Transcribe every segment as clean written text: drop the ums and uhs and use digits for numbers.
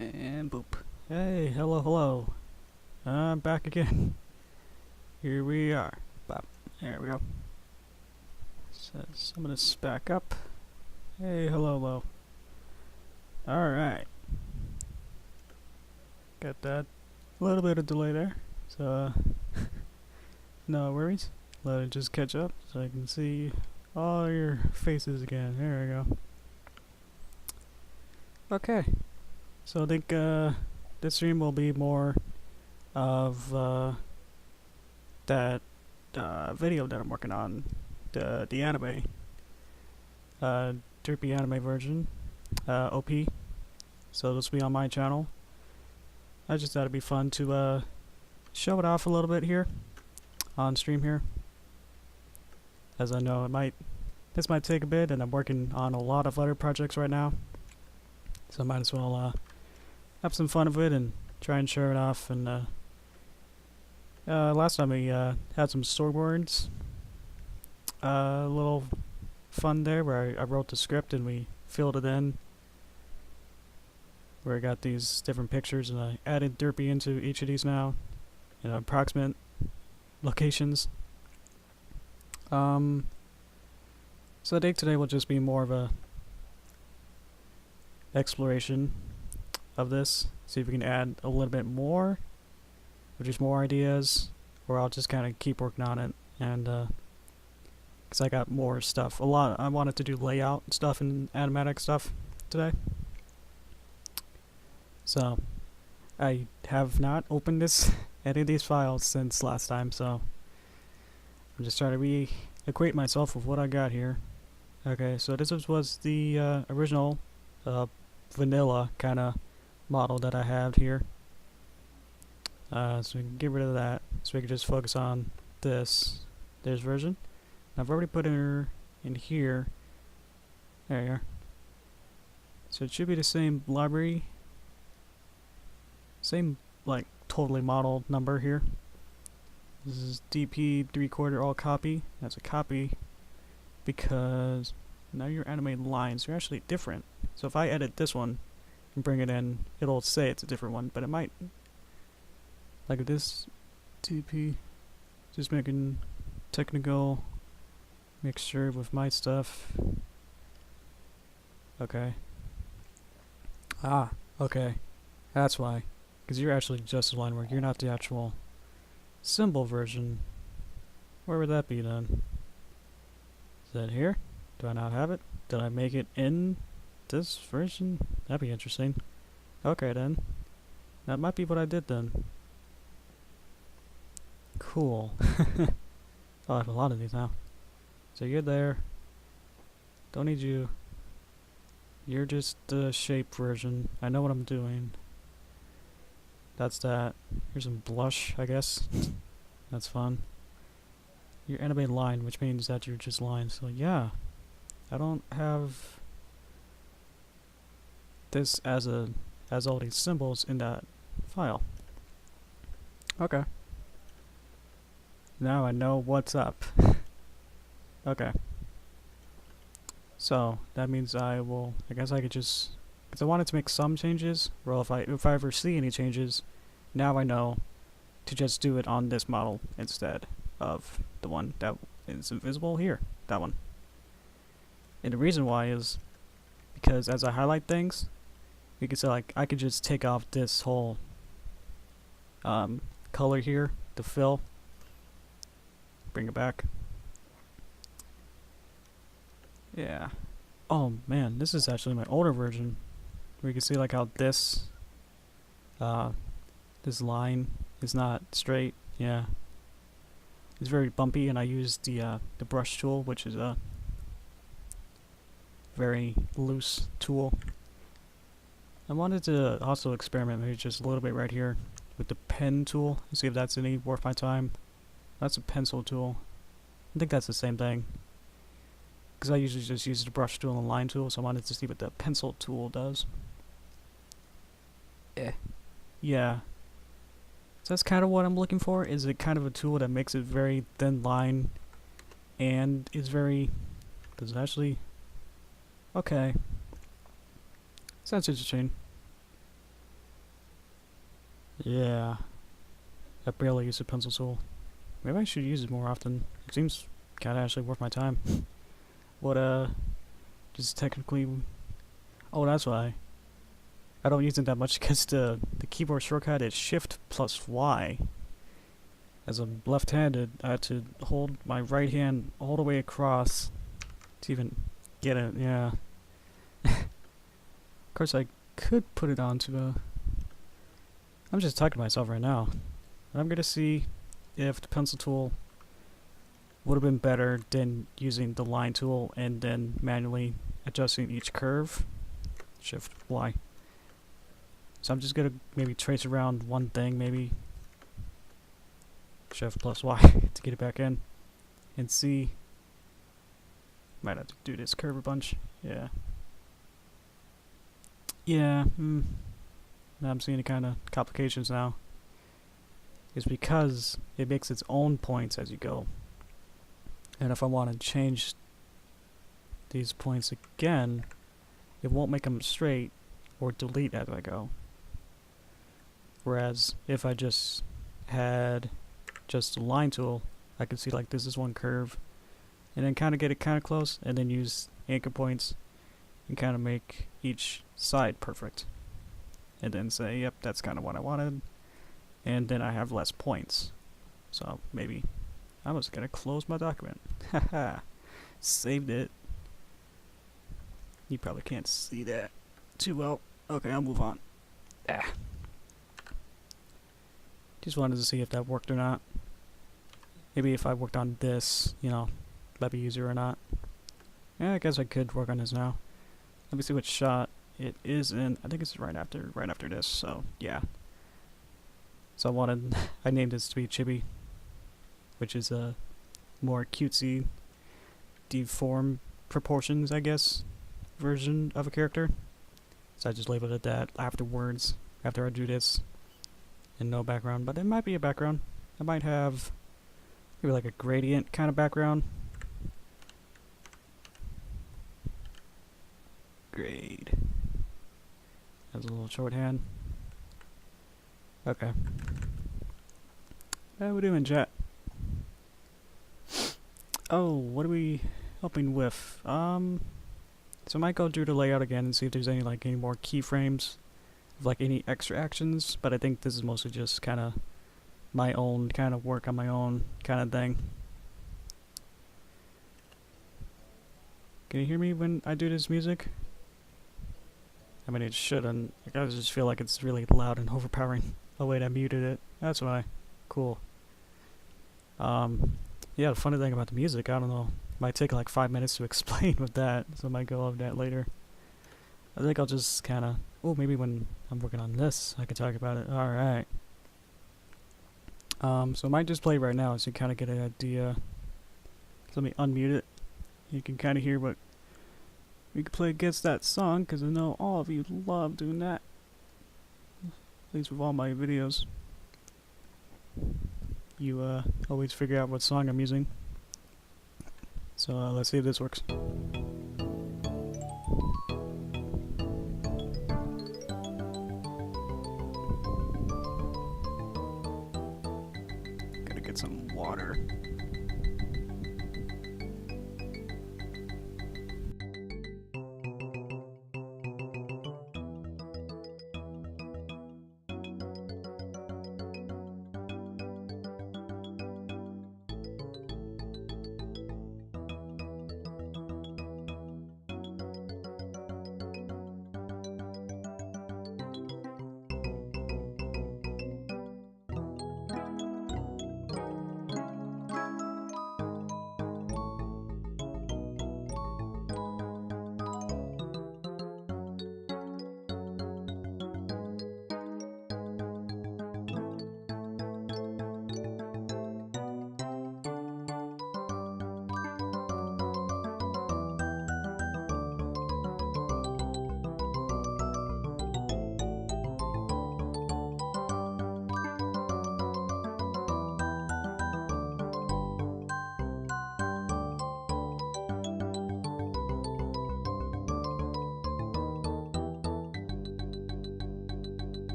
And boop. Hey, hello, hello. I'm back again. Here we are. Bop. There we go. Set some of this back up. Hey, hello, hello. Alright. Got that little bit of delay there. So, no worries. Let it just catch up so I can see all your faces again. There we go. Okay. So I think this stream will be more of that video that I'm working on, the anime, derpy anime version, OP. So this will be on my channel. I just thought it'd be fun to show it off a little bit here on stream here, as I know this might take a bit, and I'm working on a lot of other projects right now, so I might as well have some fun with it and try and show it off. And last time we had some storyboards, a little fun there where I wrote the script and we filled it in, where I got these different pictures and I added derpy into each of these now, approximate locations. So I think today will just be more of a exploration of this, see if we can add a little bit more, or just more ideas, or I'll just kind of keep working on it. And because I got more stuff, I wanted to do layout stuff and animatic stuff today, so I have not opened any of these files since last time, so I'm just trying to reacquaint myself with what I got here. Okay, so this was the original vanilla kind of model that I have here. So we can get rid of that, so we can just focus on this version. I've already put her in here. There you are. So it should be the same library, same like totally model number here. This is DP 3/4 all copy. That's a copy because now your animated lines are actually different. So if I edit this one and bring it in, it'll say it's a different one, but it might, like this TP, just making technical mixture with my stuff. Okay. Okay. That's why. Because you're actually just a line work. You're not the actual symbol version. Where would that be then? Is that here? Do I not have it? Did I make it in this version? That'd be interesting. Okay then. That might be what I did then. Cool. Oh, I have a lot of these now. So you're there. Don't need you. You're just the shape version. I know what I'm doing. That's that. Here's some blush, I guess. That's fun. Your animated line, which means that you're just lines. So yeah. I don't have this as all these symbols in that file. Okay. Now I know what's up. Okay. So that means I guess I could just, because I wanted to make some changes. Well, if I ever see any changes, now I know to just do it on this model instead of the one that is invisible here. That one. And the reason why is because as I highlight things, you can say like I could just take off this whole color here, the fill, bring it back. Yeah. Oh man, this is actually my older version, where you can see like how this line is not straight. Yeah, it's very bumpy, and I used the brush tool, which is a very loose tool. I wanted to also experiment maybe just a little bit right here with the pen tool and see if that's any worth my time. That's a pencil tool. I think that's the same thing, because I usually just use the brush tool and the line tool, so I wanted to see what the pencil tool does. Yeah. So that's kind of what I'm looking for, is it kind of a tool that makes it very thin line and is very, does it actually, okay. Sounds interesting. Yeah, I barely use the pencil tool. Maybe I should use it more often. It seems kinda actually worth my time. What, just technically... Oh, that's why. I don't use it that much because the keyboard shortcut is Shift plus Y. As I'm left-handed, I had to hold my right hand all the way across to even get it, yeah. Of course, I could put it onto a... I'm just talking to myself right now. I'm gonna see if the pencil tool would have been better than using the line tool and then manually adjusting each curve. Shift Y. So I'm just gonna maybe trace around one thing, maybe Shift plus Y to get it back in and see. Might have to do this curve a bunch. Yeah. Yeah. Now I'm seeing the kind of complications now. It's because it makes its own points as you go. And if I want to change these points again, it won't make them straight or delete as I go. Whereas if I just had just a line tool, I could see like this is one curve and then kind of get it kind of close and then use anchor points and kind of make each side perfect. And then say, yep, that's kind of what I wanted. And then I have less points. So maybe I was gonna close my document. Haha. Saved it. You probably can't see that too well. Okay, I'll move on. Just wanted to see if that worked or not. Maybe if I worked on this, you know, that'd be easier or not. Yeah, I guess I could work on this now. Let me see what shot it is in. I think it's right after this, so yeah. So I named this to be Chibi, which is a more cutesy, deformed proportions, I guess, version of a character. So I just labeled it that afterwards, after I do this, and no background, but it might be a background. I might have maybe like a gradient kind of background. Grade. That's a little shorthand. Okay. How we doing, chat? Oh, what are we helping with? So I might go through the layout again and see if there's any more keyframes of any extra actions, but I think this is mostly just kind of my own kind of work on my own kind of thing. Can you hear me when I do this music? I mean, it shouldn't. I just feel like it's really loud and overpowering. Oh wait, I muted it. That's why. Cool. Yeah, the funny thing about the music, I don't know. Might take like 5 minutes to explain with that, so I might go over that later. I think I'll just kind of... Oh, maybe when I'm working on this, I can talk about it. Alright. So I might just play right now so you kind of get an idea. Let me unmute it. You can kind of hear what we can play against that song, because I know all of you love doing that. At least with all my videos. You always figure out what song I'm using. So let's see if this works. Gotta get some water.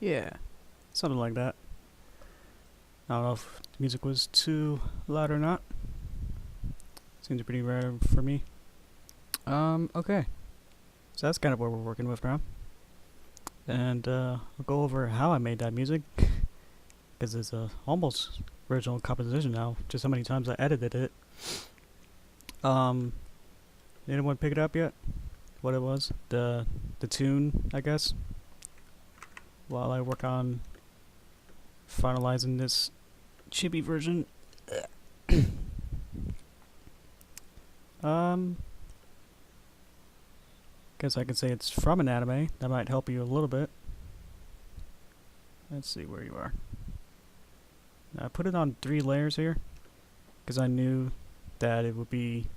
Yeah, something like that. I don't know if the music was too loud or not. Seems pretty rare for me. Okay. So that's kind of what we're working with now. And I'll go over how I made that music, because it's a almost original composition now, just how many times I edited it. Anyone pick it up yet? What it was? The tune, I guess? While I work on finalizing this chibi version. Guess I could say it's from an anime. That might help you a little bit. Let's see where you are. I put it on 3 layers here, because I knew that it would be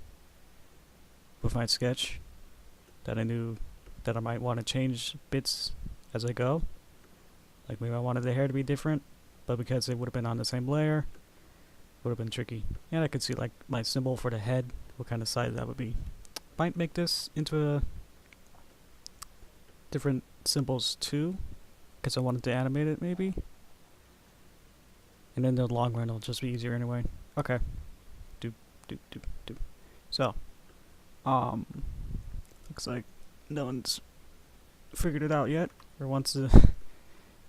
with my sketch, that I knew that I might want to change bits as I go. Like maybe I wanted the hair to be different, but because it would have been on the same layer, it would have been tricky. And I could see like my symbol for the head, what kind of size that would be. Might make this into a different symbols too, because I wanted to animate it maybe. And then the long run will just be easier anyway. Okay. Doop, doop, doop, doop. So, looks like no one's figured it out yet, or wants to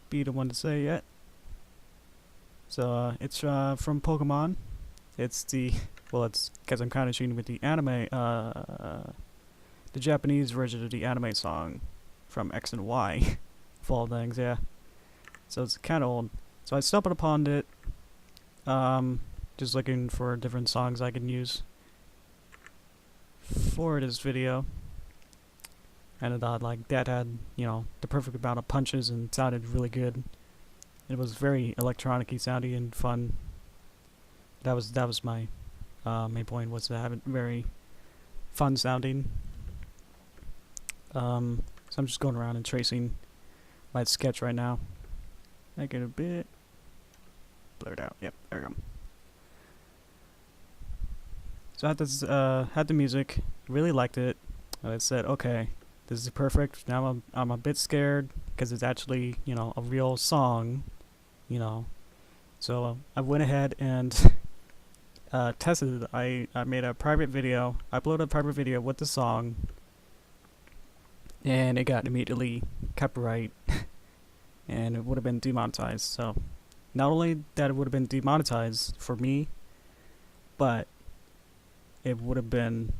be the one to say yet. So, it's from Pokemon. It's the, well, it's because I'm kind of shooting with the anime, the Japanese version of the anime song from X and Y, of all things, yeah. So it's kind of old. So I stumbled upon it, just looking for different songs I can use for this video. And I thought like that had, you know, the perfect amount of punches and sounded really good. It was very electronic-y sounding and fun. That was my main point, was to have it very fun sounding. So I'm just going around and tracing my sketch right now. Make it a bit blurred out. Yep, there we go. So I had this, had the music, really liked it. And I said, okay, this is perfect. Now I'm a bit scared because it's actually, you know, a real song, you know. So I went ahead and tested it. I made a private video. I uploaded a private video with the song, and it got immediately copyright, and it would have been demonetized. So not only that it would have been demonetized for me, but it would have been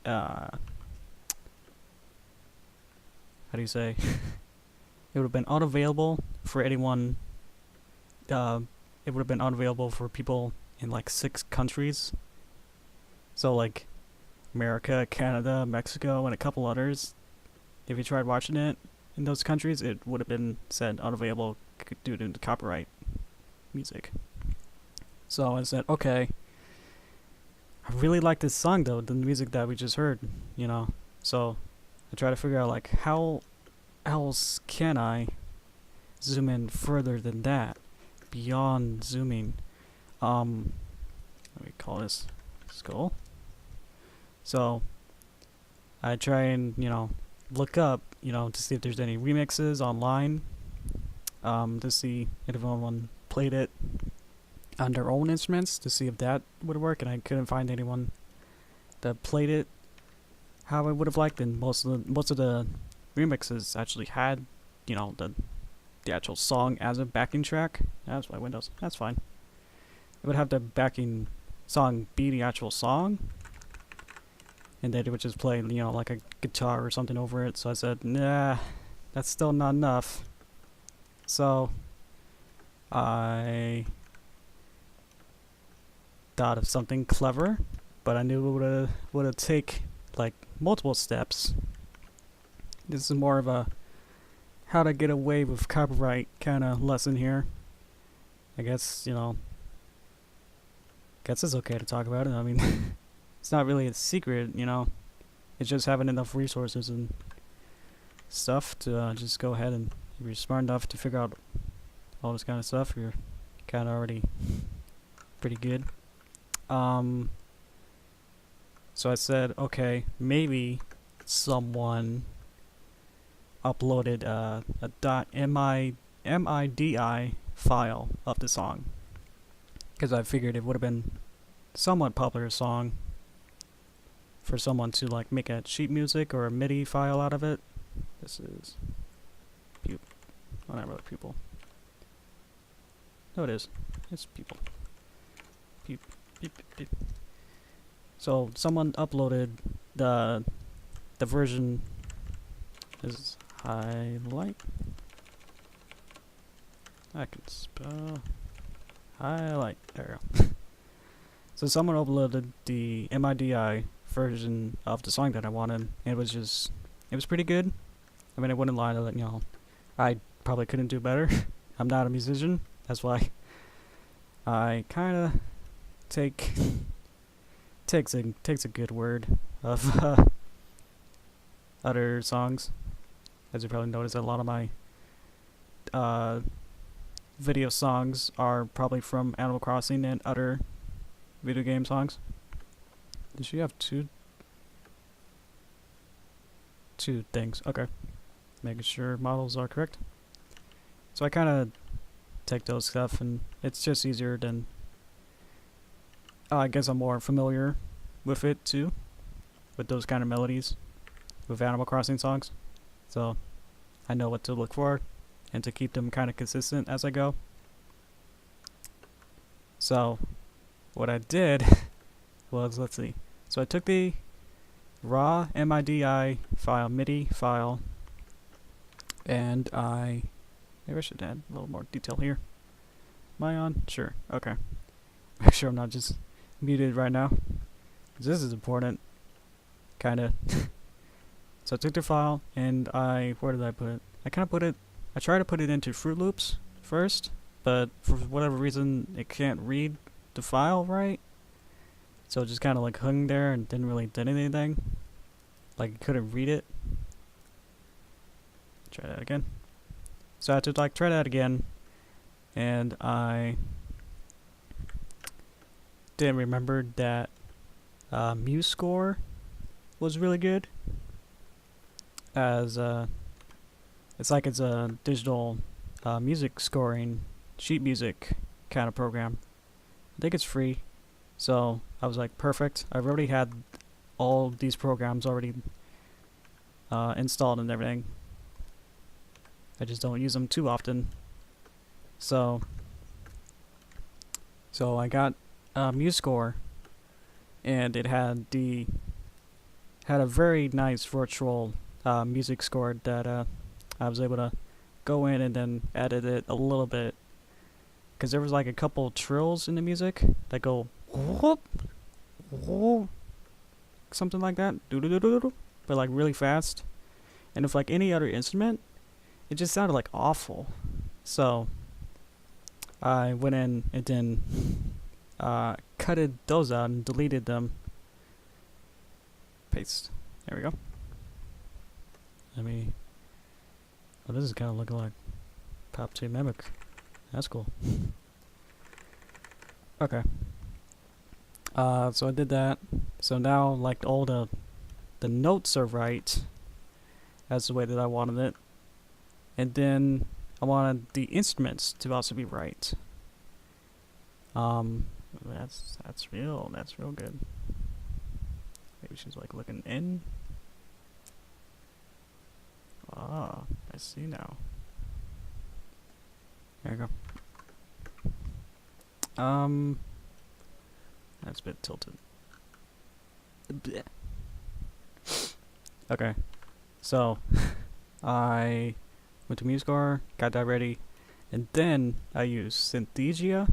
how do you say? It would have been unavailable for anyone. It would have been unavailable for people in like 6 countries. So like America, Canada, Mexico, and a couple others. If you tried watching it in those countries, it would have been said unavailable due to copyright music. So I said, okay, I really like this song though, the music that we just heard, you know. So I try to figure out like how else can I zoom in further than that, beyond zooming. Let me call this skull. So I try and, you know, look up, you know, to see if there's any remixes online, to see if anyone played it on their own instruments, to see if that would work, and I couldn't find anyone that played it how I would have liked. And most of the remixes actually had, you know, the actual song as a backing track. That's my Windows. That's fine. It would have the backing song be the actual song, and then it would just play, you know, like a guitar or something over it. So I said, nah, that's still not enough. So I thought of something clever, but I knew it would take like multiple steps. This is more of a how to get away with copyright kind of lesson here. I guess, you know, guess it's okay to talk about it. I mean, it's not really a secret, you know. It's just having enough resources and stuff to just go ahead, and if you're smart enough to figure out all this kind of stuff, you're kind of already pretty good. So I said, okay, maybe someone uploaded a .mi MIDI file of the song, because I figured it would have been somewhat popular song for someone to like make a sheet music or a MIDI file out of it. This is not really people. No, it is. It's people. Peep, peep, peep. So someone uploaded the version is highlight. I can spell highlight. There we go. So someone uploaded the MIDI version of the song that I wanted. It was pretty good. I mean, I wouldn't lie that, you know, I probably couldn't do better. I'm not a musician. That's why I kind of takes a good word of other songs. As you probably noticed, a lot of my video songs are probably from Animal Crossing and other video game songs. Does she have two things? Okay. Making sure models are correct. So I kind of take those stuff, and it's just easier than... I guess I'm more familiar with it too, with those kind of melodies, with Animal Crossing songs. So I know what to look for, and to keep them kind of consistent as I go. So what I did was, let's see. So I took the raw MIDI file, MIDI file, and maybe I should add a little more detail here. Am I on? Sure. Okay. Make sure I'm not just muted right now. This is important. Kinda. So I took the file and where did I put it? I tried to put it into Fruit Loops first, but for whatever reason it can't read the file right. So it just kinda like hung there and didn't really do anything. Like it couldn't read it. Try that again. So I had to like try that again, and I didn't remember that MuseScore was really good. As it's a digital music scoring sheet music kind of program. I think it's free, so I was like, perfect. I've already had all these programs already installed and everything. I just don't use them too often. So I got MuseScore, and it had a very nice virtual music score that I was able to go in and then edit it a little bit, because there was like a couple trills in the music that go whoop, whoop, something like that, but like really fast, and if like any other instrument, it just sounded like awful. So I went in and then cutted those out and deleted them. Paste. There we go. Oh, this is kind of looking like Pop 2 Mimic. That's cool. Okay. So I did that. So now, like, all the notes are right. That's the way that I wanted it. And then I wanted the instruments to also be right. That's real good. Maybe she's like looking in. Ah, I see now. There you go. That's a bit tilted. Blech. Okay, so I went to MuseScore, got that ready, and then I used Cintiq,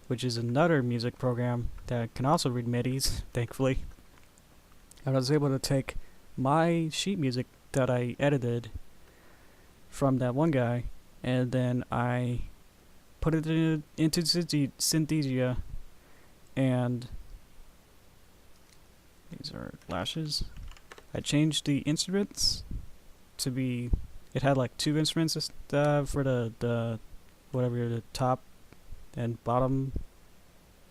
which is another music program that can also read MIDIs, thankfully. I was able to take my sheet music that I edited from that one guy, and then I put it into Cintiq, and these are lashes. I changed the instruments to be, it had like two instruments for the whatever the top and bottom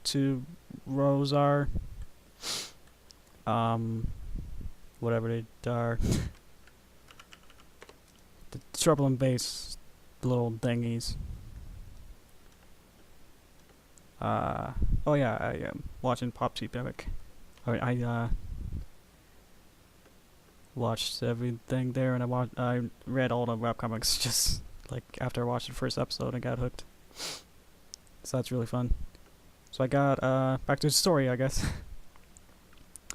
two rows are, whatever they are. The treble and bass little thingies. Oh yeah, I am watching Pop Team Epic. I watched everything there, and I read all the webcomics just like after I watched the first episode and got hooked. So that's really fun. So I got back to the story, I guess.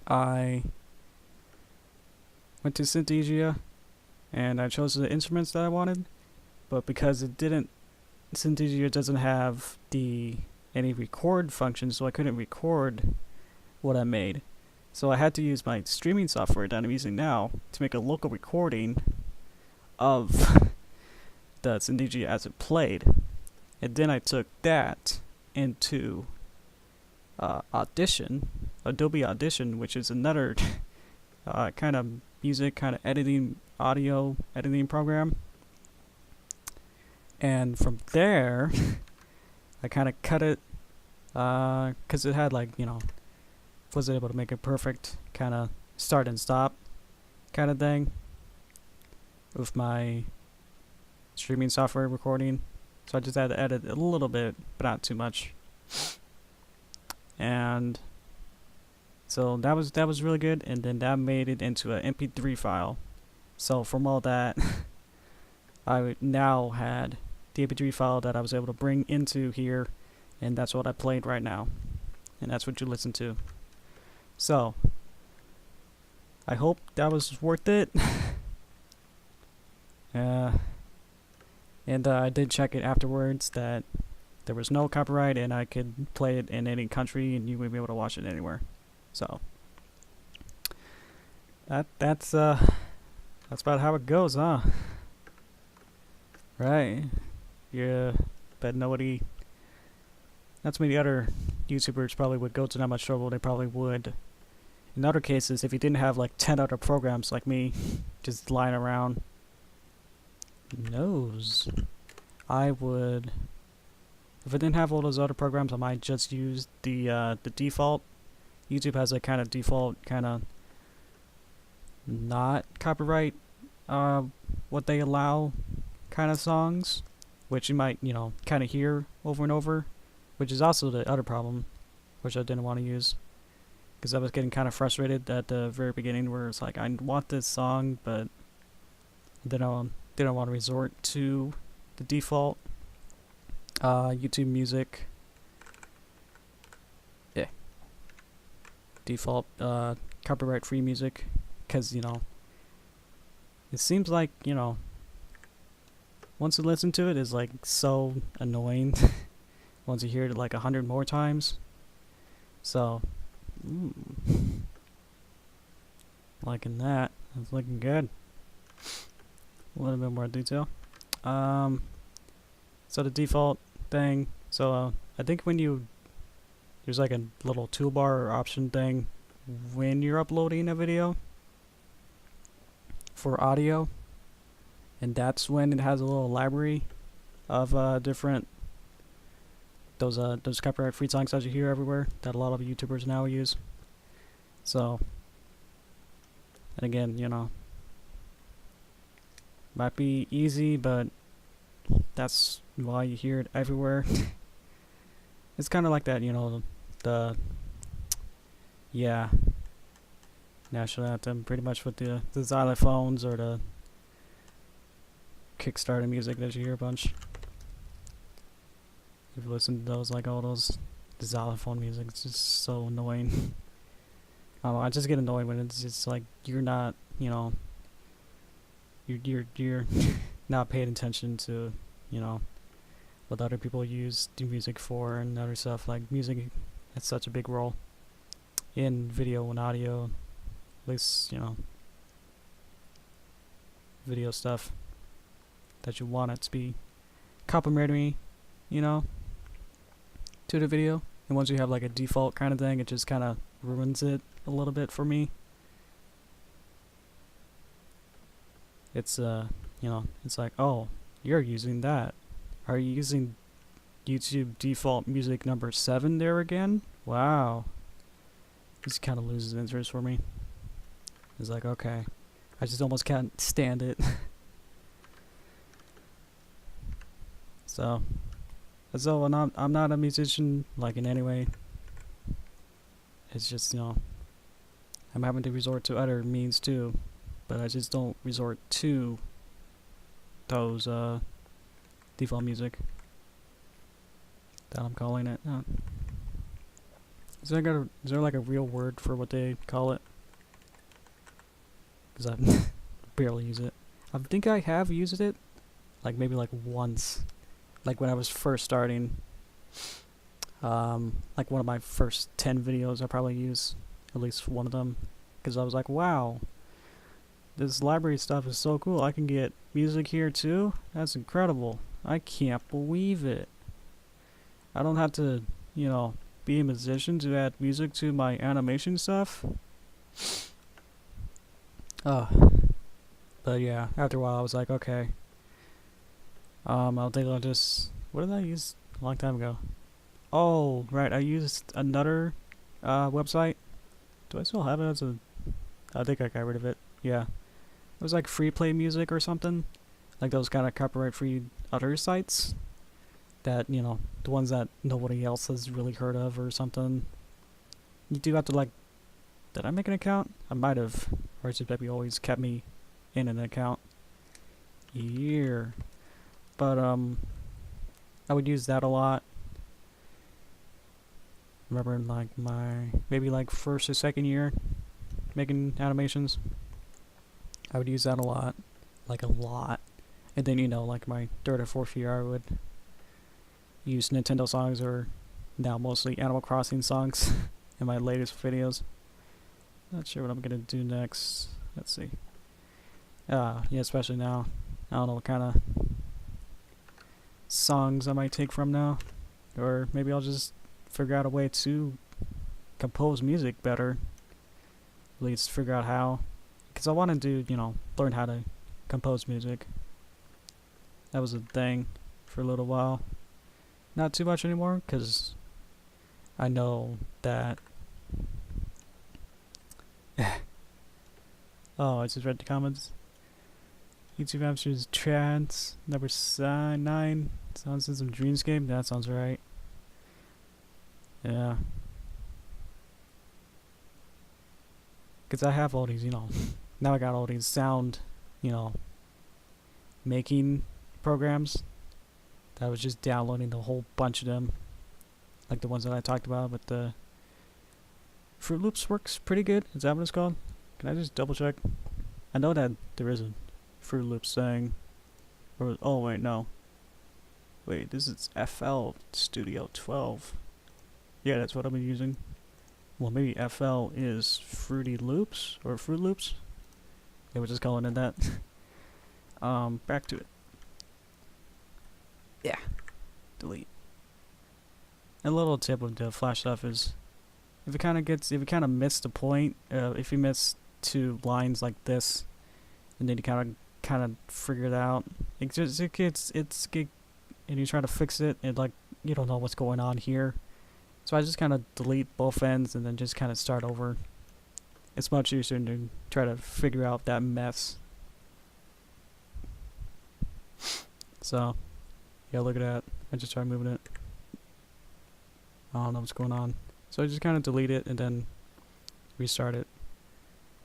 I went to Cintiq and I chose the instruments that I wanted, but because Cintiq doesn't have any record function, so I couldn't record what I made. So I had to use my streaming software that I'm using now to make a local recording of the Cintiq as it played. And then I took that into Adobe Audition, which is another kind of music, kind of audio editing program. And from there, I kind of cut it, because it had wasn't able to make it perfect, kind of start and stop kind of thing with my streaming software recording. So I just had to edit a little bit, but not too much. And so that was really good, and then that made it into an MP3 file. So from all that, I now had the MP3 file that I was able to bring into here, and that's what I played right now, and that's what you listen to. So I hope that was worth it. And I did check it afterwards that there was no copyright, and I could play it in any country, and you would be able to watch it anywhere. So that's about how it goes, huh? Right. Yeah, bet nobody. That's many other YouTubers probably would go to that much trouble. They probably would. In other cases, if you didn't have like 10 other programs like me just lying around, knows, I would. If I didn't have all those other programs, I might just use the default. YouTube has a kind of default, kind of not copyright, what they allow kind of songs, which you might, kind of hear over and over, which is also the other problem, which I didn't want to use, because I was getting kind of frustrated at the very beginning, where it's like, I want this song, but then I didn't want to resort to the default YouTube Music. Yeah. Default copyright-free music, because, it seems like, once you listen to it, it's like so annoying once you hear it like 100 more times. So, liking that. It's looking good. A little bit more detail. So the default thing. So I think there's like a little toolbar or option thing when you're uploading a video for audio, and that's when it has a little library of different those copyright free songs that you hear everywhere that a lot of YouTubers now use. So, and again, might be easy, but that's why you hear it everywhere. It's kind of like that, the national anthem, pretty much with the xylophones or the Kickstarter music that you hear a bunch. If you listen to those, like all the xylophone music, it's just so annoying. I just get annoyed when it's just like you're not, you're not paying attention to, what other people do music for and other stuff. Like music has such a big role in video and audio, at least, video stuff, that you want it to be complimentary, to the video. And once you have like a default kind of thing, it just kind of ruins it a little bit for me. It's it's like, oh, you're using that. Are you using YouTube default music number 7 there again? Wow. This kind of loses interest for me. It's like, okay, I just almost can't stand it. So, as though I'm not a musician, like, in any way. It's just, I'm having to resort to other means too, but I just don't resort to those, default music that I'm calling it. Is there like a real word for what they call it? Because I barely use it. I think I have used it, like maybe like once, like when I was first starting. Like one of my first 10 videos, I probably used at least one of them, because I was like, wow, this library stuff is so cool. I can get music here too? That's incredible. I can't believe it. I don't have to, be a musician to add music to my animation stuff. But yeah, after a while I was like, okay. I'll just, what did I use a long time ago? Oh, right, I used another website. Do I still have it as a, I think I got rid of it. Yeah. It was like free play music or something. Like those kind of copyright free other sites. That, the ones that nobody else has really heard of or something. You do have to like, did I make an account? I might have. Or it's just maybe always kept me in an account. But I would use that a lot. Remember in like my, maybe like first or second year making animations. I would use that a lot. Like a lot. And then, like my third or fourth year I would use Nintendo songs, or now mostly Animal Crossing songs in my latest videos. Not sure what I'm gonna do next. Let's see. Yeah, especially now. I don't know what kind of songs I might take from now. Or maybe I'll just figure out a way to compose music better. At least figure out how. Because I wanted to, learn how to compose music. That was a thing for a little while. Not too much anymore, because I know that... Oh, I just read the comments. YouTube Hamster's Trance, number 9. Sounds in some Dreamscape. That sounds right. Yeah. Because I have all these, now I got all these sound, making programs. I was just downloading a whole bunch of them, like the ones that I talked about, but the Fruit Loops works pretty good. Is that what it's called? Can I just double check? I know that there is a Fruit Loops thing. Or, oh wait, no. Wait, this is FL Studio 12. Yeah, that's what I've been using. Well, maybe FL is Fruity Loops or Fruit Loops. They were just calling it that. Back to it. Yeah. Delete. A little tip with the Flash stuff is, if you kind of miss the point, if you miss 2 lines like this, and then you kind of figure it out, and you try to fix it, and like you don't know what's going on here. So I just kind of delete both ends and then just kind of start over. It's much easier to try to figure out that mess. So. Yeah, look at that. I just tried moving it. I don't know what's going on. So I just kind of delete it and then restart it.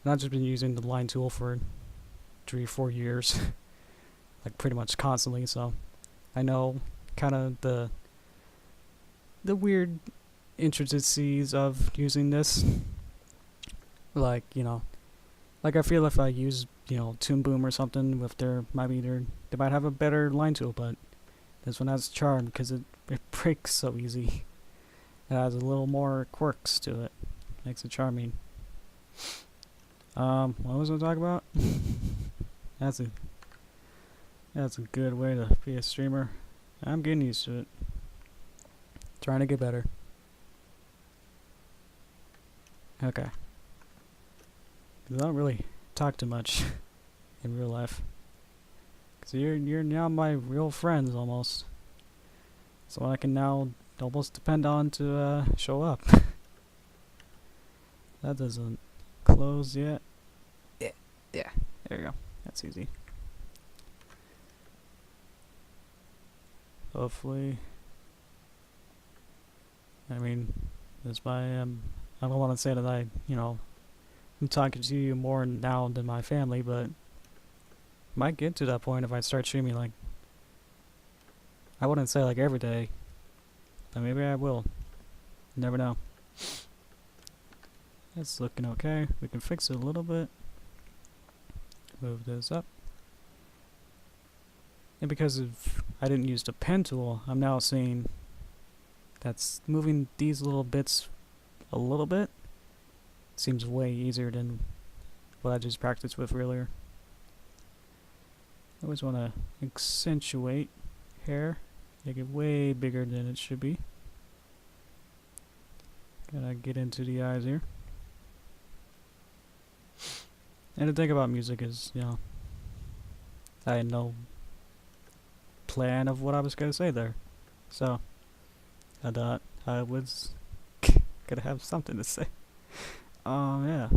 And I've just been using the line tool for 3 or 4 years. Like pretty much constantly, so I know kind of the weird intricacies of using this. Like, like I feel if I use, Toon Boom or something with they might have a better line tool, but this one has charm because it breaks so easy. It has a little more quirks to it. Makes it charming. What was I talking about? That's a good way to be a streamer. I'm getting used to it. Trying to get better. Okay. 'Cause I don't really talk too much in real life. So you're now my real friends almost. So I can now almost depend on to show up. That doesn't close yet. Yeah. There you go. That's easy. Hopefully. I mean, that's why I don't want to say that I'm talking to you more now than my family, but might get to that point if I start streaming like, I wouldn't say like every day, but maybe I will. Never know. It's looking okay. We can fix it a little bit. Move this up. And because I didn't use the pen tool, I'm now seeing that's moving these little bits a little bit. Seems way easier than what I just practiced with earlier. I always want to accentuate hair, make it way bigger than it should be. Gotta get into the eyes here. And the thing about music is, I had no plan of what I was gonna say there. So, I thought I was gonna have something to say. Yeah.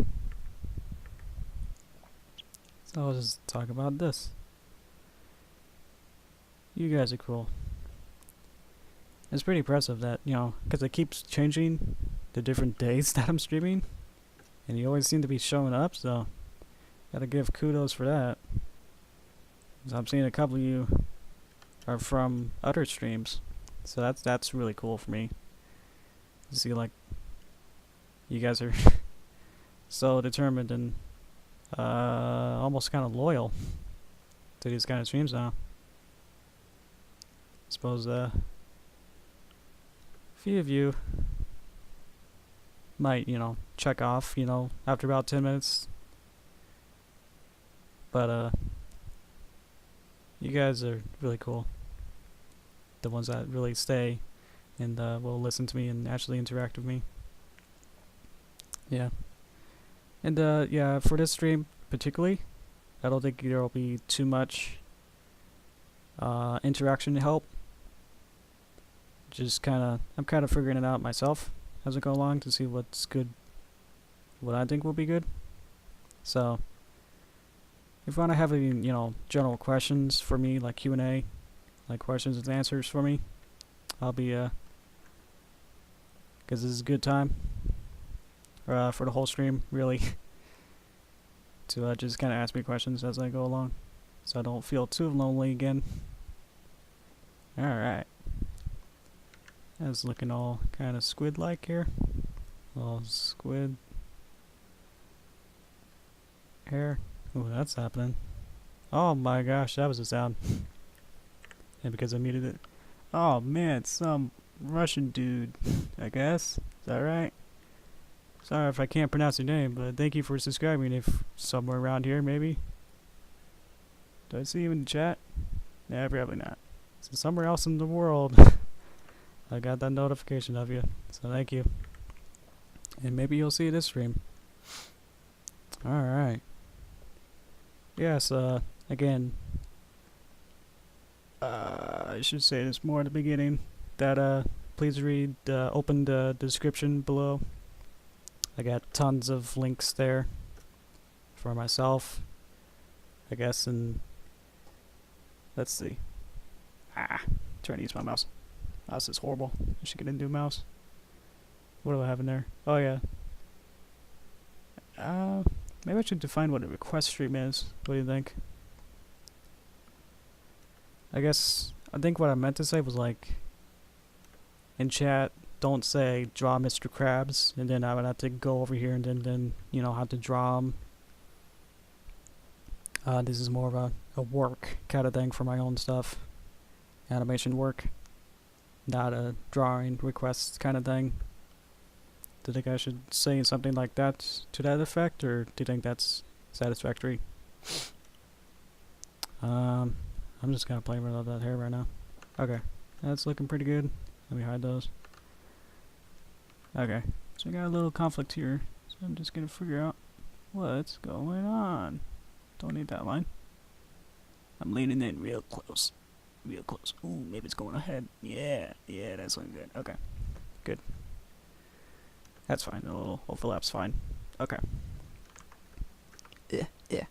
So I'll just talk about this. You guys are cool. It's pretty impressive that, because it keeps changing the different days that I'm streaming. And you always seem to be showing up, so gotta give kudos for that. 'Cause I'm seeing a couple of you are from other streams. So that's really cool for me. To see like you guys are so determined and almost kind of loyal to these kind of streams now. I suppose a few of you might, check off, after about 10 minutes. But you guys are really cool. The ones that really stay and will listen to me and actually interact with me. Yeah. And yeah, for this stream particularly, I don't think there will be too much interaction help. I'm kind of figuring it out myself as I go along to see what's good, what I think will be good. So, if you want to have any, general questions for me, like Q&A, like questions and answers for me, I'll be, because this is a good time for the whole stream, really, to just kind of ask me questions as I go along, so I don't feel too lonely again. Alright. That's looking all kind of squid-like here. Little squid hair. Ooh, that's happening. Oh my gosh, that was a sound. And because I muted it. Oh man, some Russian dude, I guess. Is that right? Sorry if I can't pronounce your name, but thank you for subscribing if somewhere around here, maybe. Do I see you in the chat? Nah, probably not. So somewhere else in the world, I got that notification of you. So thank you. And maybe you'll see this stream. Alright. Yes, again, I should say this more at the beginning, that, please open the description below. I got tons of links there for myself, I guess, and let's see. Trying to use my mouse. Mouse is horrible. I should get a new mouse. What do I have in there? Oh yeah. Maybe I should define what a request stream is. What do you think? I think what I meant to say was like, in chat, don't say draw Mr. Krabs, and then I would have to go over here and then have to draw him. This is more of a work kind of thing for my own stuff. Animation work. Not a drawing request kind of thing. Do you think I should say something like that to that effect, or do you think that's satisfactory? I'm just gonna play with all that hair right now. Okay, that's looking pretty good. Let me hide those. Okay, so I got a little conflict here, so I'm just gonna figure out what's going on. Don't need that line. I'm leaning in real close. Real close. Ooh, maybe it's going ahead. Yeah, that's looking good. Okay, good. That's fine. A little overlap's fine. Okay. Yeah.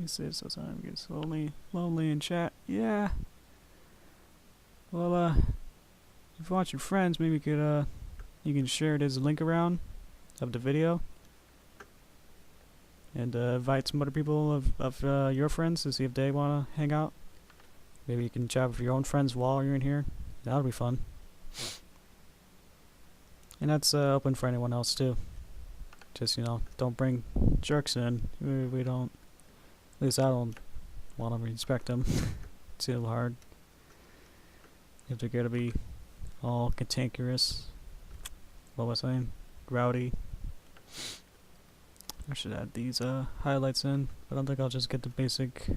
He says sometimes it gets lonely in chat. Yeah. Well, if you want your friends, maybe you can share this link around of the video and invite some other people of your friends to see if they want to hang out. Maybe you can chat with your own friends while you're in here. That'll be fun. And that's open for anyone else too. Just, you know, don't bring jerks in. We don't, at least I don't want to respect them too hard. If they're gonna be all cantankerous. What was I saying? Rowdy. I should add these highlights in, but I don't think I'll just get the basic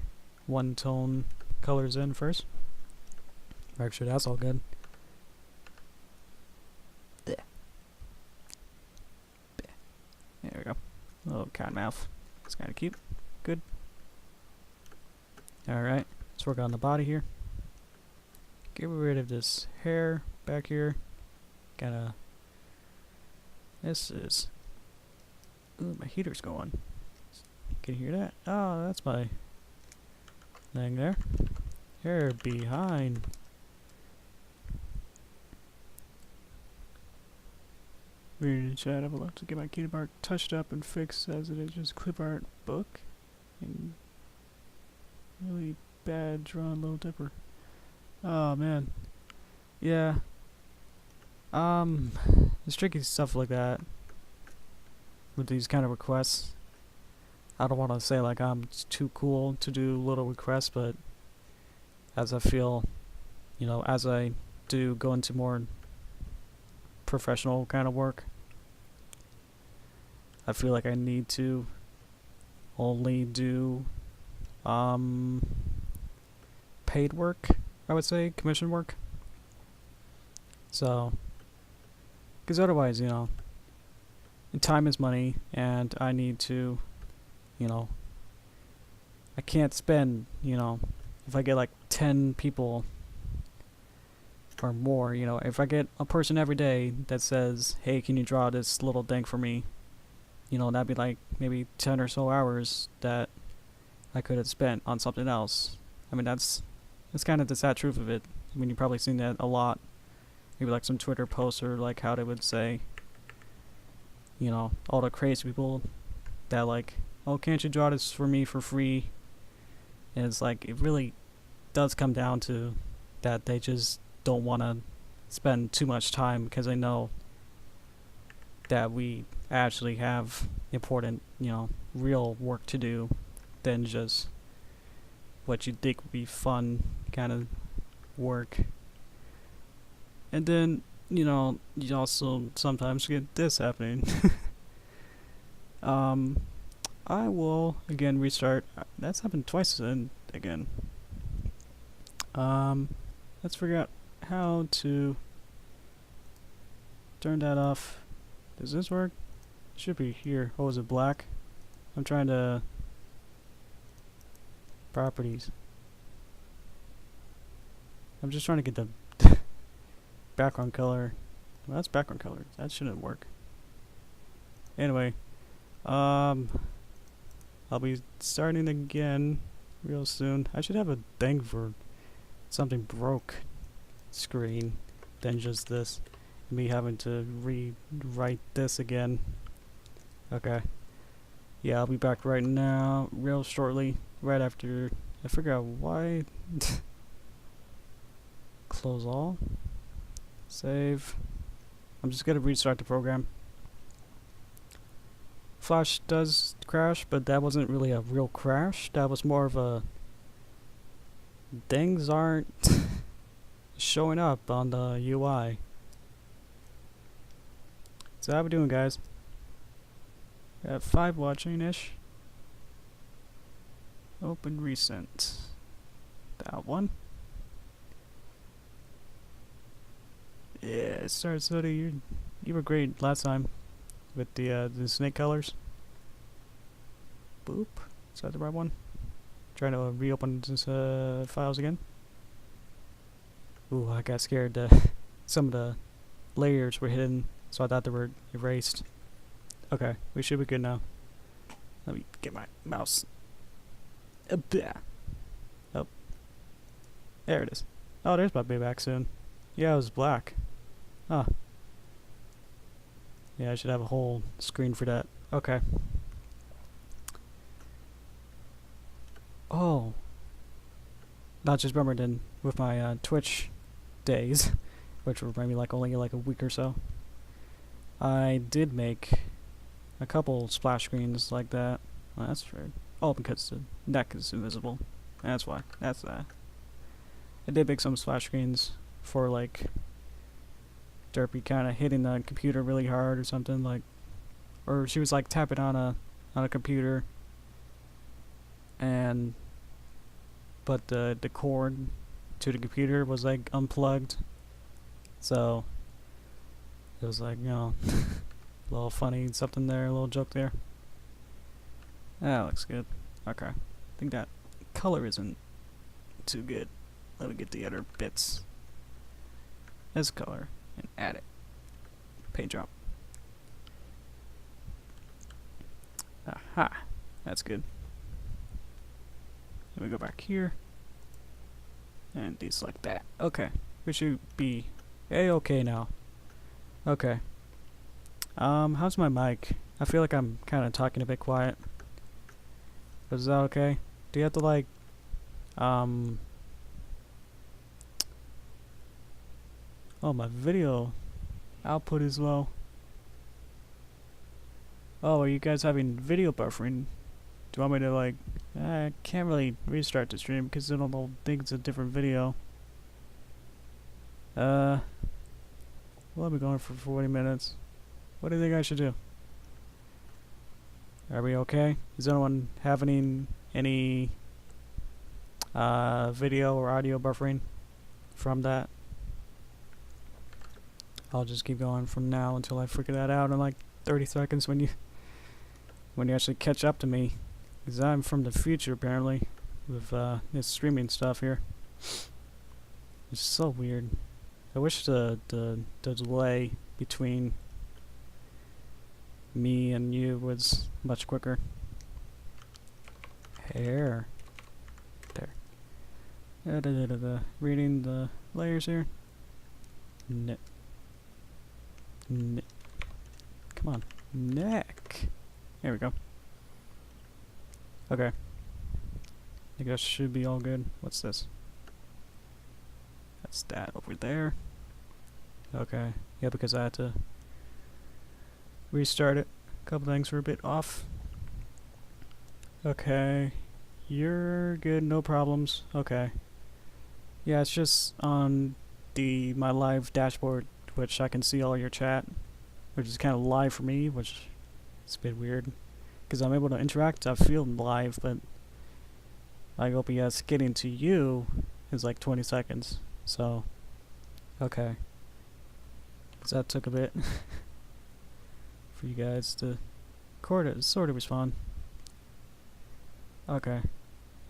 one-tone colors in first. Actually, that's all good. There we go. Little cat mouth. It's kind of cute. Good. Alright, let's work on the body here. Get rid of this hair back here. This is... Ooh, my heater's going. Can you hear that? Oh, that's my thing there. Hair behind. Weird in the chat. I would love to get my keyboard art touched up and fixed as it is just clip art book. And really bad drawn Little Dipper. Oh man. Yeah. It's tricky stuff like that. With these kind of requests. I don't want to say like I'm too cool to do little requests, but as I feel, you know, as I do go into more professional kind of work, I feel like I need to only do paid work, I would say, commission work. So, because otherwise, you know, time is money, and I need to, you know, I can't spend, you know, if I get like 10 people or more, you know, if I get a person every day that says, hey, can you draw this little thing for me, you know, that'd be like maybe 10 or so hours that I could have spent on something else. I mean, that's kind of the sad truth of it. I mean, you've probably seen that a lot. Maybe like some Twitter posts or like how they would say, you know, all the crazy people that like, oh, can't you draw this for me for free? And it's like, it really does come down to that they just don't want to spend too much time because they know that we actually have important, you know, real work to do than just what you think would be fun kind of work. And then, you know, you also sometimes get this happening. I will again restart. That's happened twice again. Let's figure out how to turn that off. Does this work? It should be here. Oh, is it black? I'm trying to properties. I'm just trying to get the background color. Well, that's background color. That shouldn't work. Anyway, I'll be starting again real soon. I should have a thing for something broke screen than just this. Me having to rewrite this again. Okay. Yeah, I'll be back right now, real shortly, right after I figure out why. Close all. Save. I'm just gonna restart the program. Flash does crash, but that wasn't really a real crash. That was more of a things aren't showing up on the UI. So how we doing, guys? We have 5 watching-ish. Open recent. That one. Yeah, sorry, Soda, you were great last time with the snake colors. Boop. Is that the right one? Trying to reopen this files again. Ooh, I got scared. Some of the layers were hidden, so I thought they were erased. Okay, we should be good now. Let me get my mouse Bleh. Oh, there it is. Oh, there's my payback soon. Yeah, it was black. Huh. Yeah, I should have a whole screen for that. Okay. Oh. Not just remembered in with my Twitch days, which were maybe like only like a week or so. I did make a couple splash screens like that. Well, that's fair. Oh, because the neck is invisible. That's why. That's that. I did make some splash screens for like Derpy kind of hitting the computer really hard or something, like, or she was like tapping on a computer, and but the cord to the computer was like unplugged, so it was like, you know, a little funny something there, a little joke there. That looks good. Okay, I think that color isn't too good. Let me get the other bits. This color and add it. Paint drop. Aha, that's good. Then we go back here and deselect that. Okay, we should be a-okay now. Okay. How's my mic? I feel like I'm kind of talking a bit quiet. Is that okay? Do you have to like, oh, my video output is low. Oh, are you guys having video buffering? Do you want me to like, I can't really restart the stream because it'll think it's a different video. Well, I'll be going for 40 minutes. What do you think I should do? Are we okay? Is anyone having any video or audio buffering from that? I'll just keep going from now until I figure that out in like 30 seconds when you actually catch up to me. Because I'm from the future apparently with this streaming stuff here. It's so weird. I wish the delay between me and you was much quicker. Hair. There. Reading the layers here. Come on. Neck. There we go. Okay. I guess should be all good. What's this? That's that over there. Okay. Yeah, because I had to restart it. A couple things were a bit off. Okay. You're good, no problems. Okay. Yeah, it's just on my live dashboard, which I can see all your chat, which is kind of live for me, which is a bit weird. Because I'm able to interact, I feel live, but like OBS getting to you is like 20 seconds. So, okay. So that took a bit for you guys to sort of respond. Okay.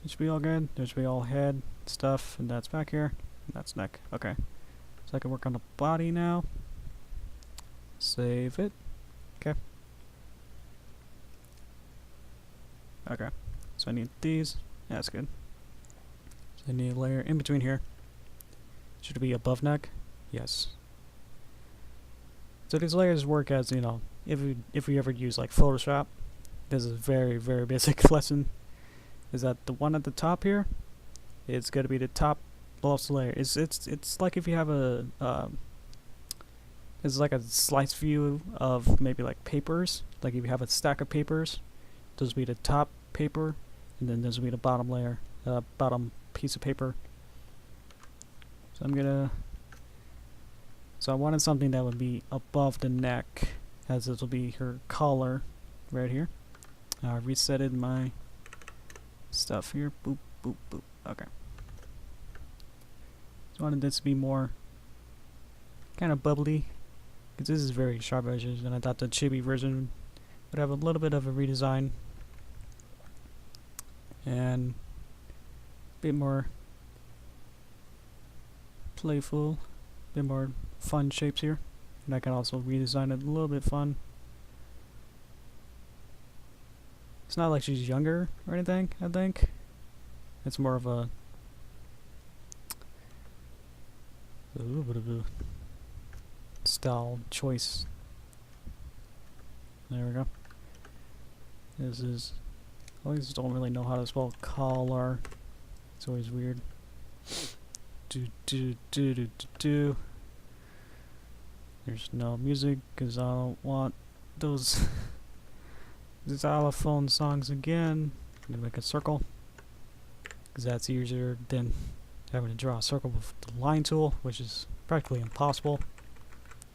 It should be all good. There should be all head stuff, and that's back here. And that's neck. Okay. So I can work on the body now. Save it. Okay. Okay. So I need these. Yeah, that's good. So I need a layer in between here. Should it be above neck? Yes. So these layers work as, you know, if we ever use like Photoshop, this is a very, very basic lesson. Is that the one at the top here? It's going to be the top lowest layer. It's like if you have a it's like a slice view of maybe like papers. Like if you have a stack of papers, those will be the top paper, and then those will be the bottom layer, bottom piece of paper. So I'm gonna. So I wanted something that would be above the neck, as this will be her collar, right here. I resetted my stuff here. Boop, boop, boop. Okay. So I wanted this to be more kind of bubbly, because this is very sharp edges, and I thought the chibi version would have a little bit of a redesign and a bit more playful, a bit more fun shapes here, and I can also redesign it a little bit fun. It's not like she's younger or anything, I think. It's more of a style choice. There we go. This is, I always don't really know how to spell color. It's always weird. Do. There's no music because I don't want those xylophone songs again. I'm gonna make a circle because that's easier than having to draw a circle with the line tool, which is practically impossible.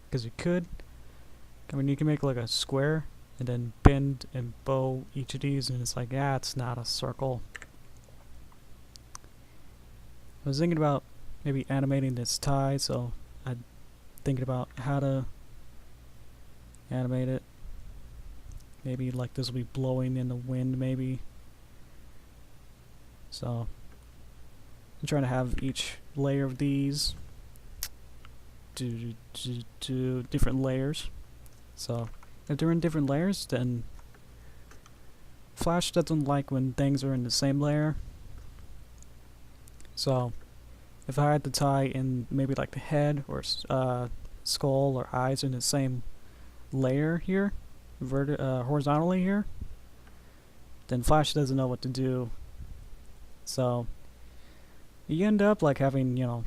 Because you could, I mean, you can make like a square and then bend and bow each of these, and it's like, yeah, it's not a circle. I was thinking about maybe animating this tie, so I'm thinking about how to animate it. Maybe like this will be blowing in the wind, maybe. So I'm trying to have each layer of these do different layers. So if they're in different layers, then Flash doesn't like when things are in the same layer. So if I had to tie in maybe like the head or skull or eyes in the same layer here, horizontally here, then Flash doesn't know what to do. So you end up like having, you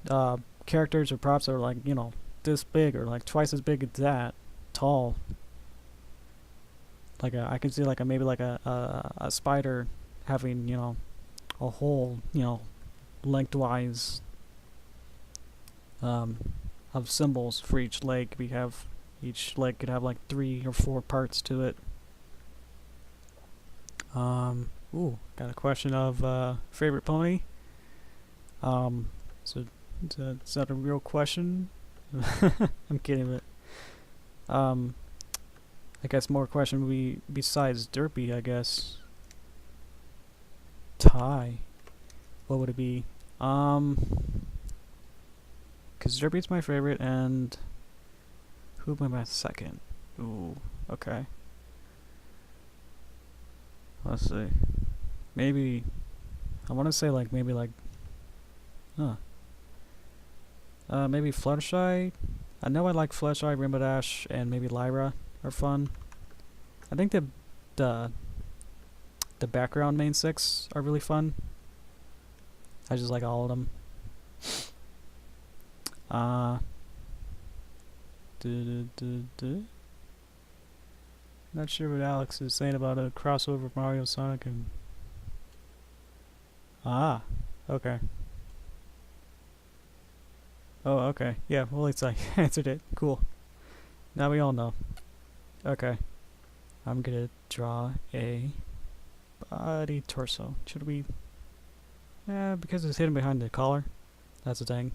know, characters or props that are like, you know, this big or like twice as big as that tall. Like I can see like maybe like a spider having, you know, a whole, you know, lengthwise of symbols for each leg. We have each leg could have like 3 or 4 parts to it. Ooh, got a question of favorite pony. So is that a real question? I'm kidding, but I guess more question would be besides Derpy, I guess. Tie. What would it be? Cause Derpy's my favorite, and who am I second? Ooh, okay. Let's see. Maybe I want to say like maybe like, maybe Fluttershy. I know I like Fluttershy, Rainbow Dash, and maybe Lyra are fun. I think the background main 6 are really fun. I just like all of them. Not sure what Alex is saying about a crossover of Mario, Sonic, and okay. Oh, okay. Yeah, well, it's like answered it. Cool. Now we all know. Okay. I'm gonna draw a body torso. Should we? Yeah, because it's hidden behind the collar. That's the thing.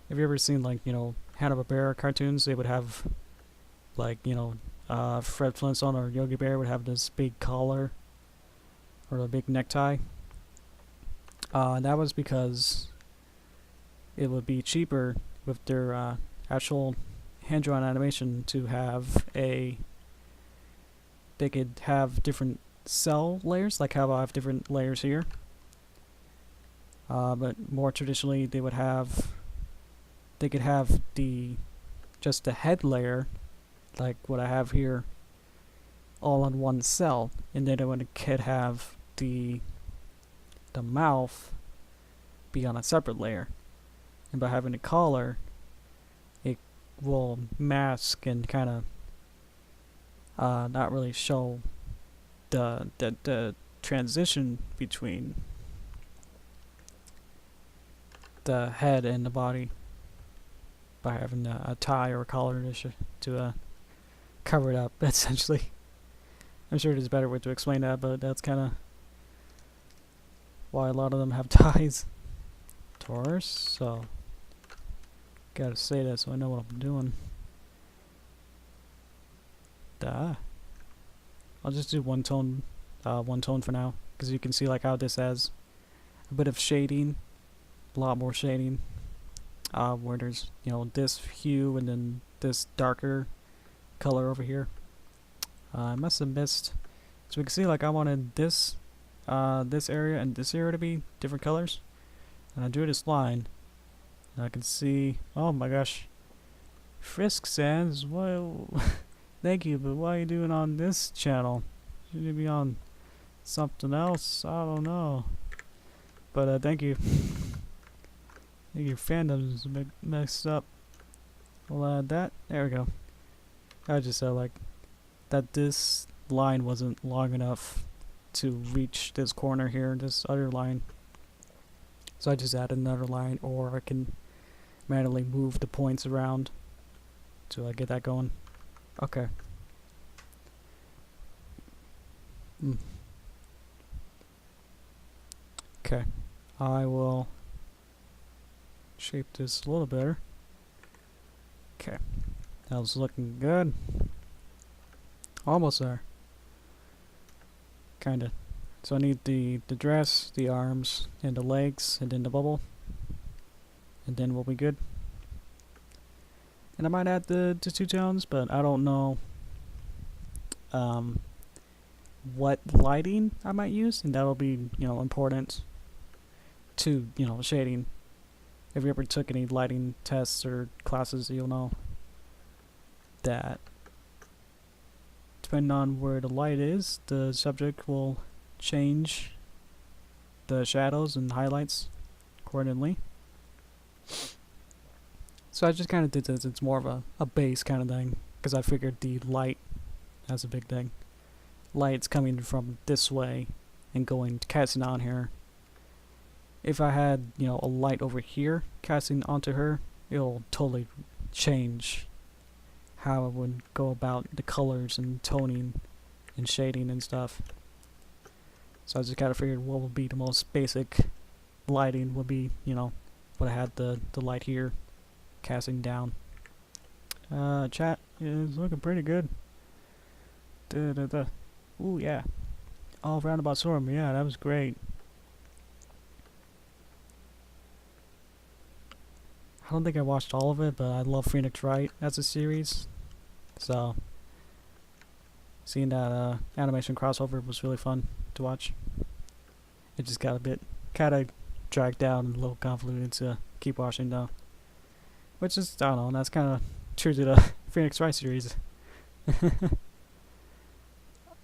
Have you ever seen, like, you know, Hanna-Barbera cartoons? They would have, like, you know, Fred Flintstone or Yogi Bear would have this big collar or a big necktie. That was because it would be cheaper with their actual hand-drawn animation to have they could have different cell layers, like how I have different layers here. But more traditionally, they could have just the head layer, like what I have here, all on one cell, and then it could have the mouth be on a separate layer. And by having a collar, it will mask and kind of not really show the transition between the head and the body by having a tie or a collar to cover it up, essentially. I'm sure there's a better way to explain that, but that's kind of why a lot of them have ties. So gotta say that so I know what I'm doing. I'll just do one tone for now, because you can see like how this has a bit of shading, a lot more shading, where there's, you know, this hue and then this darker color over here. I must have missed, so we can see like I wanted this this area and this area to be different colors. And I drew this line. And I can see, oh my gosh. Frisk Sands, well, thank you, but why are you doing on this channel? Should you be on something else? I don't know. But thank you. I think your fandom is a bit messed up. We'll add that. There we go. I just said like that this line wasn't long enough to reach this corner here, this other line. So I just added another line, or I can manually move the points around to get that going. Okay. Okay. I will shape this a little better. Okay. That was looking good. Almost there. Kinda. So I need the dress, the arms, and the legs, and then the bubble. And then we'll be good. And I might add the two tones, but I don't know what lighting I might use, and that'll be, important to, shading. If you ever took any lighting tests or classes, you'll know that depending on where the light is, the subject will change the shadows and highlights accordingly. So I just kind of did this. It's more of a base kind of thing, because I figured the light, that's a big thing. Light's coming from this way and casting on here. If I had, a light over here casting onto her, it'll totally change how I would go about the colors and toning and shading and stuff. So I just kind of figured what would be the most basic lighting would be, what I had the light here casting down. Chat is looking pretty good. Ooh, yeah. Oh, Roundabout Storm, yeah, that was great. I don't think I watched all of it, but I love Phoenix Wright as a series. So, seeing that animation crossover was really fun to watch. It just got a bit kind of dragged down and a little convoluted to keep watching though. Which is, I don't know, that's kind of true to the Phoenix Wright series.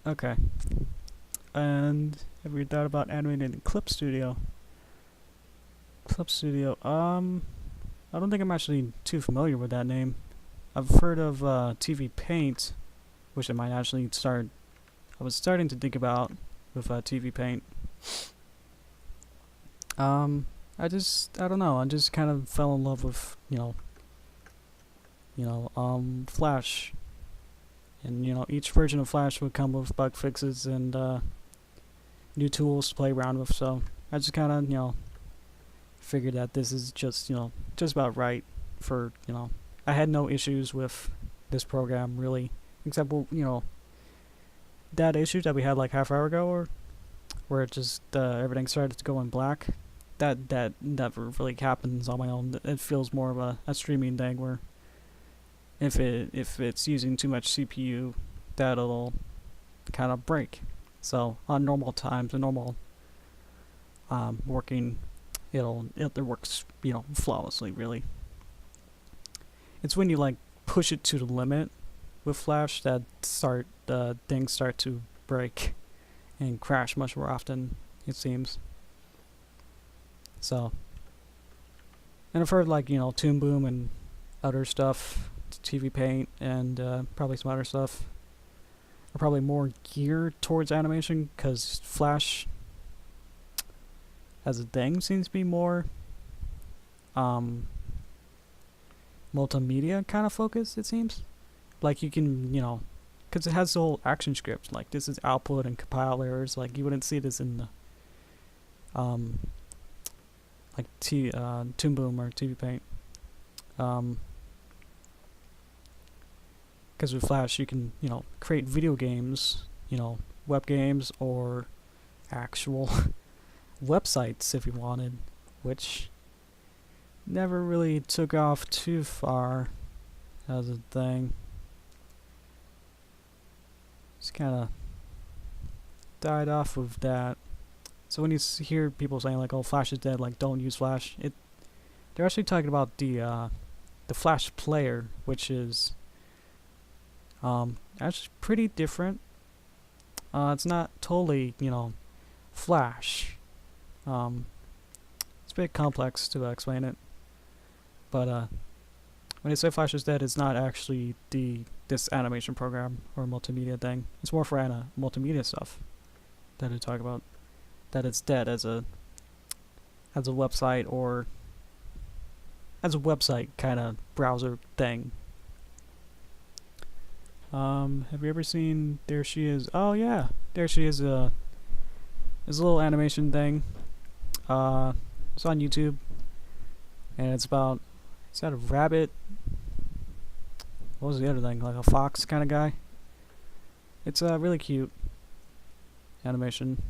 Okay. And have you thought about animating in Clip Studio? Clip Studio, I don't think I'm actually too familiar with that name. I've heard of TV Paint, which I might actually start. I was starting to think about with TV Paint. I don't know. I just kind of fell in love with Flash, and each version of Flash would come with bug fixes and new tools to play around with. So I just kind of figured that this is just just about right for I had no issues with this program really, except that issue that we had like half hour ago, or where it just everything started to go in black. That never really happens on my own. It feels more of a streaming thing where if it's using too much CPU, that'll kind of break. So on normal times, a normal working, it works flawlessly really. It's when you push it to the limit with Flash that things start to break and crash much more often, it seems. So, and I've heard Toon Boom and other stuff, TV Paint and probably some other stuff are probably more geared towards animation, because Flash as a thing seems to be more multimedia kind of focused, it seems. You can, because it has the whole action script, this is output and compile errors, you wouldn't see this in the Toon Boom or TV Paint. Because with Flash you can, create video games, web games, or actual websites if you wanted, which never really took off too far as a thing. Just kind of died off of that. So when you hear people saying like, "Oh, Flash is dead," like don't use Flash, they're actually talking about the Flash player, which is actually pretty different. It's not totally, Flash. It's a bit complex to explain it, but when they say Flash is dead, it's not actually this animation program or multimedia thing. It's more for multimedia stuff that they talk about. That it's dead as a website or as a website kind of browser thing. Have you ever seen There She Is? Oh yeah, There She Is. It's a little animation thing. It's on YouTube, and it's got a rabbit. What was the other thing? Like a fox kind of guy. It's really cute animation,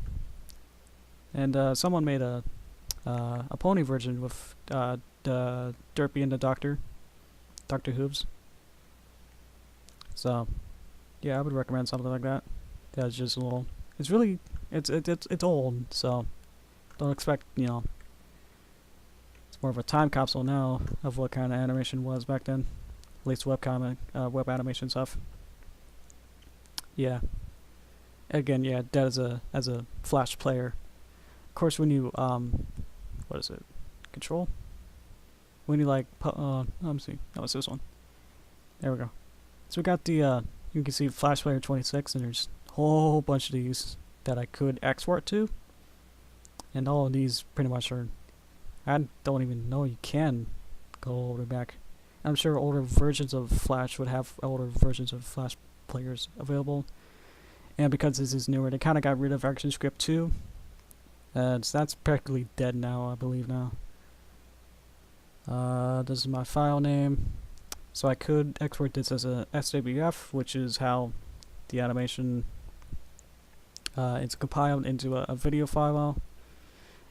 and someone made a pony version with the Derpy and the Doctor Hooves. So, yeah, I would recommend something like that. That's just a little. It's really it's old, so don't expect It's more of a time capsule now of what kind of animation was back then, at least web animation stuff. Yeah. Again, yeah, that as a Flash player. Of course, when you what is it? Control. When you like let me see. No, it's this one. There we go. So we got the you can see Flash Player 26, and there's a whole bunch of these that I could export to, and all of these pretty much are. I don't even know you can go all the way back. I'm sure older versions of Flash would have older versions of Flash players available, and because this is newer, they kind of got rid of ActionScript 2, so that's practically dead now, I believe now. This is my file name. So I could export this as a SWF, which is how the animation it's compiled into a video file.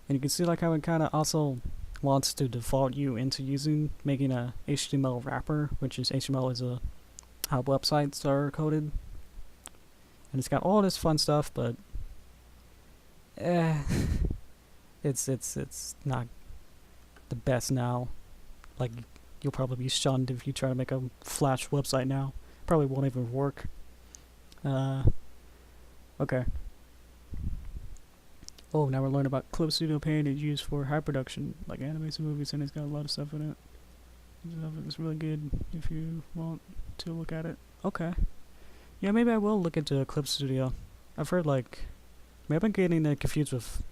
And you can see like how it kind of also wants to default you into making a HTML wrapper, which is HTML is how websites are coded. And it's got all this fun stuff, but it's not the best now. Like, you'll probably be shunned if you try to make a Flash website now. Probably won't even work. Okay. Oh, now we're learning about Clip Studio Paint is used for high production, like animation movies, and it's got a lot of stuff in it. It's really good if you want to look at it. Okay. Yeah, maybe I will look into Clip Studio. I've heard maybe I've been getting it confused with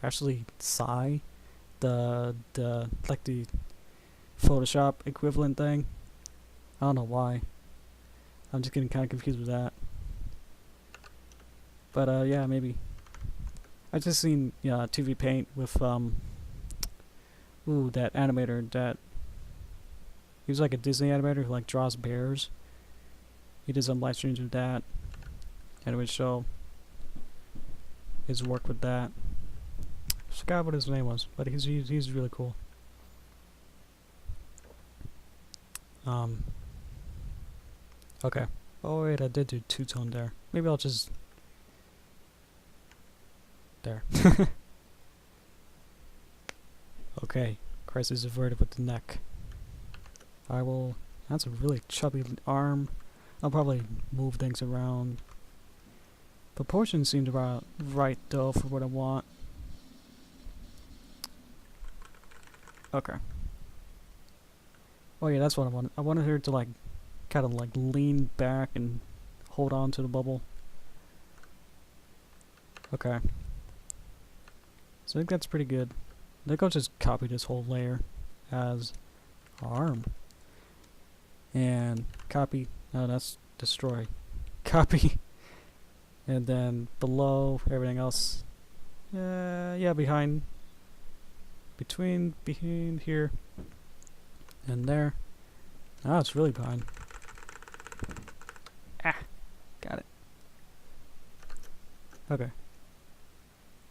actually Psy, the Photoshop equivalent thing. I don't know why. I'm just getting kind of confused with that. But yeah, maybe. I just seen TV Paint with that animator that he was like a Disney animator who like draws bears. He did some live streams with that, and it would show his work with that. I forgot what his name was, but he's really cool. Okay. Oh wait, I did do two-tone there. Maybe I'll just there. Okay. Christ is averted with the neck. I will. That's a really chubby arm. I'll probably move things around. Proportions seemed about right though for what I want. Okay. Oh yeah, that's what I wanted. I wanted her to like kind of like lean back and hold on to the bubble. Okay. So I think that's pretty good. I think I'll just copy this whole layer as arm. And copy. No, that's destroy. Copy. And then below everything else. Yeah, behind. Between here and there. Oh, it's really behind. Ah, got it. Okay.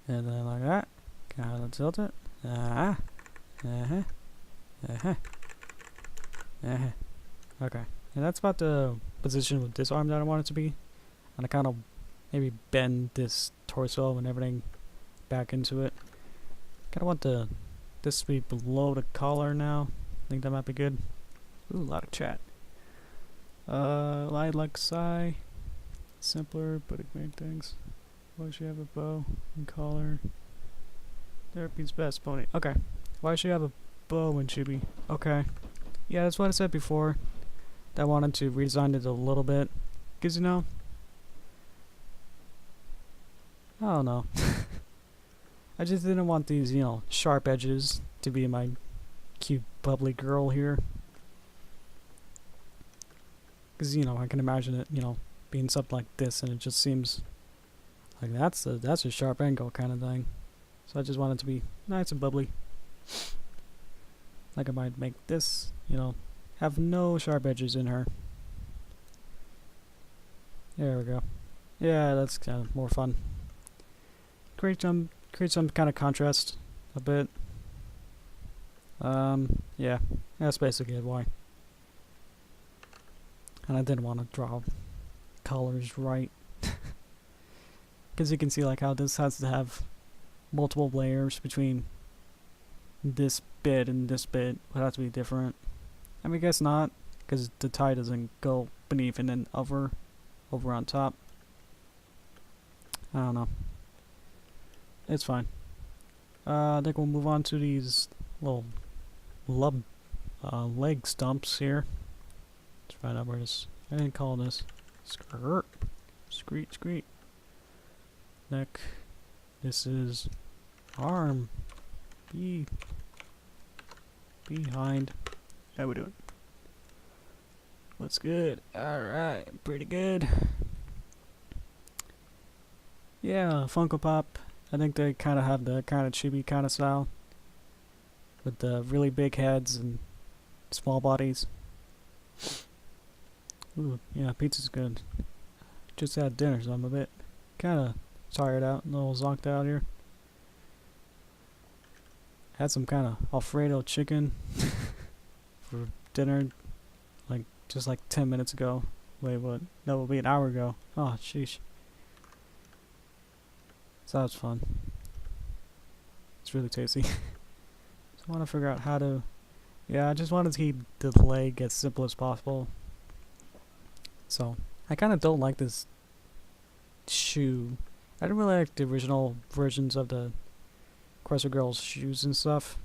And then like that. Kind of tilt it. Okay. And that's about the position with this arm that I want it to be. And I kind of maybe bend this torso and everything back into it. Kinda want this to be below the collar now. I think that might be good. Ooh, a lot of chat. Lilac Sai. Simpler, but it made things. Why should you have a bow and collar? Therapy's best, pony. Okay. Why should you have a bow when she be? Okay. Yeah, that's what I said before. I wanted to redesign it a little bit. Because, you know, I don't know. I just didn't want these, you know, sharp edges to be my cute, bubbly girl here. Because, you know, I can imagine it, you know, being something like this, and it just seems like that's a sharp angle kind of thing. So I just want it to be nice and bubbly. Like I might make this, you know, have no sharp edges in her. There we go. Yeah, that's kind of more fun. Create some kind of contrast a bit. Yeah, that's basically why. And I didn't want to draw colors right. Because you can see like how this has to have multiple layers between this bit and this bit. Would have to be different. I mean, I guess not, because the tie doesn't go beneath and then over on top. I don't know. It's fine. I think we'll move on to these little leg stumps here. Let's find out where this. I didn't call this skirt. Screet. Neck. This is arm. Behind. How we doing? What's good? Alright, pretty good. Yeah, Funko Pop. I think they kind of have the kind of chibi kind of style. With the really big heads and small bodies. Ooh, yeah, pizza's good. Just had dinner, so I'm a bit kind of tired out, a little zonked out here. Had some kind of Alfredo chicken for dinner, like just like 10 minutes ago. Wait, what? No, it'll be an hour ago. Oh, sheesh. So that was fun. It's really tasty. Just want to figure out how to. Yeah, I just wanted to keep the leg as simple as possible. So I kind of don't like this shoe. I didn't really like the original versions of the Quester Girls shoes and stuff.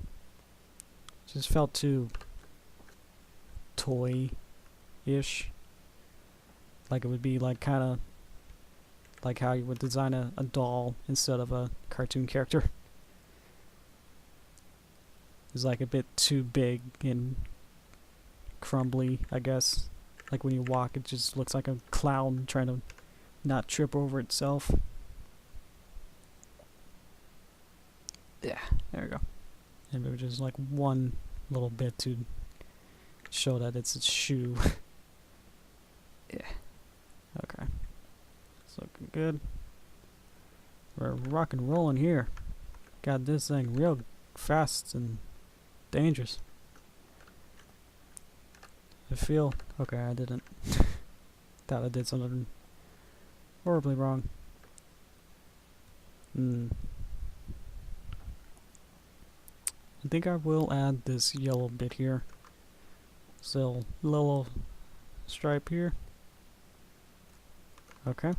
It just felt too toy-ish. Like it would be like kind of like how you would design a doll instead of a cartoon character. It's like a bit too big and crumbly, I guess. Like when you walk, it just looks like a clown trying to not trip over itself. Yeah, there we go. And maybe just like one little bit to show that it's a shoe. Yeah. Okay. It's looking good. We're rock and rolling here. Got this thing real fast and dangerous. I feel... Okay, I didn't. Thought I did something horribly wrong. I think I will add this yellow bit here. So, little stripe here. Okay.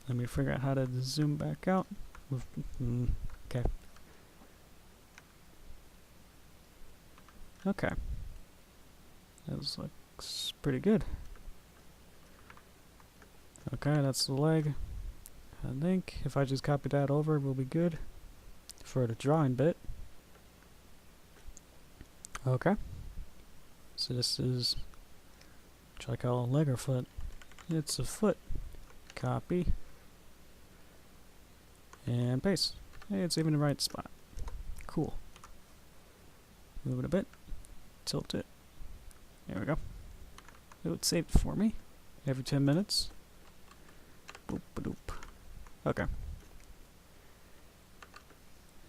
Let me figure out how to zoom back out. Okay. Okay. That looks pretty good. Okay, that's the leg. I think if I just copy that over, we'll be good for the drawing bit. Okay. So this is, what I call a leg or foot. It's a foot. Copy. And paste. Hey, it's even in the right spot. Cool. Move it a bit. Tilt it. There we go. It would save it for me. Every 10 minutes. Boop a doop. Okay.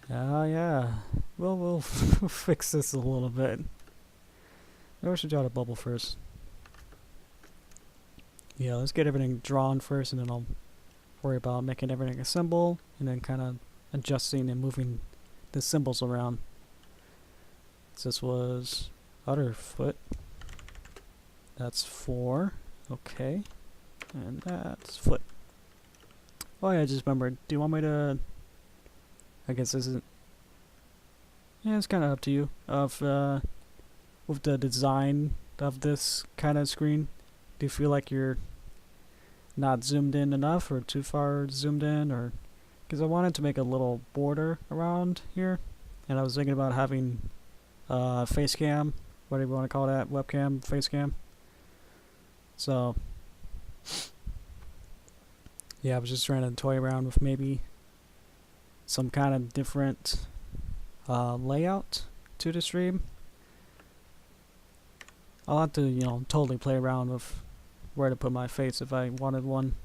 Yeah. Well, we'll fix this a little bit. Maybe I should draw the bubble first. Yeah, let's get everything drawn first, and then I'll worry about making everything a symbol and then kind of adjusting and moving the symbols around. This was other foot. That's 4. Okay. And that's foot. Oh yeah, I just remembered. Do you want me to... I guess this isn't... Yeah, it's kind of up to you. With the design of this kind of screen, do you feel like you're not zoomed in enough or too far zoomed in? Or because I wanted to make a little border around here, and I was thinking about having face cam, whatever you want to call that, webcam, face cam. So yeah, I was just trying to toy around with maybe some kind of different layout to the stream. I'll have to, you know, totally play around with where to put my face if I wanted one,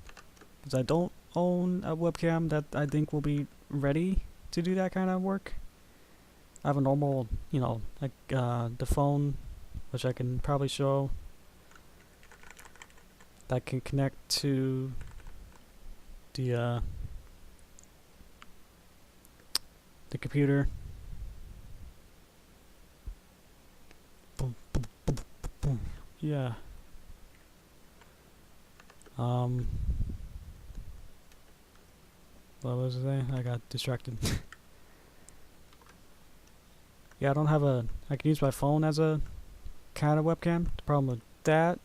because I don't own a webcam that I think will be ready to do that kind of work. I have a normal, you know, like the phone, which I can probably show, that can connect to the computer. Boom, boom, boom, boom. Yeah. What was I saying? I got distracted. Yeah, I don't have a... I can use my phone as a kind of webcam. The problem with that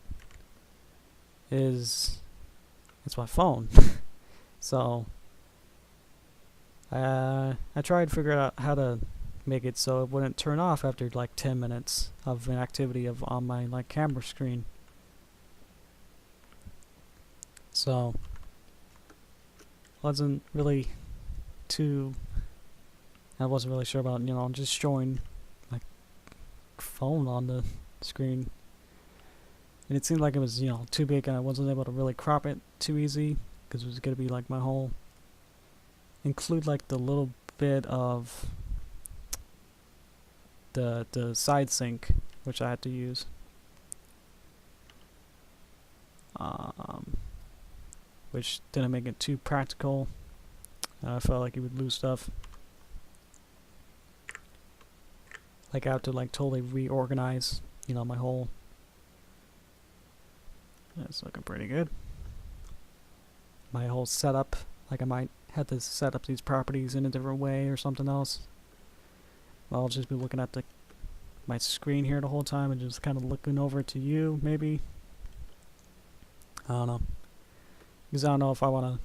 is it's my phone. So I tried to figure out how to make it so it wouldn't turn off after like 10 minutes of an activity on my like camera screen. So wasn't really too... I wasn't really sure about, you know, just showing my phone on the screen. And it seemed like it was, you know, too big and I wasn't able to really crop it too easy, because it was going to be like my whole... include like the little bit of the side sync, which I had to use. Which didn't make it too practical. I felt like you would lose stuff. Like I have to like totally reorganize, you know, my whole... It's looking pretty good. My whole setup, like I might have to set up these properties in a different way or something else. I'll just be looking at my screen here the whole time and just kind of looking over to you, maybe. I don't know. Because I don't know if I want to...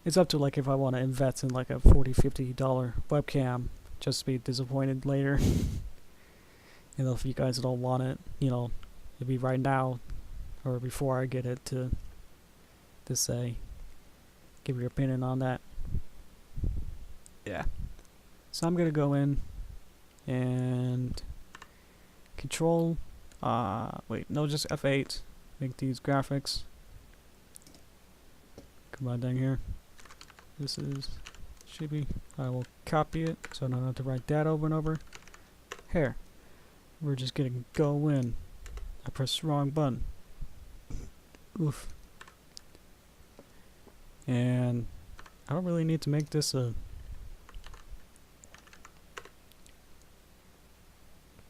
It's up to like if I want to invest in like a $40-50 webcam just to be disappointed later. You know, if you guys don't want it, you know, it'd be right now or before I get it to say, give your opinion on that. Yeah. So I'm going to go in and control, just F8, make these graphics. Come on down here. This should be, I will copy it so I don't have to write that over and over. Here. We're just going to go in. I pressed the wrong button. Oof. And I don't really need to make this a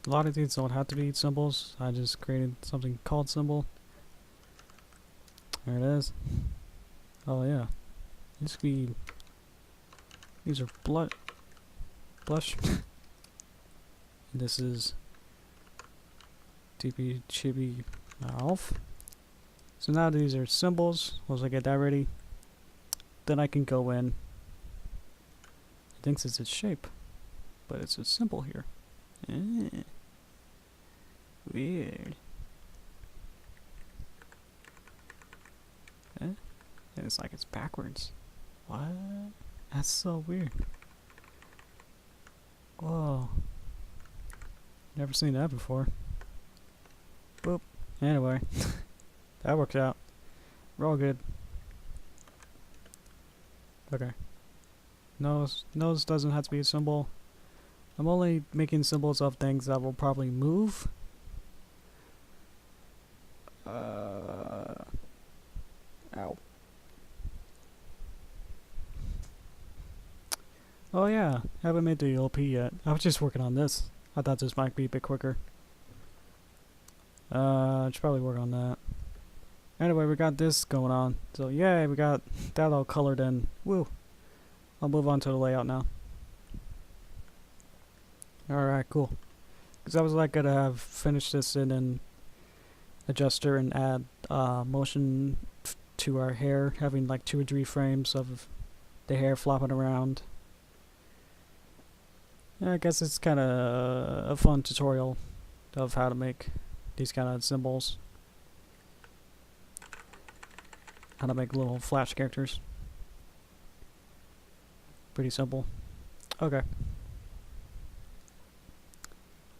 lot of these don't have to be symbols. I just created something called symbol. There it is. Oh yeah. These are blush. This is DP Chibi Mouth. So now these are symbols. Once I get that ready, then I can go in. It thinks it's its shape, but it's a symbol here. Weird. And it's like it's backwards. What? That's so weird. Whoa. Never seen that before. Boop. Anyway. That works out. We're all good. Okay. Nose doesn't have to be a symbol. I'm only making symbols of things that will probably move. Ow. Oh yeah, haven't made the LP yet. I was just working on this. I thought this might be a bit quicker. I should probably work on that. Anyway, we got this going on. So yay, we got that all colored in. Woo! I'll move on to the layout now. Alright, cool. Because I was like gonna have finished this in an adjuster and add motion to our hair, having like 2 or 3 frames of the hair flopping around. Yeah, I guess it's kind of a fun tutorial of how to make these kind of symbols. How to make little flash characters. Pretty simple. Okay.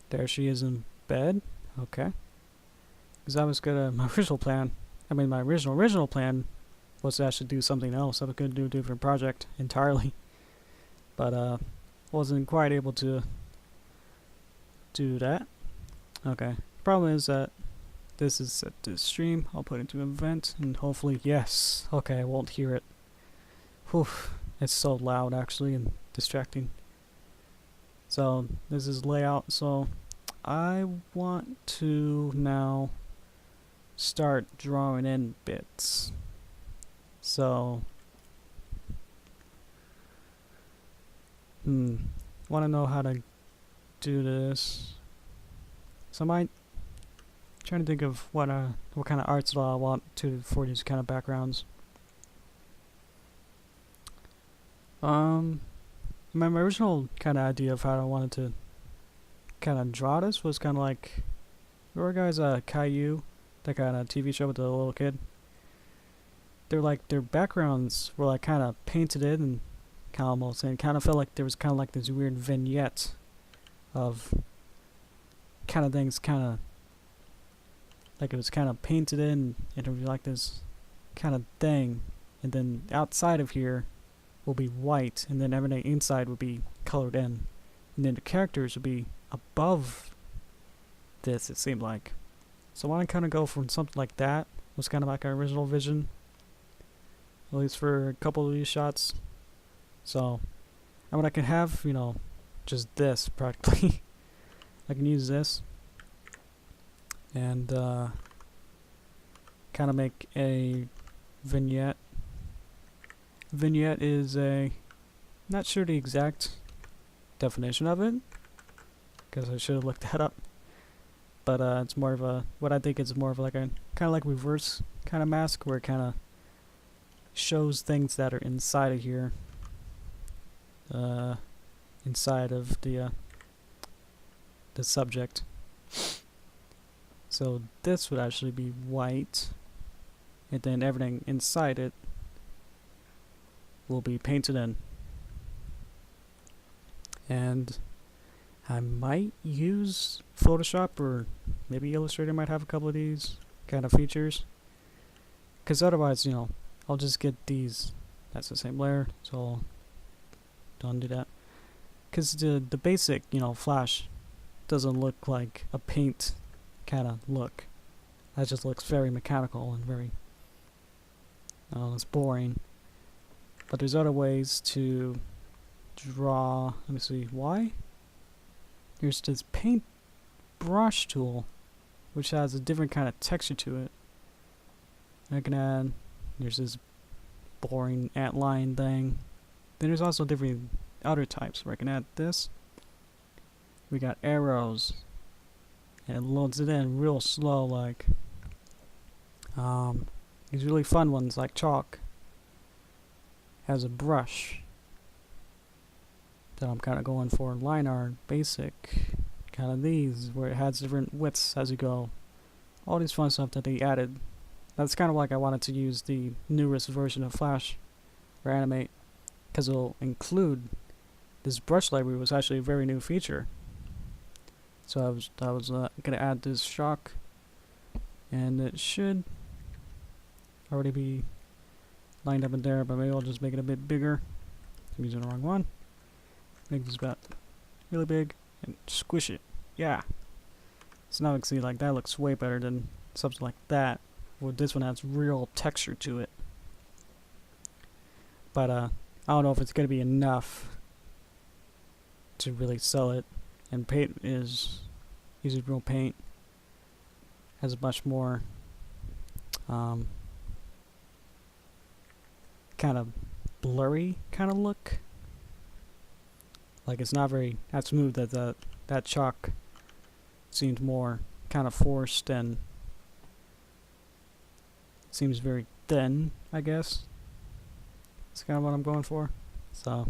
There she is in bed. Okay. Because I was gonna, my original plan plan was to actually do something else. I was gonna do a different project entirely. But wasn't quite able to do that. Okay. Problem is that this is set to stream. I'll put it to event and hopefully, yes. Okay, I won't hear it. Whew. It's so loud actually and distracting. So this is layout. So I want to now start drawing in bits. So want to know how to do this. So I might trying to think of what kind of art style I want for these kind of backgrounds. My original kind of idea of how I wanted to kind of draw this was kind of like, remember guys, Caillou, that kind of TV show with the little kid? They're like, their backgrounds were like kind of painted in and kind of almost, and it kind of felt like there was kind of like this weird vignette of kind of things, kind of like it was kind of painted in, and it would be like this kind of thing, and then outside of here will be white, and then everything inside would be colored in, and then the characters would be above this, it seemed like. So I want to kind of go from something like that, was kind of like our original vision, at least for a couple of these shots. So, I mean, I can have, you know, just this practically. I can use this and kind of make a vignette. Vignette is a, not sure the exact definition of it, because I should have looked that up. But it's more of a, what I think is more of like a kind of like reverse kind of mask, where it kind of shows things that are inside of here, inside of the subject. So this would actually be white, and then everything inside it will be painted in. And I might use Photoshop, or maybe Illustrator might have a couple of these kind of features, because otherwise, you know, I'll just get these. That's the same layer, so don't do that. Because the basic, you know, Flash doesn't look like a paint kind of look. That just looks very mechanical and very, it's boring. But there's other ways to draw. Let me see, why? There's this paint brush tool, which has a different kind of texture to it. I can add, there's this boring antline thing. Then there's also different other types where I can add this. We got arrows, and it loads it in real slow, like these really fun ones like chalk has a brush that I'm kind of going for. Line art, basic, kind of these where it has different widths as you go. All these fun stuff that they added. That's kind of like I wanted to use the newest version of Flash or Animate, because it'll include this brush library. Was actually a very new feature. So I was gonna add this shock, and it should already be lined up in there, but maybe I'll just make it a bit bigger. I'm using the wrong one. Make this about really big and squish it. Yeah. So now we can see like that looks way better than something like that. Well, this one has real texture to it. But I don't know if it's gonna be enough to really sell it. And Paint is using real paint has a much more kind of blurry kind of look. Like it's not very that smooth. That chalk seems more kind of forced and seems very thin, I guess. That's kind of what I'm going for. So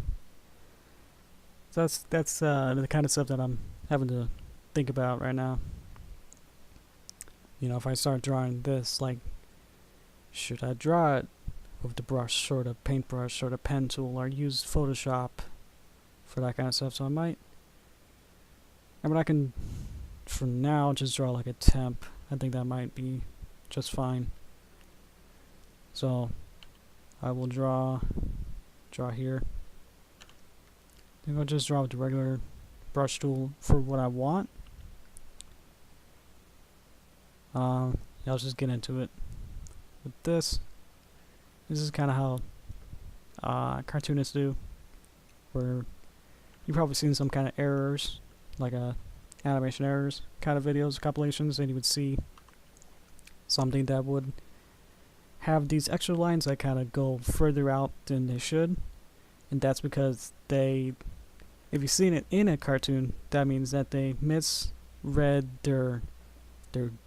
that's the kind of stuff that I'm having to think about right now. You know, if I start drawing this, like, should I draw it with the brush or the paintbrush or the pen tool, or use Photoshop for that kind of stuff? So I mean, I can, for now, just draw like a temp. I think that might be just fine. So I will draw here. I think I'll just draw with the regular brush tool for what I want. Yeah, I'll just get into it with this. This is kind of how cartoonists do, where you've probably seen some kind of errors, like animation errors kind of videos, compilations, and you would see something that would have these extra lines that kind of go further out than they should, and that's because if you've seen it in a cartoon, that means that they misread their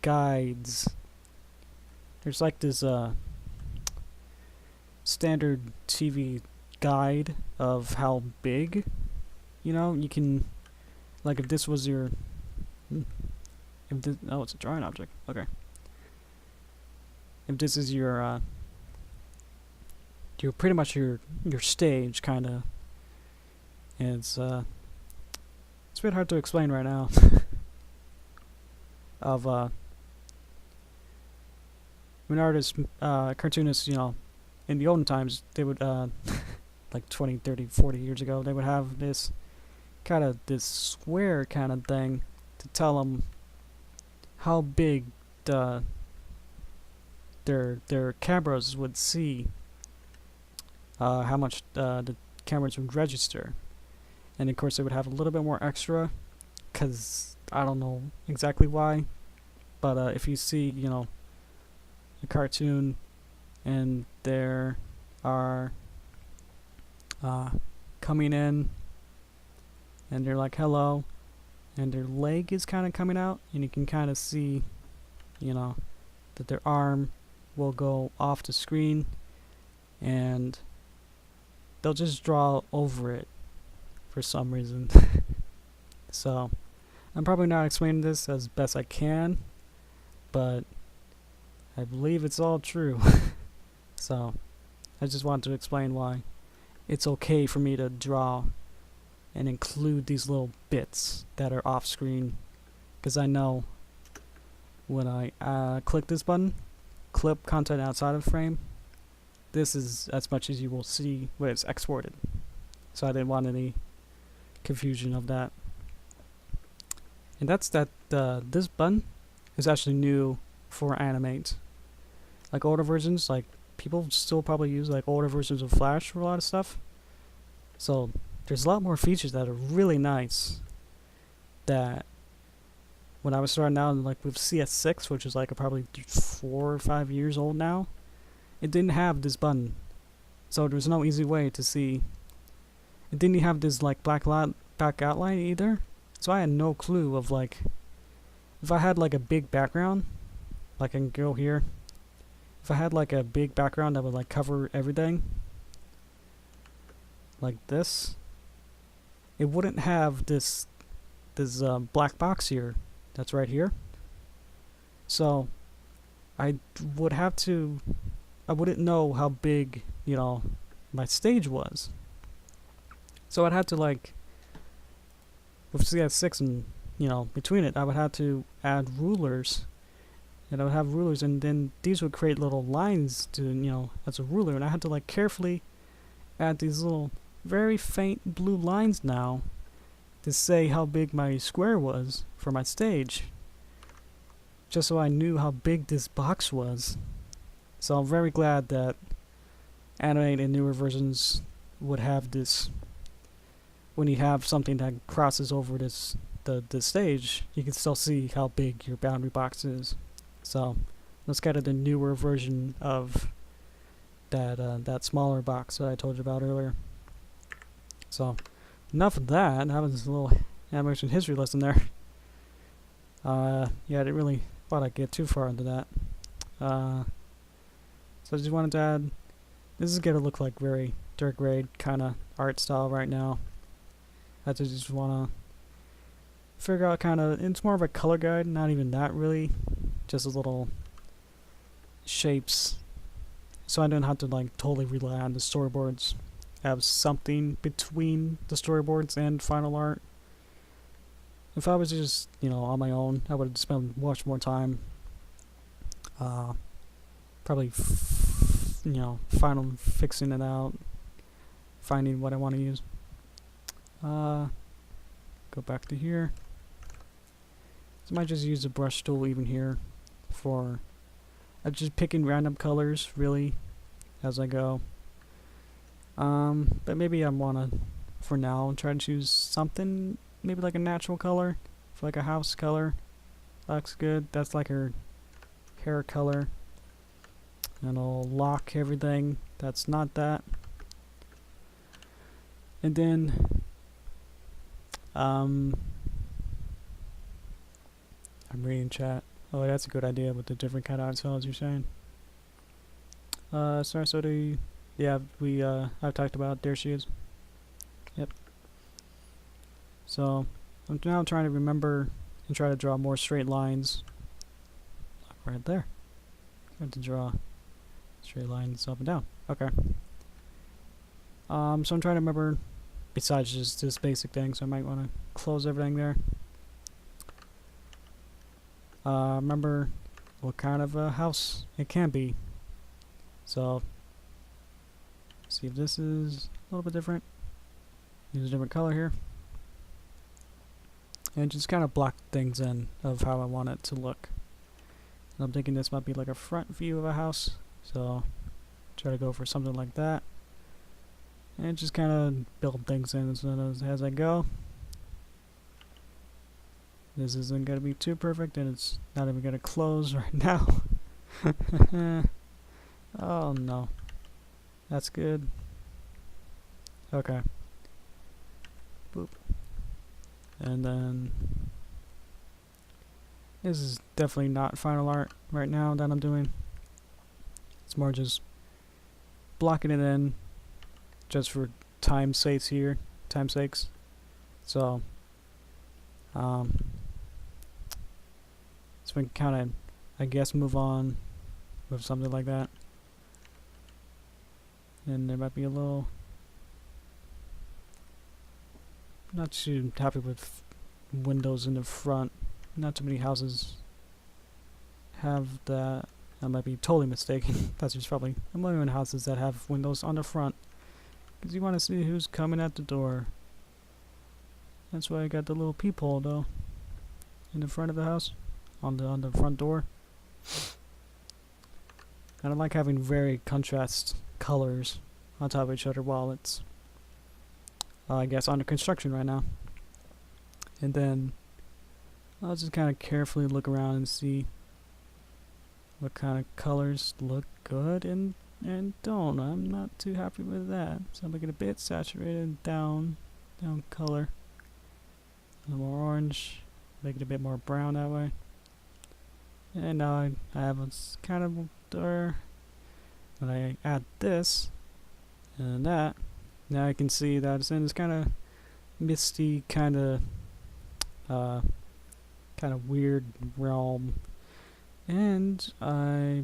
guides. There's like this standard TV guide of how big, you know, you can, like if this was your, oh, it's a drawing object, okay. If this is your pretty much your stage, kind of, and it's a bit hard to explain right now. Of when artists, cartoonists, you know, in the olden times, they would like 20, 30, 40 years ago, they would have this square kind of thing to tell them how big their cameras would see, how much the cameras would register. And of course they would have a little bit more extra, because I don't know exactly why, but if you see, you know, a cartoon and there are coming in and they're like hello, and their leg is kind of coming out, and you can kind of see, you know, that their arm will go off the screen, and they'll just draw over it for some reason. So I'm probably not explaining this as best I can, but I believe it's all true. So I just want to explain why it's okay for me to draw and include these little bits that are off screen, because I know when I click this button, clip content outside of frame, this is as much as you will see when it's exported. So I didn't want any confusion of that. And that's that. This button is actually new for Animate. Like older versions, like people still probably use like older versions of Flash for a lot of stuff. So there's a lot more features that are really nice. That when I was starting out, like with CS6, which is like probably 4 or 5 years old now, it didn't have this button. So there's no easy way to see. It didn't have this like black outline either. So I had no clue of like, if I had like a big background, like I can go here. If I had like a big background that would like cover everything, like this, it wouldn't have this black box here that's right here. So I wouldn't know how big, you know, my stage was. So I'd have to like, with CS6 and, you know, between it, I would have to add rulers. And I would have rulers, and then these would create little lines to, you know, as a ruler. And I had to like carefully add these little very faint blue lines now to say how big my square was for my stage, just so I knew how big this box was. So I'm very glad that Animate and newer versions would have when you have something that crosses over the stage, you can still see how big your boundary box is. So that's kind of the newer version of that smaller box that I told you about earlier. So enough of that. That was a little animation history lesson there. Yeah, I didn't really thought I'd get too far into that. So I just wanted to add, this is gonna look like very third grade kind of art style right now. I just wanna figure out kind of, it's more of a color guide, not even that really, just a little shapes, so I don't have to like totally rely on the storyboards. Have something between the storyboards and final art. If I was just, on my own, I would spend much more time probably final fixing it out, finding what I want to use. Go back to here. So I might just use the brush tool even here for just picking random colors really as I go. But maybe I want to, for now, try to choose something, maybe like a natural color, for like a house color. Looks good. That's like her hair color. And I'll lock everything that's not that. And then I'm reading chat. Oh, that's a good idea with the different kind of art styles you're saying. Sorry, so yeah, I've talked about, there she is. Yep. So I'm now trying to remember and try to draw more straight lines. Right there. I have to draw straight lines up and down. Okay. So I'm trying to remember, besides just this basic thing, so I might want to close everything there. Remember what kind of a house it can be. So, see if this is a little bit different. Use a different color here. And just kind of block things in of how I want it to look. And I'm thinking this might be like a front view of a house. So, try to go for something like that. And just kind of build things in as I go. This isn't going to be too perfect, and it's not even going to close right now. Oh no. That's good. Okay. Boop. And then this is definitely not final art right now that I'm doing. It's more just blocking it in just for time's sakes here. Time's sakes. So we can kind of, I guess, move on with something like that. And there might be a little, not too happy with windows in the front. Not too many houses have that. I might be totally mistaken. That's just probably a million houses that have windows on the front, because you want to see who's coming at the door. That's why I got the little peephole though in the front of the house, on the front door. And I like having very contrast colors on top of each other while it's I guess under construction right now. And then I'll just kind of carefully look around and see what kind of colors look good and don't. I'm not too happy with that. So I'm looking a bit saturated, down color. A little more orange, make it a bit more brown that way. And now I have a kind of there. When I add this and that, now I can see that it's in this kind of misty, kind of weird realm. And I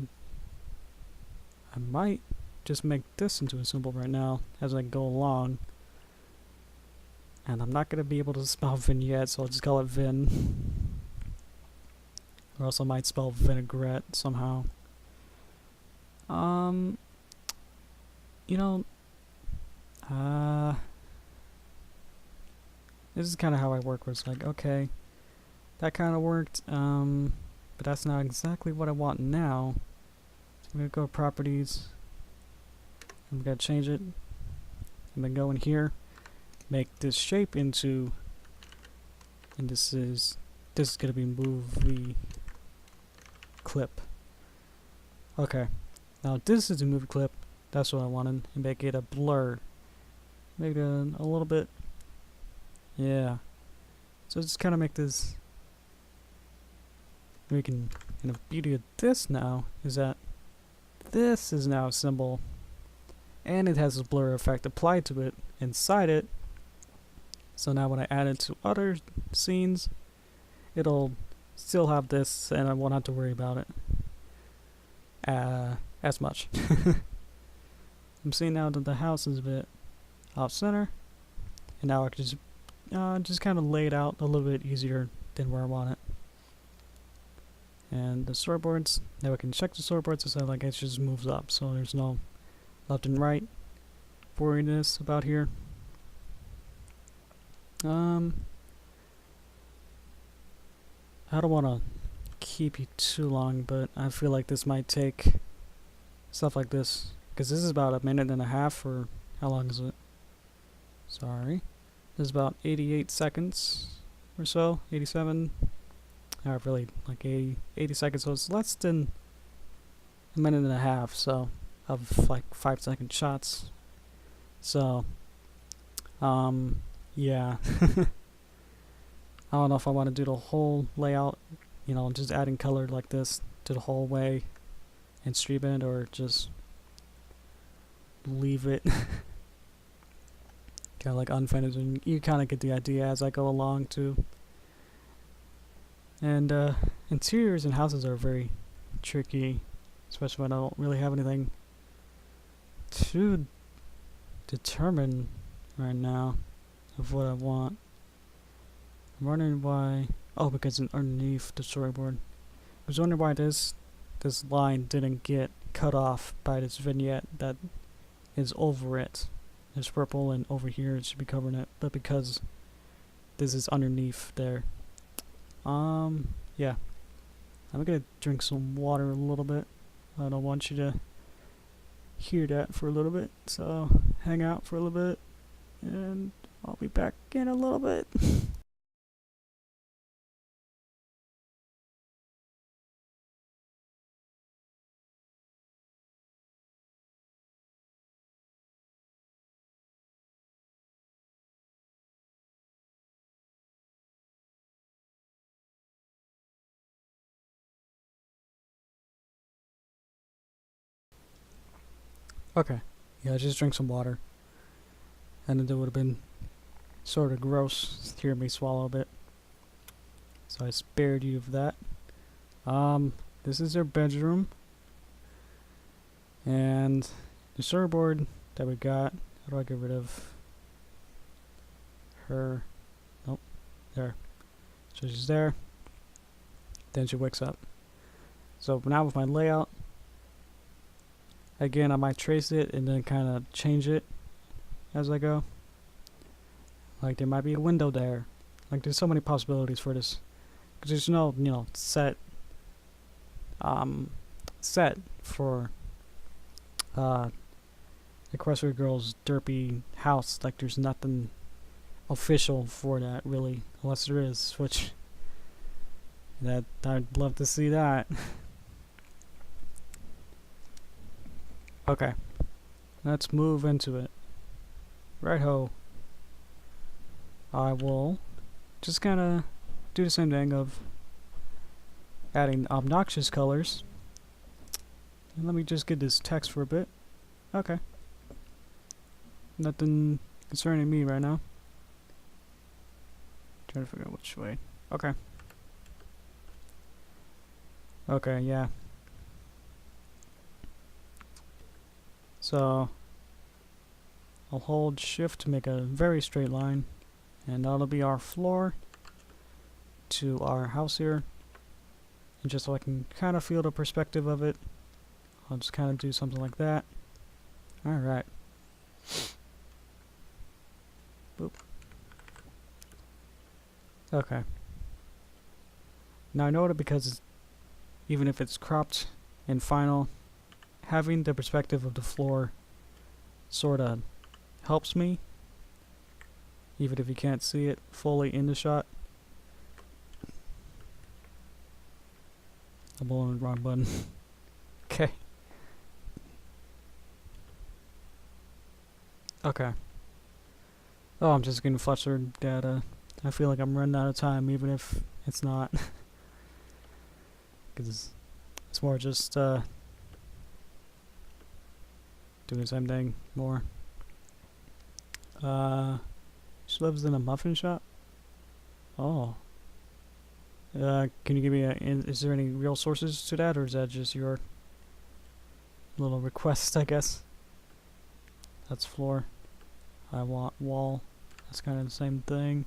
might just make this into a symbol right now as I go along. And I'm not going to be able to spell vignette, so I'll just call it Vin. Or else I might spell vinaigrette somehow. This is kind of how I work, where it's like, okay, that kind of worked, but that's not exactly what I want now. So I'm going to go to properties. I'm going to change it. I'm going to go in here make this shape into, and this is gonna be movie clip. Okay, now this is a movie clip. That's what I wanted, and make it a blur. Make it a little bit, yeah. So just kind of make this. We can, and the beauty of this now is that this is now a symbol, and it has a blur effect applied to it inside it. So now when I add it to other scenes, it'll still have this, and I won't have to worry about it as much. I'm seeing now that the house is a bit off center, and now I can just kind of lay it out a little bit easier than where I want it. And the storyboards, now I can check the storyboards so like it just moves up, so there's no left and right boringness about here. I don't want to keep you too long, but I feel like this might take stuff like this, because this is about a minute and a half, or how long is it? Sorry, this is about 88 seconds or so, 87. Really like 80 seconds, so it's less than a minute and a half, so of like 5-second shots. So yeah. I don't know if I want to do the whole layout, you know, just adding color like this to the whole way and stream it, or just leave it kind of like unfinished, and you kind of get the idea as I go along too. And interiors and houses are very tricky, especially when I don't really have anything to determine right now of what I want. I'm wondering why. Oh, because it's underneath the storyboard. I was wondering why this line didn't get cut off by this vignette that is over it. It's purple, and over here it should be covering it, but because this is underneath there. Yeah. I'm gonna drink some water a little bit. I don't want you to hear that for a little bit, so hang out for a little bit, and I'll be back in a little bit. Okay. Yeah, I just drank some water. And it would have been sort of gross to hear me swallow a bit. So I spared you of that. This is their bedroom. And the storyboard that we got. How do I get rid of her? Nope. There. So she's there. Then she wakes up. So now with my layout, again, I might trace it and then kind of change it as I go. Like there might be a window there. Like there's so many possibilities for this, because there's no, you know, set for the Equestria Girl's derpy house. Like there's nothing official for that really, unless there is, which that I'd love to see that. Okay, let's move into it. Right ho. I will just kind of do the same thing of adding obnoxious colors. And let me just get this text for a bit. Okay. Nothing concerning me right now. Trying to figure out which way. Okay. Okay, yeah. So I'll hold shift to make a very straight line, and that'll be our floor to our house here. And just so I can kind of feel the perspective of it, I'll just kind of do something like that. Alright. Boop. Okay. Now I know that because even if it's cropped in final, having the perspective of the floor sort of helps me even if you can't see it fully in the shot. I'm on the wrong button. Okay. Okay. Oh, I'm just getting flustered that I feel like I'm running out of time, even if it's not. Because it's more just doing the same thing more. She lives in a muffin shop? Oh. Can you give me is there any real sources to that, or is that just your little request, I guess? That's floor. I want wall. That's kind of the same thing,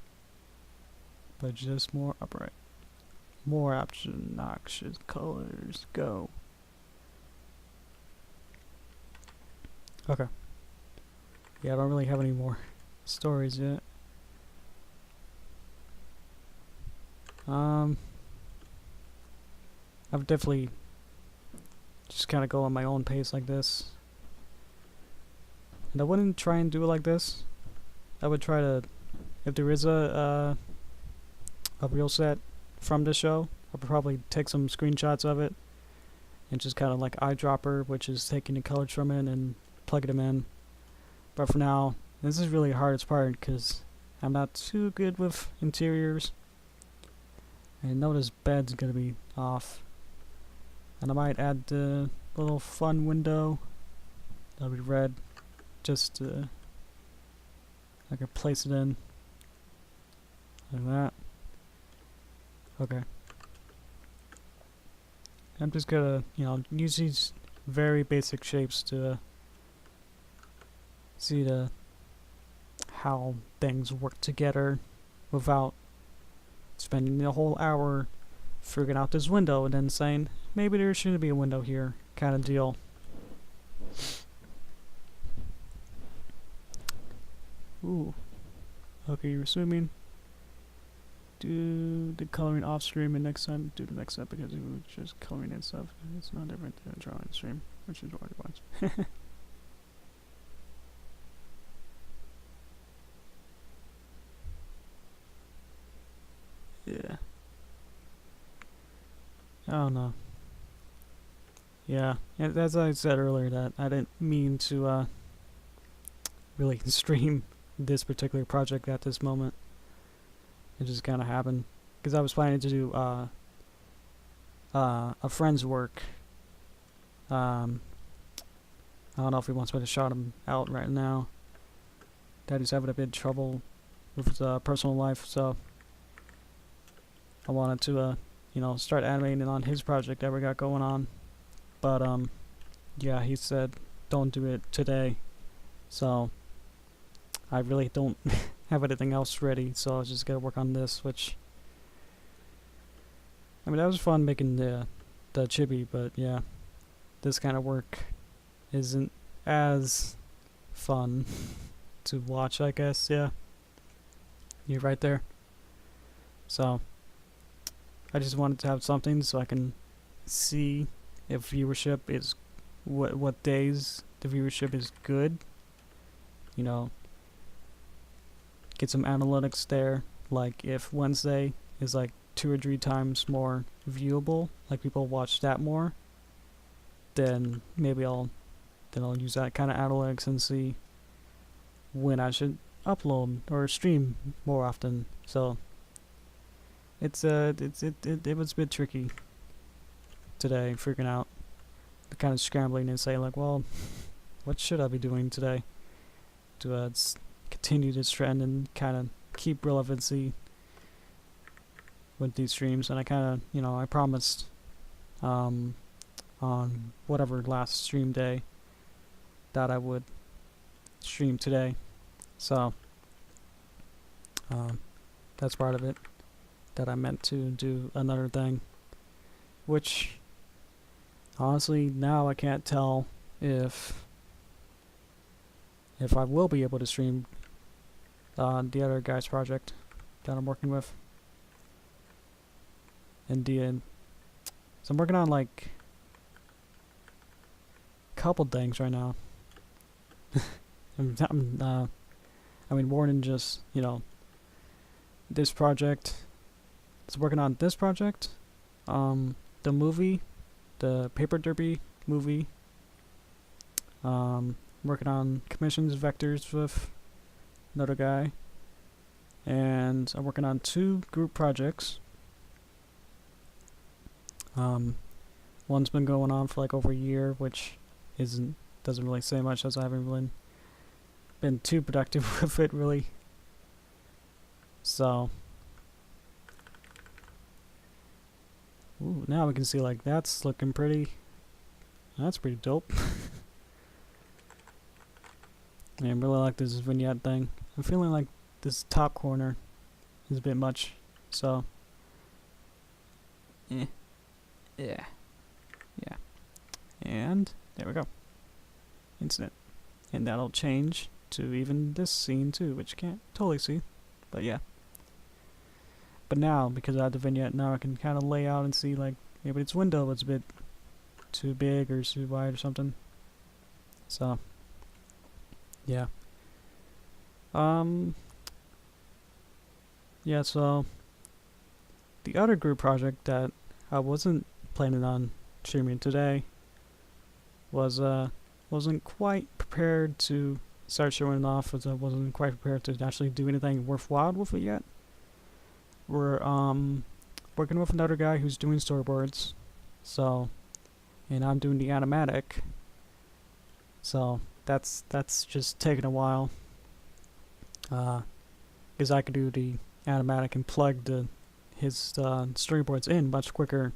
but just more upright. More obnoxious colors. Go. Okay. Yeah, I don't really have any more stories yet. I've definitely just kind of go on my own pace like this. And I wouldn't try and do it like this. I would try to, if there is a real set from the show, I would probably take some screenshots of it and just kind of like eyedropper, which is taking the colors from it and plugging them in. But for now, this is really the hardest part because I'm not too good with interiors. I know this bed's gonna be off. And I might add the little fun window. That'll be red. Just I can place it in. Like that. Okay. I'm just gonna, use these very basic shapes to see how things work together without spending the whole hour figuring out this window and then saying, maybe there shouldn't be a window here, kind of deal. Ooh. Okay, you're assuming. Do the coloring off stream and next time do the next step because it was just coloring and stuff. It's not different than drawing stream, which is what it was. Yeah. I don't know. Yeah, as I said earlier, that I didn't mean to really stream this particular project at this moment. It just kind of happened because I was planning to do a friend's work. I don't know if he wants me to shout him out right now. Daddy's having a bit of trouble with his personal life, so I wanted to start animating on his project that we got going on. But yeah, he said don't do it today, so I really don't have anything else ready, so I was just gonna work on this, which I mean that was fun making the chibi, but yeah, this kind of work isn't as fun to watch, I guess. Yeah, you're right there. So I just wanted to have something so I can see if viewership is what days the viewership is good. Get some analytics there. Like if Wednesday is like 2 or 3 times more viewable, like people watch that more, then maybe I'll use that kind of analytics and see when I should upload or stream more often. So it was a bit tricky today, figuring out, kind of scrambling and say like, well, what should I be doing today to continue this trend and kind of keep relevancy with these streams. And I kind of, I promised on whatever last stream day that I would stream today. So that's part of it, that I meant to do another thing, which honestly now I can't tell if I will be able to stream the other guy's project that I'm working with. And so I'm working on like a couple things right now. I'm I mean, more than just, you know, this project. It's working on this project, the movie, the Paper Derby movie. Working on commissions vectors with another guy, and I'm working on 2 group projects. One's been going on for like over a year, which doesn't really say much, as I haven't really been too productive with it, really. So, ooh, now we can see like that's looking pretty. That's pretty dope. I really like this vignette thing. I'm feeling like this top corner is a bit much, so yeah, yeah, and there we go, incident, and that'll change to even this scene too, which you can't totally see, but yeah. But now, because I have the vignette, now I can kind of lay out and see like maybe its window was a bit too big or too wide or something. So yeah. Yeah, so the other group project that I wasn't planning on streaming today wasn't quite prepared to start showing it off, as I wasn't quite prepared to actually do anything worthwhile with it yet. We're working with another guy who's doing storyboards, so, and I'm doing the animatic, so that's just taking a while, because I could do the animatic and plug his storyboards in much quicker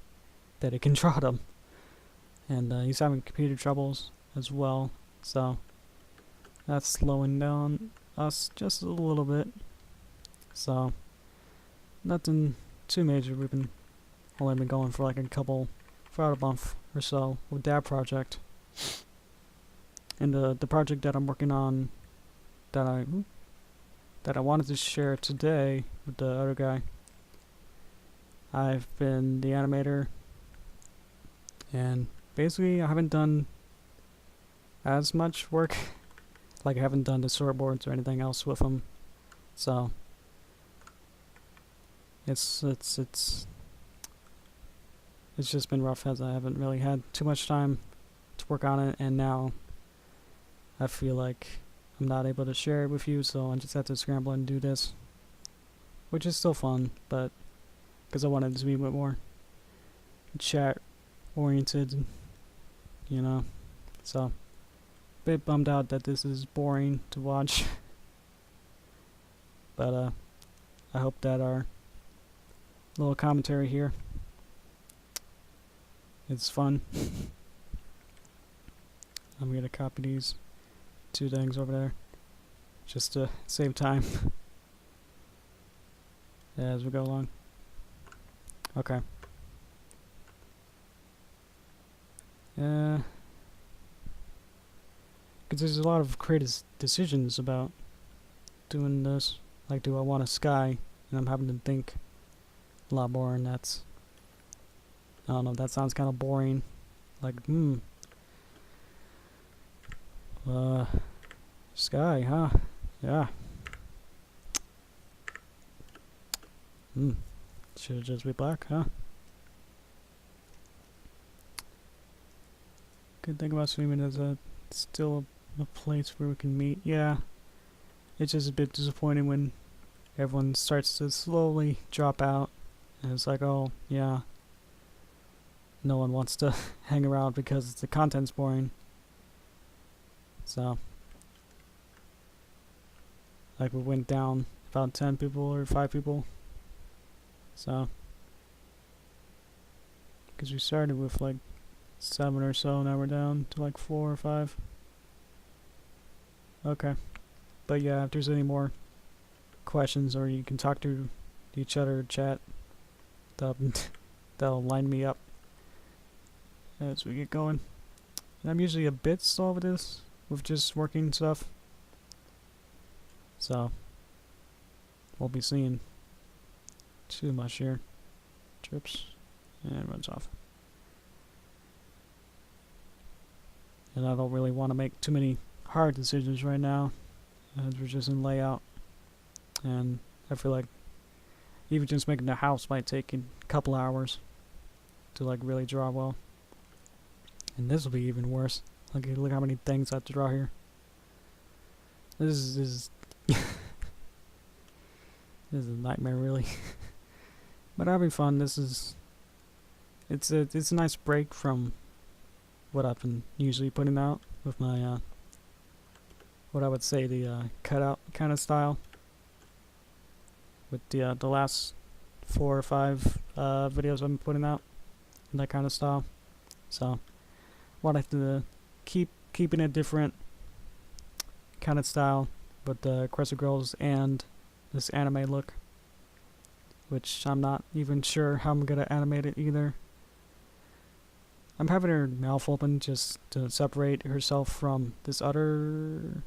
than it can draw them, and he's having computer troubles as well, so that's slowing down us just a little bit. So nothing too major. We've only been going for like for about a month or so with that project. And the project that I'm working on, that I wanted to share today with the other guy, I've been the animator, and basically I haven't done as much work. Like I haven't done the storyboards or anything else with him, so it's just been rough, as I haven't really had too much time to work on it, and now I feel like I'm not able to share it with you, so I just have to scramble and do this, which is still fun, but because I wanted it to be a bit more chat oriented, you know, so a bit bummed out that this is boring to watch. But I hope that our little commentary here is fun. I'm gonna copy these 2 things over there just to save time as we go along. Okay. Because there's a lot of creative decisions about doing this. Like, do I want a sky? And I'm having to think a lot more, and that's, I don't know, that sounds kind of boring. Like, sky, huh? Yeah. Should it just be black, huh? Good thing about swimming is still a place where we can meet. Yeah. It's just a bit disappointing when everyone starts to slowly drop out. And it's like, oh, yeah. No one wants to hang around because the content's boring. So, like, we went down about 10 people or 5 people. So, because we started with like 7 or so, now we're down to like 4 or 5. Okay. But yeah, if there's any more questions, or you can talk to each other, chat, that'll line me up as we get going. And I'm usually a bit slow with this, with just working stuff. So, we'll be seeing too much here. Trips, and runs off. And I don't really want to make too many hard decisions right now, as we're just in layout. and I feel like even just making the house might take a couple hours to like really draw well. And this will be even worse. Look how many things I have to draw here. This is this is a nightmare, really. But having fun. It's a nice break from what I've been usually putting out with my what I would say the cutout kind of style. With the last 4 or 5 videos I've been putting out in that kind of style. So wanted to keeping a different kind of style with the Crescent Girls and this anime look, which I'm not even sure how I'm gonna animate it either. I'm having her mouth open just to separate herself from this other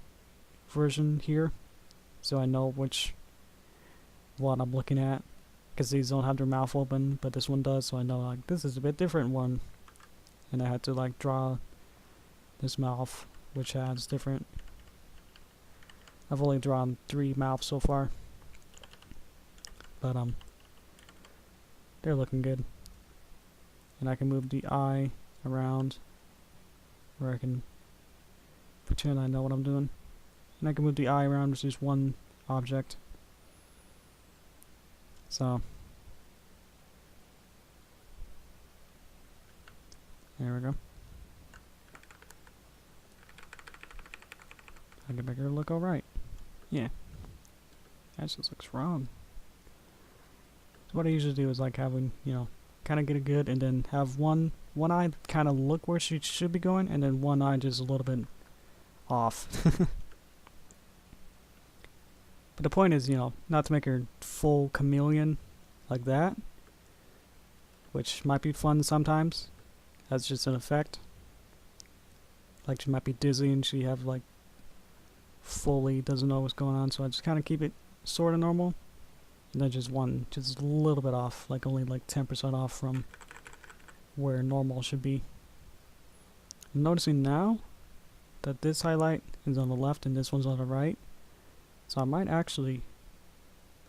version here, so I know which one I'm looking at, because these don't have their mouth open, but this one does, so I know like this is a bit different one, and I had to like draw this mouth, which has different. I've only drawn 3 mouths so far, but they're looking good. And I can move the eye around where I can pretend I know what I'm doing. And I can move the eye around with just one object. So there we go. I can make her look alright. Yeah. That just looks wrong. So what I usually do is like having, kind of get it good, and then have one eye kind of look where she should be going, and then one eye just a little bit off. But the point is, not to make her full chameleon like that, which might be fun sometimes. That's just an effect. Like she might be dizzy and she have like fully doesn't know what's going on, so I just kind of keep it sort of normal. And then just a little bit off, like only like 10% off from where normal should be. I'm noticing now that this highlight is on the left and this one's on the right. So I might actually,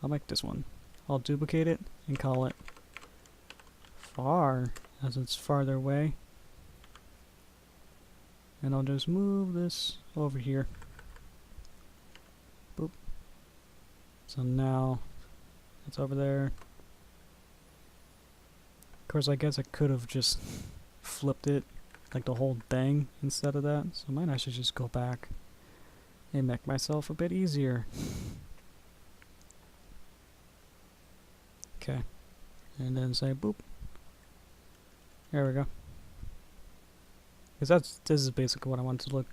I'll make this one. I'll duplicate it and call it far, as it's farther away. And I'll just move this over here. Boop. So now it's over there. Of course, I guess I could have just flipped it, like the whole thing, instead of that. So I might actually just go back and make myself a bit easier. Okay. And then say boop. There we go. Because this is basically what I want to look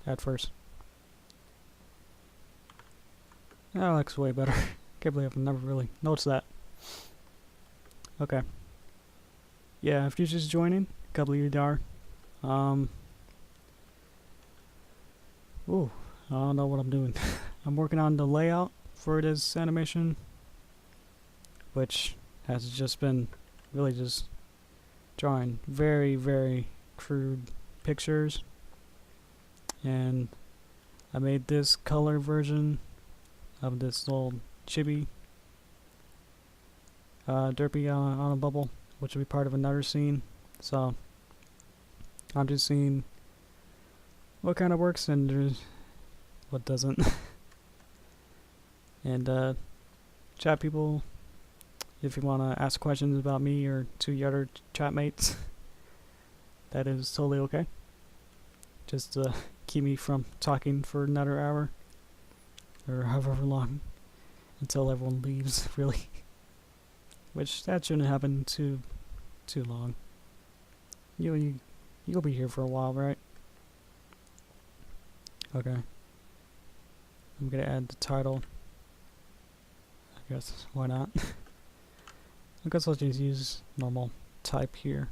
at first. That looks way better. Can't believe I've never really noticed that. Okay. Yeah, if you're just joining, a couple of you are. Ooh, I don't know what I'm doing. I'm working on the layout for this animation, which has just been really just drawing very, very crude pictures. And I made this color version of this little chibi derpy on a bubble, which will be part of another scene. So I'm just seeing what kind of works and what doesn't. And chat people, if you want to ask questions about me or to your other chat mates, that is totally okay. Just to keep me from talking for another hour or however long until everyone leaves, really. Which that shouldn't happen too long. You'll be here for a while, right? Okay. I'm gonna add the title. I guess why not? I guess I'll just use normal type here.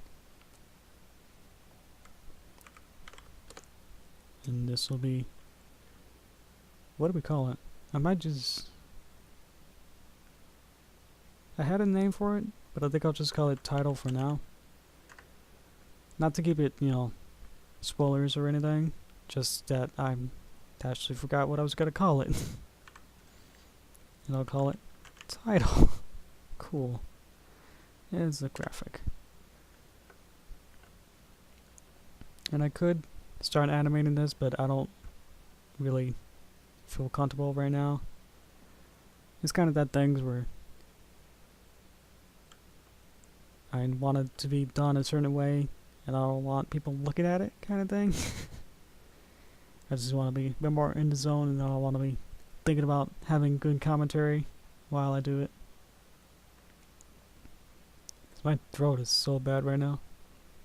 And this will be, what do we call it? I might just, I had a name for it, but I think I'll just call it title for now. Not to keep it, spoilers or anything, just that I actually forgot what I was gonna call it. and I'll call it title. Cool. It's a graphic. And I could start animating this, but I don't really feel comfortable right now. It's kind of that things where I want it to be done a certain way, and I don't want people looking at it, kind of thing. I just want to be a bit more in the zone, and I don't want to be thinking about having good commentary while I do it. My throat is so bad right now.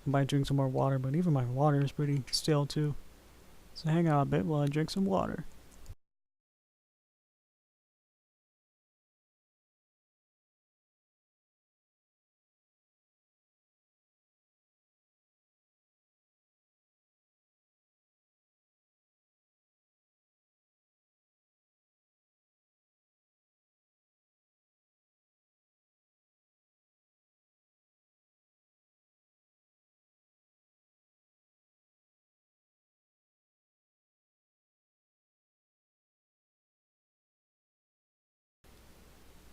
I might drink some more water, but even my water is pretty stale too. So hang out a bit while I drink some water.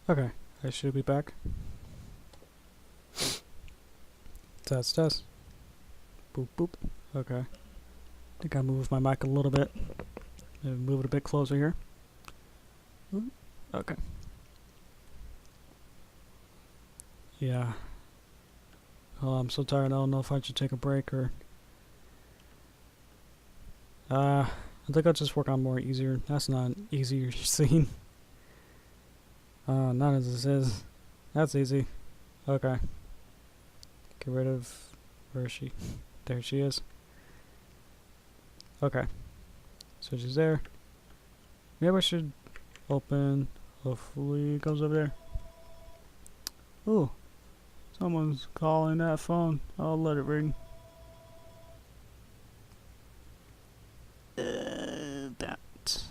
Okay, I should be back. Test, test. Boop, boop. Okay. I think I moved my mic a little bit. Maybe move it a bit closer here. Okay. Yeah. Oh, I'm so tired. I don't know if I should take a break or... I think I'll just work on more easier. That's not an easier scene. Not as this is. That's easy. Okay. Get rid of... Where is she? There she is. Okay. So she's there. Maybe I should open... Hopefully it goes over there. Ooh. Someone's calling that phone. I'll let it ring. That.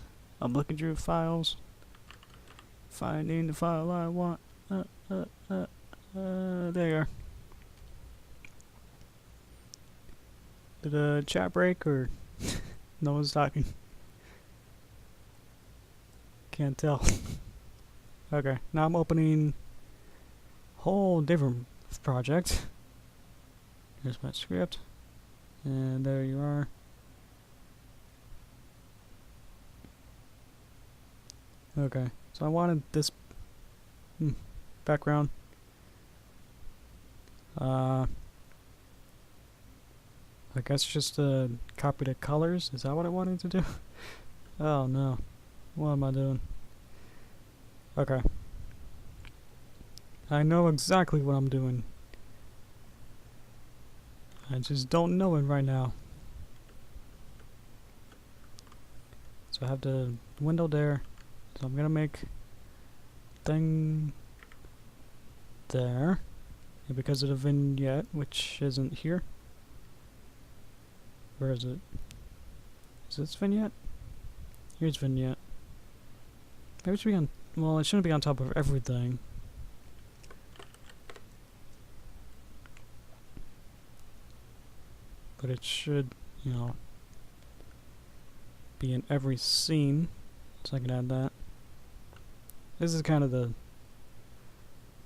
I'm looking through files. Finding the file I want. There you are. Did the chat break or no one's talking? Can't tell. Okay, now I'm opening a whole different project. Here's my script. And there you are. Okay, so I wanted this background. I guess just copy the colors. Is that what I wanted to do? Oh no. What am I doing? Okay. I know exactly what I'm doing. I just don't know it right now. So I have the window there. So I'm gonna make thing there. And because of the vignette, which isn't here. Where is it? Is this vignette? Here's vignette. Maybe it should be on... Well, it shouldn't be on top of everything. But it should, you know, be in every scene. So I can add that. This is kind of the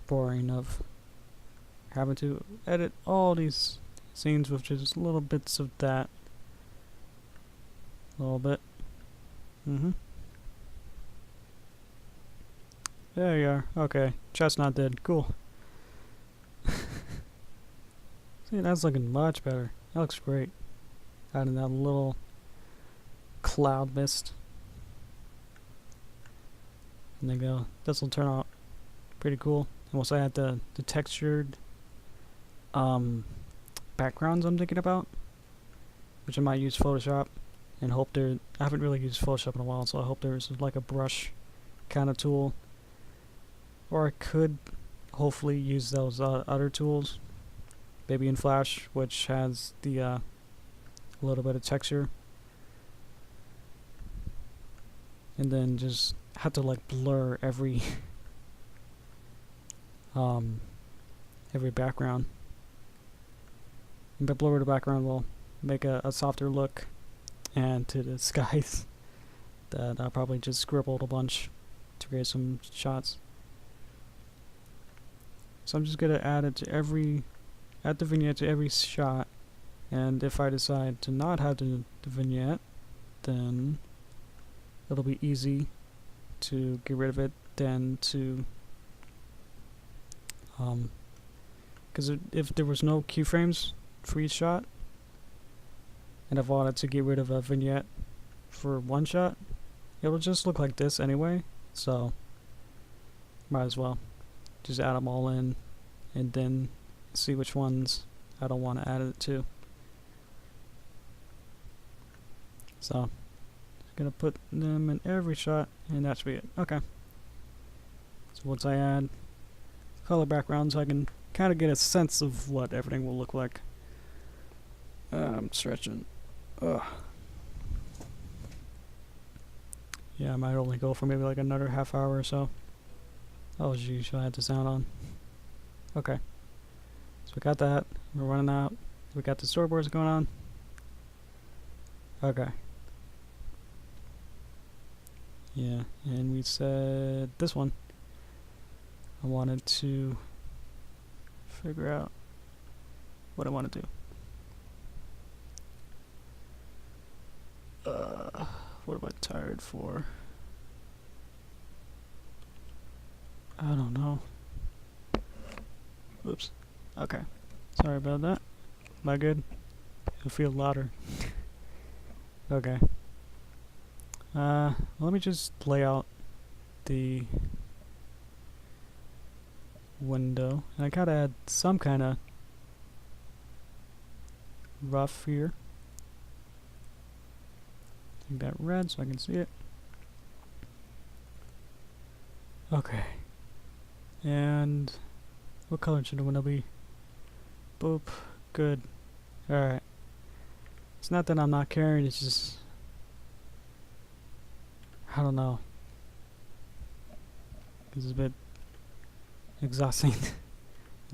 boring of having to edit all these scenes with just little bits of that. A little bit. There you are. Okay. Chestnut did. Cool. See, that's looking much better. That looks great. Adding that little cloud mist. And there you go. This will turn out pretty cool. And once I add the textured backgrounds I'm thinking about, which I might use Photoshop and hope I haven't really used Photoshop in a while, so I hope there's like a brush kind of tool. Or I could hopefully use those other tools, maybe in Flash, which has the a little bit of texture, and then just have to like blur every every background. And by blur the background will make a softer look, and to the skies that I probably just scribbled a bunch to create some shots. So I'm just gonna add it to add the vignette to every shot, and if I decide to not have the vignette, then it'll be easy to get rid of it than to because if there was no keyframes for each shot and I've wanted to get rid of a vignette for one shot, it'll just look like this anyway, so might as well just add them all in and then see which ones I don't want to add it to. So just gonna put them in every shot and that should be it. Okay. So once I add color backgrounds, I can kind of get a sense of what everything will look like. I'm stretching. Ugh. Yeah, I might only go for maybe like another half hour or so. Oh geez, I had the sound on. Okay. So we got that. We're running out. We got the storyboards going on. Okay. Yeah, and we said this one. I wanted to figure out what I want to do. What am I tired for? I don't know. Oops. Okay. Sorry about that. Am I good? I feel louder. Okay. Let me just lay out the window. And I gotta add some kind of rough here. Make that red so I can see it. Okay. And what color should the window be? Boop. Good. Alright. It's not that I'm not caring, it's just I don't know. It's a bit exhausting.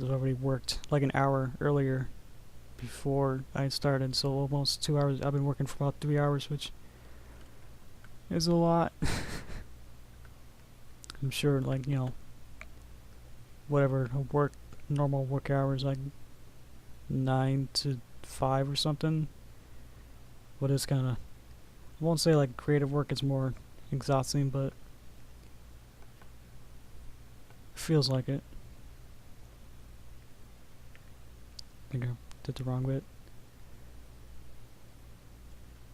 I've already worked like an hour earlier before I started, so almost 2 hours. I've been working for about 3 hours, which is a lot. I'm sure, like, you know, whatever normal work hours, like 9 to 5 or something. But it's kind of, I won't say like creative work is more exhausting, but it feels like it. I think I did the wrong bit.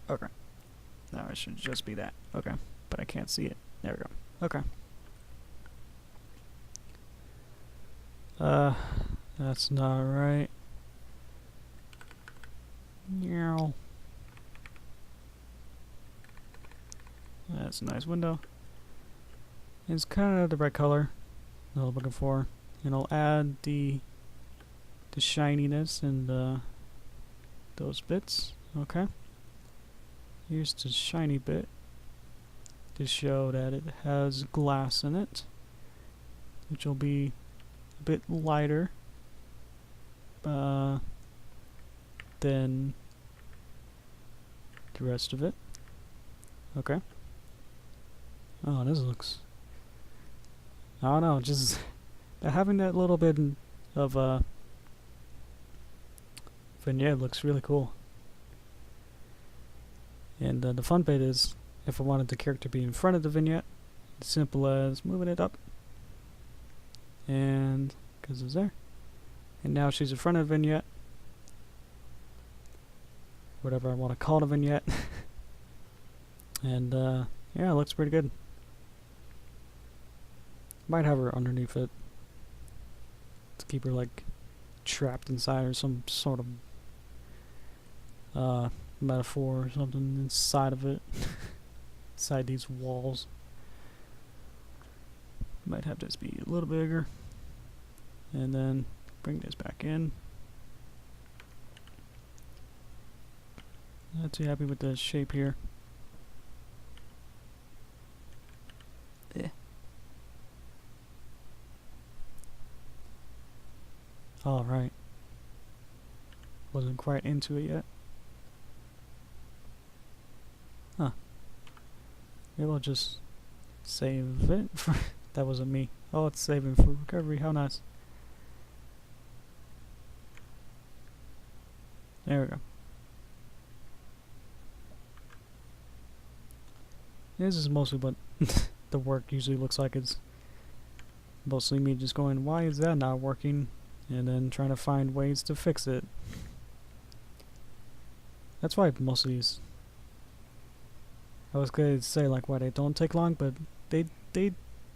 Okay. Now it should just be that. Okay. But I can't see it. There we go. Okay. That's not right. Meow. That's a nice window. It's kind of the right color that I'm looking for. And I'll add the shininess and those bits. Okay. Here's the shiny bit to show that it has glass in it, which will be a bit lighter than the rest of it. Okay. Oh, this looks, I don't know, just having that little bit of vignette looks really cool. And the fun bit is, if I wanted the character to be in front of the vignette, as simple as moving it up, and because it's there, and now she's in front of the vignette, whatever I want to call the vignette. And yeah, it looks pretty good. Might have her underneath it to keep her like trapped inside, or some sort of metaphor or something inside of it. Inside these walls. Might have this be a little bigger. And then bring this back in. Not too happy with the shape here. Alright. Wasn't quite into it yet. Huh. Maybe I'll just Save it. That wasn't me. Oh, it's saving for recovery. How nice. There we go. This is mostly what the work usually looks like. It's mostly me just going, why is that not working? And then trying to find ways to fix it. That's why most of these, I was going to say like why they don't take long, but they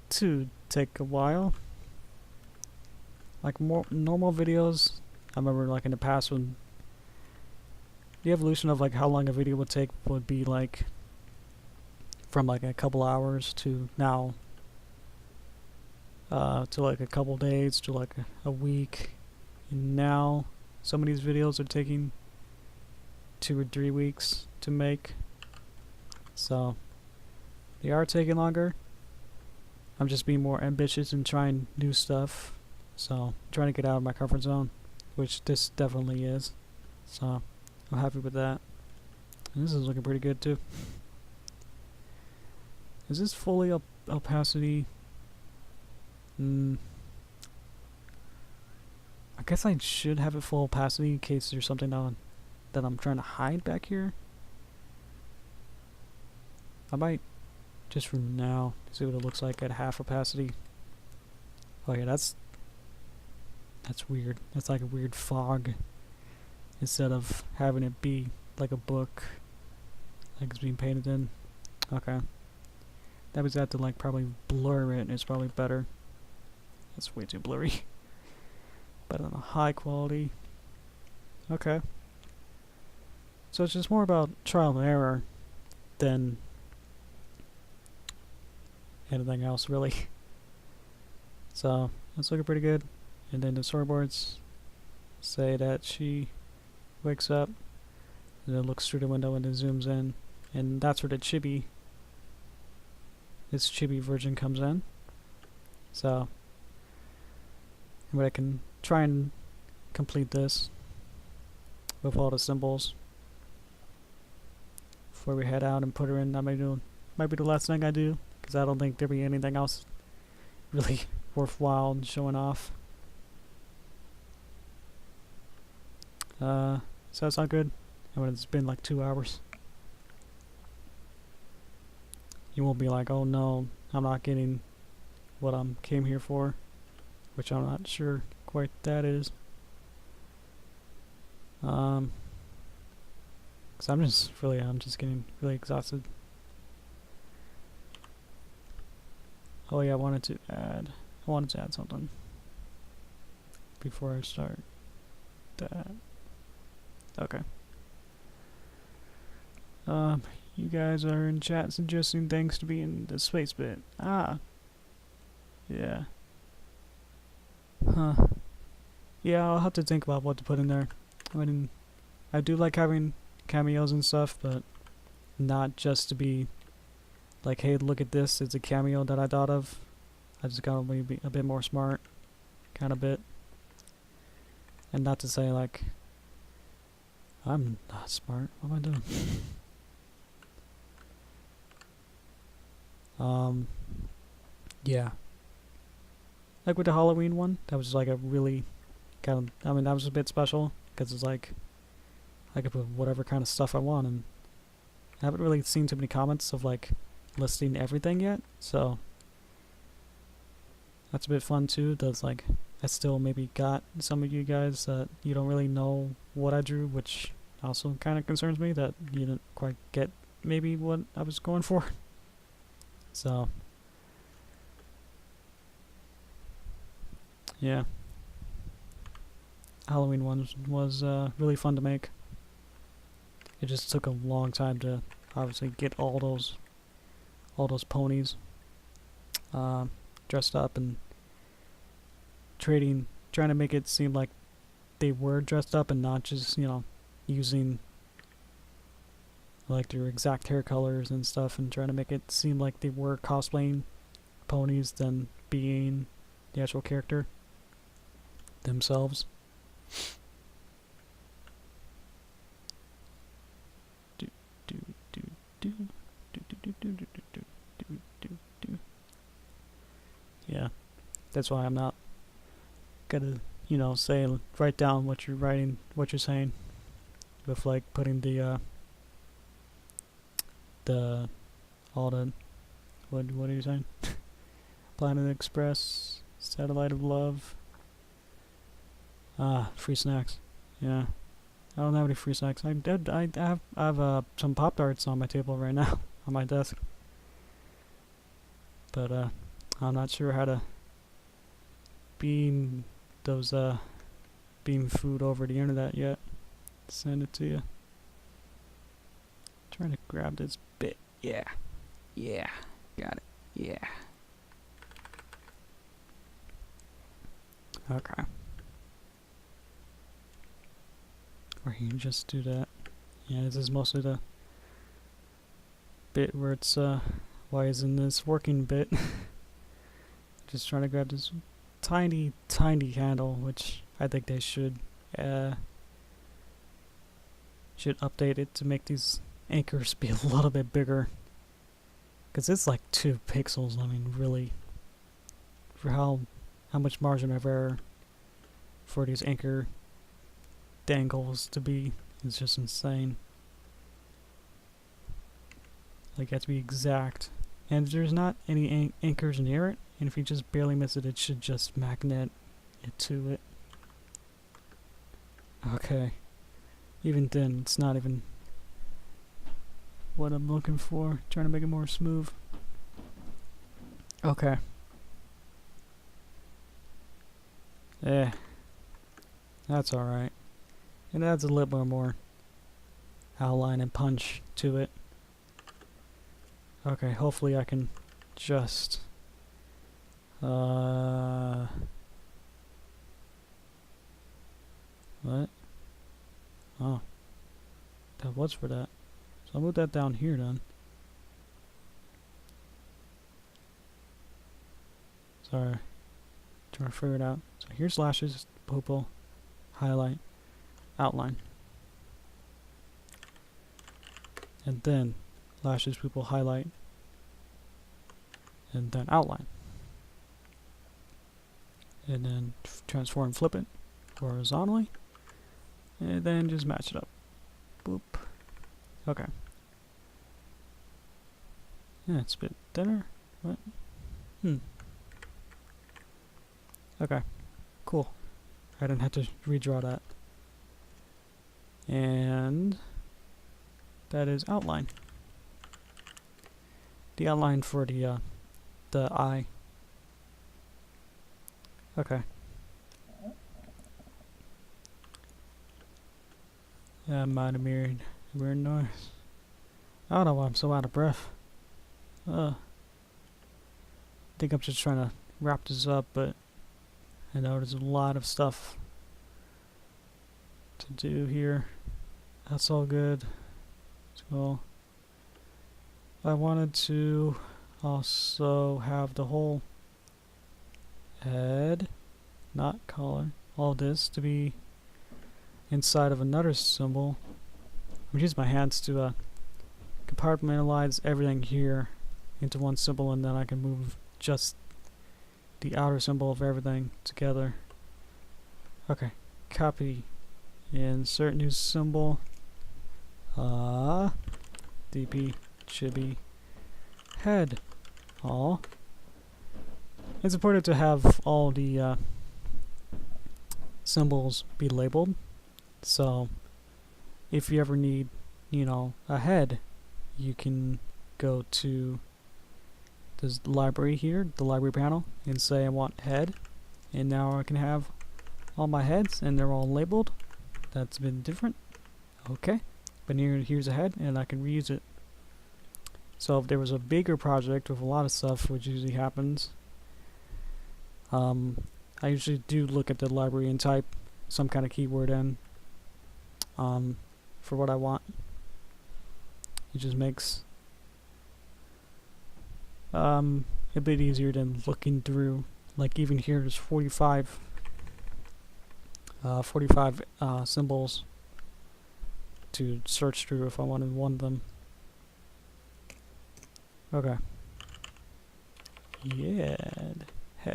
too take a while. Like more normal videos, I remember like in the past when the evolution of like how long a video would take would be like from like a couple hours to now to like a couple days to like a week. And now some of these videos are taking 2 or 3 weeks to make, so they are taking longer. I'm just being more ambitious and trying new stuff, so trying to get out of my comfort zone, which this definitely is, so I'm happy with that. And this is looking pretty good too. Is this fully opacity? I guess I should have it full opacity in case there's something that I'm trying to hide back here. I might, just for now, see what it looks like at half opacity. Oh yeah, that's weird. That's like a weird fog instead of having it be like a book, like it's being painted in. Okay. That was have to like probably blur it. It's probably better. That's way too blurry. But on a high quality. Okay. So it's just more about trial and error than anything else, really. So that's looking pretty good. And then the storyboards say that she wakes up, and then looks through the window and then zooms in, and that's where the this chibi version comes in. So, but I can try and complete this with all the symbols before we head out and put her in. That might be the last thing I do, because I don't think there'll be anything else really worthwhile and showing off. So that's not good. And when it's been like 2 hours, you won't be like, oh no, I'm not getting what I came here for, which I'm not sure quite that is. Cause I'm just getting really exhausted. Oh yeah, I wanted to add something before I start that. Okay. You guys are in chat suggesting things to be in the space bit. Ah. Yeah. Huh. Yeah, I'll have to think about what to put in there. I mean, I do like having cameos and stuff, but not just to be like, hey, look at this, it's a cameo that I thought of. I just gotta be a bit more smart, kind of bit. And not to say like, I'm not smart, what am I doing? Yeah. Like with the Halloween one, that was like a really kind of, I mean, that was a bit special, because it's like, I could put whatever kind of stuff I want, and I haven't really seen too many comments of like listing everything yet, so that's a bit fun too. That's like, I still maybe got some of you guys that you don't really know what I drew, which also kind of concerns me that you didn't quite get maybe what I was going for. So yeah, Halloween one was really fun to make. It just took a long time to obviously get all those ponies dressed up and trying to make it seem like they were dressed up and not just, you know, using like their exact hair colors and stuff, and trying to make it seem like they were cosplaying ponies than being the actual character themselves. yeah, that's why I'm not gonna, you know, write down what you're writing, what you're saying, with like putting the all the what are you saying? Planet Express, Satellite of Love. Free snacks. Yeah, I don't have any free snacks. I have some Pop-Tarts on my table right now on my desk, but I'm not sure how to beam those beam food over the internet yet. Send it to you. Trying to grab this bit. Yeah. Yeah. Got it. Yeah. Okay. Or you can just do that. Yeah, this is mostly the bit where it's why isn't this working bit? Just trying to grab this tiny handle, which I think they should update it to make these anchors be a little bit bigger, because it's like 2 pixels. I mean, really, for how much margin of error for these anchor dangles to be is just insane. Like, you have to be exact, and there's not any anchors near it, and if you just barely miss it, it should just magnet it to it. Okay. Even then, it's not even what I'm looking for. Trying to make it more smooth. Okay. That's alright. It adds a little bit more outline and punch to it. Okay, hopefully I can just what? Oh. That was for that. So I'll move that down here then. Sorry. Trying to figure it out. So here's lashes, pupil, highlight, outline. And then lashes, pupil, highlight, and then outline. And then transform, flip it horizontally, and then just match it up. Boop. Okay. Yeah, it's a bit thinner. What? Okay. Cool. I didn't have to redraw that. And that is outline. The outline for the eye. Okay. That might have made a weird noise. I don't know why I'm so out of breath. I think I'm just trying to wrap this up, but I know there's a lot of stuff to do here. That's all good. So I wanted to also have the whole head, not collar, all this to be inside of another symbol. I'm using my hands to compartmentalize everything here into one symbol, and then I can move just the outer symbol of everything together. Okay, copy, insert new symbol. DP chibi head. All. It's important to have all the symbols be labeled. So if you ever need, you know, a head, you can go to this library here, the library panel, and say I want head, and now I can have all my heads and they're all labeled. That's been different. Okay, but here's a head and I can reuse it. So if there was a bigger project with a lot of stuff, which usually happens, I usually do look at the library and type some kind of keyword in for what I want. It just makes a bit easier than looking through. Like even here, there's 45 symbols to search through if I wanted one of them. Okay. Yeah, head.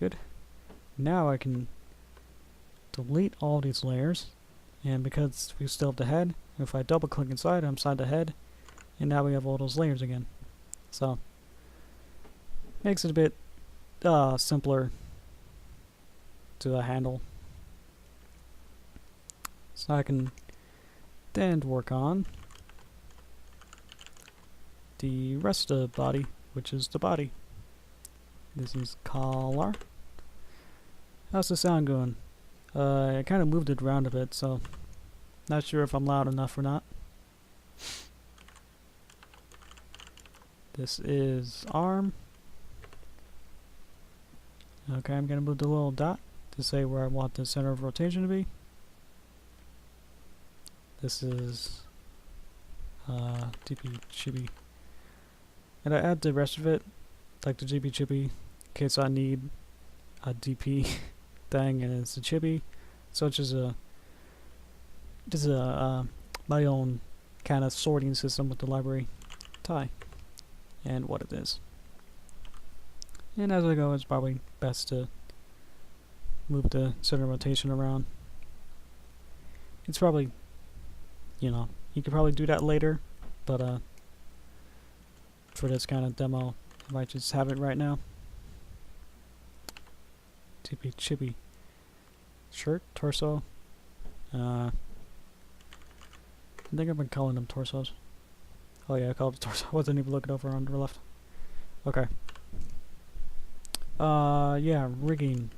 Good. Now I can delete all these layers, and because we still have the head, if I double click inside, I'm inside the head, and now we have all those layers again. So makes it a bit simpler to handle. So I can then work on the rest of the body, which is the body. This is color. How's the sound going? I kind of moved it around a bit, so not sure if I'm loud enough or not. This is arm. Okay, I'm gonna move the little dot to say where I want the center of rotation to be. This is DP chibi. And I add the rest of it, like the GB chibi, in case I need a DP thing, and it's a chibi. So it's just my own kind of sorting system with the library tie and what it is. And as I go, it's probably best to move the center rotation around. It's probably, you know, you could probably do that later, but for this kind of demo, I might just have it right now. TP chibi. Shirt, torso. I think I've been calling them torsos. Oh yeah, I called it torso. I wasn't even looking over on the left. Okay. Yeah, rigging.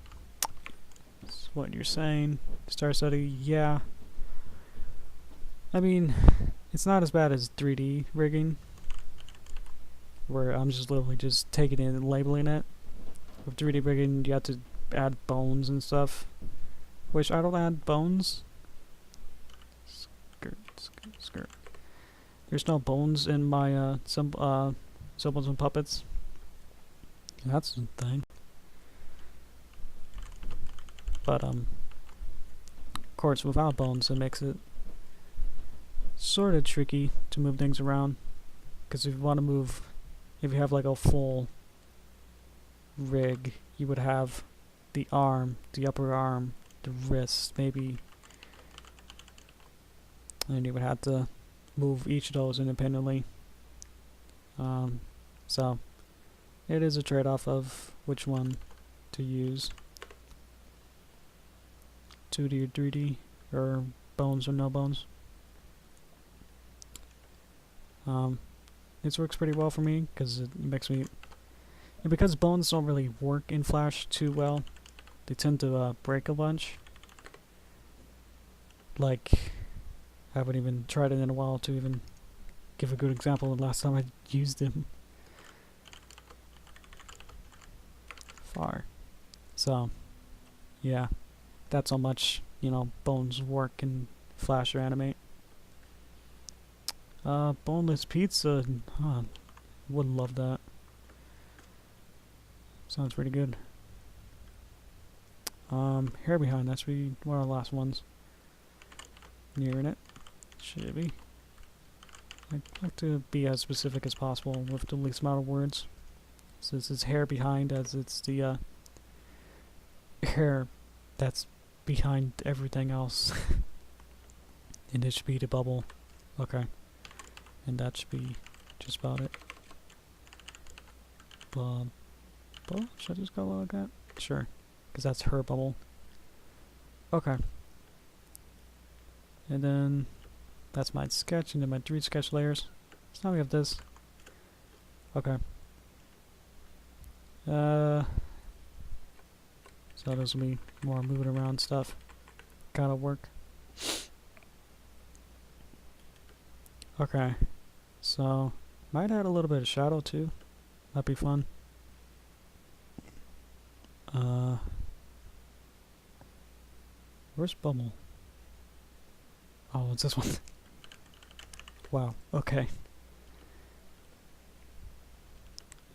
That's what you're saying. Star study, yeah. I mean, it's not as bad as 3D rigging, where I'm just literally just taking it and labeling it. With 3D rigging, you have to add bones and stuff, which I don't add bones. Skirt, skirt, skirt. There's no bones in my symbols and puppets. That's the thing. But of course, without bones, it makes it sort of tricky to move things around. Because if you want to move, if you have like a full rig, you would have the arm, the upper arm, the wrist, maybe, and you would have to move each of those independently. So it is a trade-off of which one to use, 2D or 3D, or bones or no bones. This works pretty well for me because it makes me, and because bones don't really work in Flash too well, they tend to break a bunch. Like, I haven't even tried it in a while to even give a good example of the last time I used them. Far. So, yeah, that's how much, you know, bones work in Flash or Animate. Boneless pizza, would love that. Sounds pretty good. Hair behind, that's really one of the last ones. Nearing it. Should be. I'd like to be as specific as possible with the least amount of words. So this is hair behind, as it's the hair that's behind everything else. And it should be the bubble. Okay. And that should be just about it. Bubble? Should I just go like that? Sure. Because that's her bubble. Okay. And then that's my sketch, and then my 3 sketch layers. So now we have this. Okay. So there's gonna be more moving around stuff. Gotta work. Okay. So might add a little bit of shadow too. That'd be fun. Where's Bubble? Oh, it's this one. Wow, okay.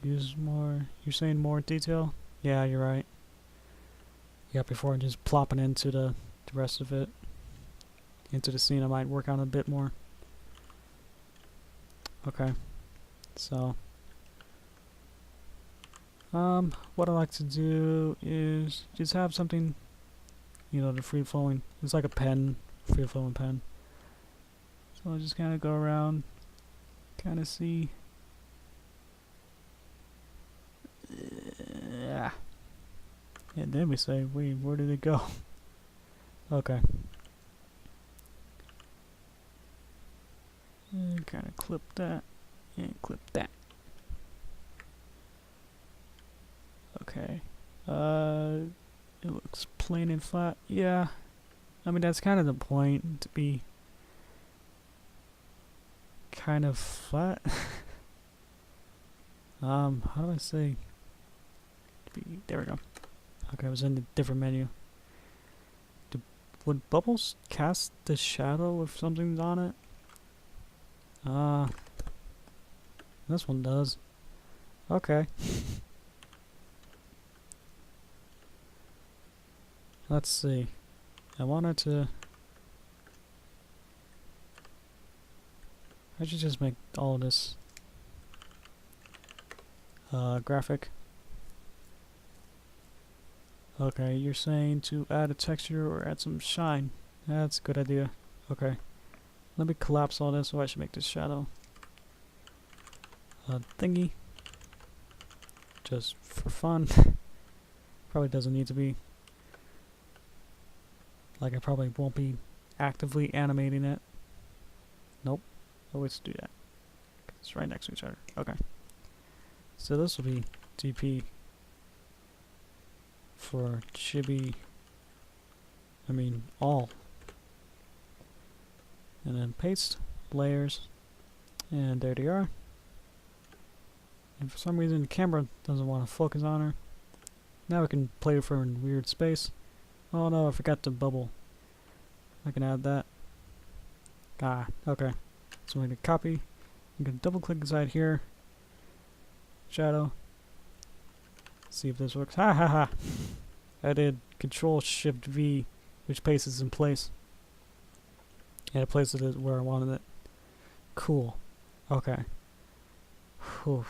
Use more, you're saying more detail? Yeah, you're right. Yeah, before just plopping into the rest of it, into the scene, I might work on it a bit more. Okay, so What I like to do is just have something, you know, the free flowing. It's like a pen, free flowing pen. So I'll just kind of go around, kind of see. Yeah. And then we say, wait, where did it go? Okay. And kind of clip that, and clip that. Okay. It looks plain and flat. Yeah. I mean, that's kind of the point, to be kind of flat. How do I say? There we go. Okay, I was in a different menu. Would bubbles cast the shadow if something's on it? This one does. Okay. Let's see. I wanted to... I should just make all of this graphic. Okay, you're saying to add a texture or add some shine. That's a good idea. Okay. Let me collapse all this, so I should make this shadow thingy. Just for fun. Probably doesn't need to be. Like, I probably won't be actively animating it. Nope. Always do that. It's right next to each other. Okay. So this will be DP for chibi. I mean, all. And then paste, layers, and there they are. And for some reason the camera doesn't want to focus on her. Now we can play with her in weird space. Oh no, I forgot the bubble. I can add that. Ah, okay. So I'm going to copy. I'm going to double click inside here. Shadow. See if this works. Ha ha ha! I did Control Shift V, which pastes it in place. And it places it where I wanted it. Cool. Okay. Whew.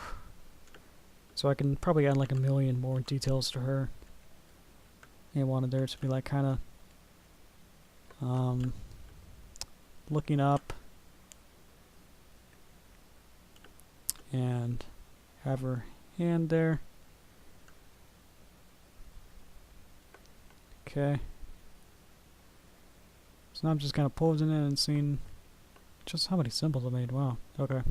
So I can probably add like 1,000,000 more details to her. And I wanted there to be like kind of looking up and have her hand there. Okay. So now I'm just kind of posing it and seeing just how many symbols I made. Wow. Okay.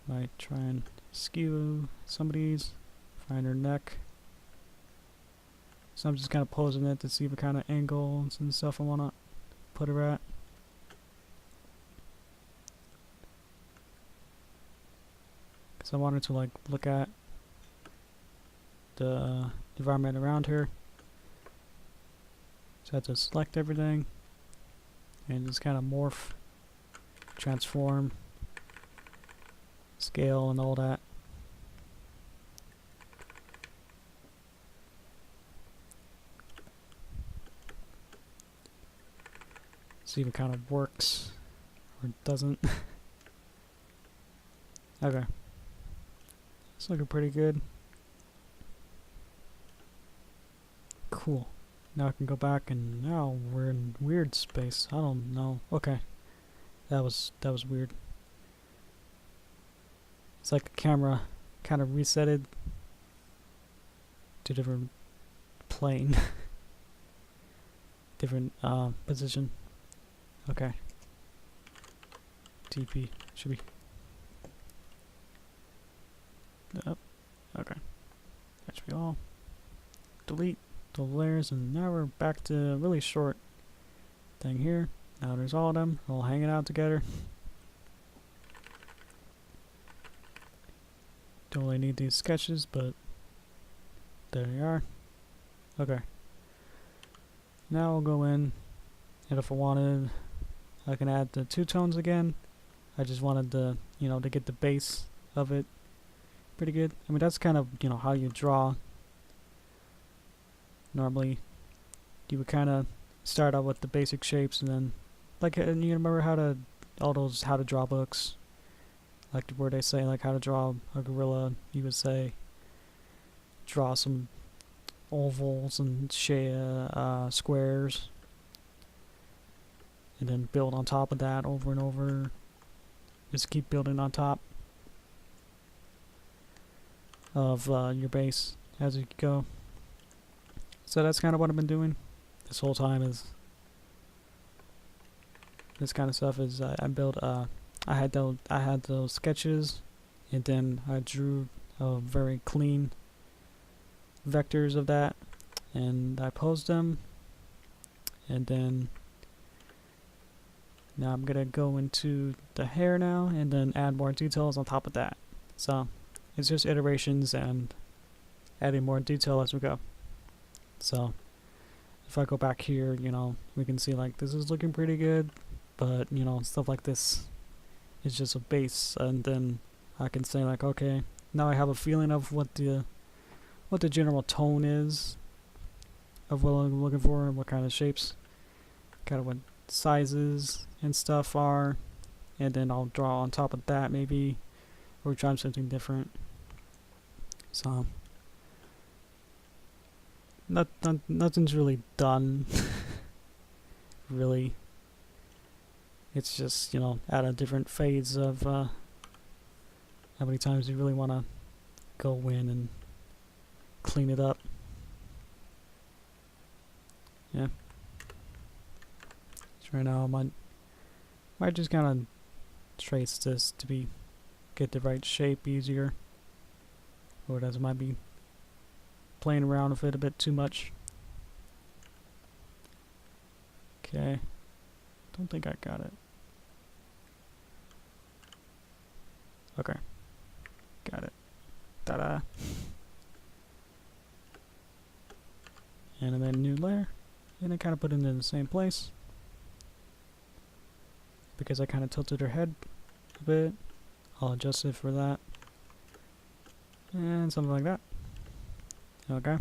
Might try and skew somebody's, find her neck. So I'm just kind of posing it to see what kind of angles and stuff I want to put her at. Because I wanted to like look at the environment around her. So I have to select everything and just kind of morph, transform, scale, and all that. See if it kind of works or doesn't. Okay. It's looking pretty good. Cool. Now I can go back and now we're in weird space. I don't know. Okay. That was weird. It's like the camera kind of resetted to different plane. Different position. Okay. TP should be. Yep. Okay. That should be all. Delete the layers, and now we're back to a really short thing here. Now there's all of them all hanging out together. Don't really need these sketches, but there they are. Okay. Now I'll go in, and if I wanted, I can add the two tones again. I just wanted the, you know, to get the base of it pretty good. I mean, that's kind of, you know, how you draw. Normally, you would kind of start out with the basic shapes, and then, like, you remember how to, all those how to draw books, like where they say like how to draw a gorilla, you would say draw some ovals and squares, and then build on top of that over and over. Just keep building on top of your base as you go. So that's kind of what I've been doing this whole time. Is this kind of stuff is I built I had those sketches, and then I drew very clean vectors of that, and I posed them, and then now I'm gonna go into the hair now and then add more details on top of that. So it's just iterations and adding more detail as we go. So if I go back here, you know, we can see like this is looking pretty good, but you know, stuff like this is just a base, and then I can say like, okay, now I have a feeling of what the general tone is of what I'm looking for and what kind of shapes, kind of what sizes and stuff are, and then I'll draw on top of that maybe, or try something different. So nothing's really done really. It's just, you know, at a different phase of how many times you really want to go in and clean it up. Yeah. So right now I might just kind of trace this to get the right shape easier, or it might be playing around with it a bit too much. Okay, don't think I got it. Okay, got it. Ta-da! Animate a new layer, and I kind of put it in the same place because I kind of tilted her head a bit. I'll adjust it for that, and something like that. Okay.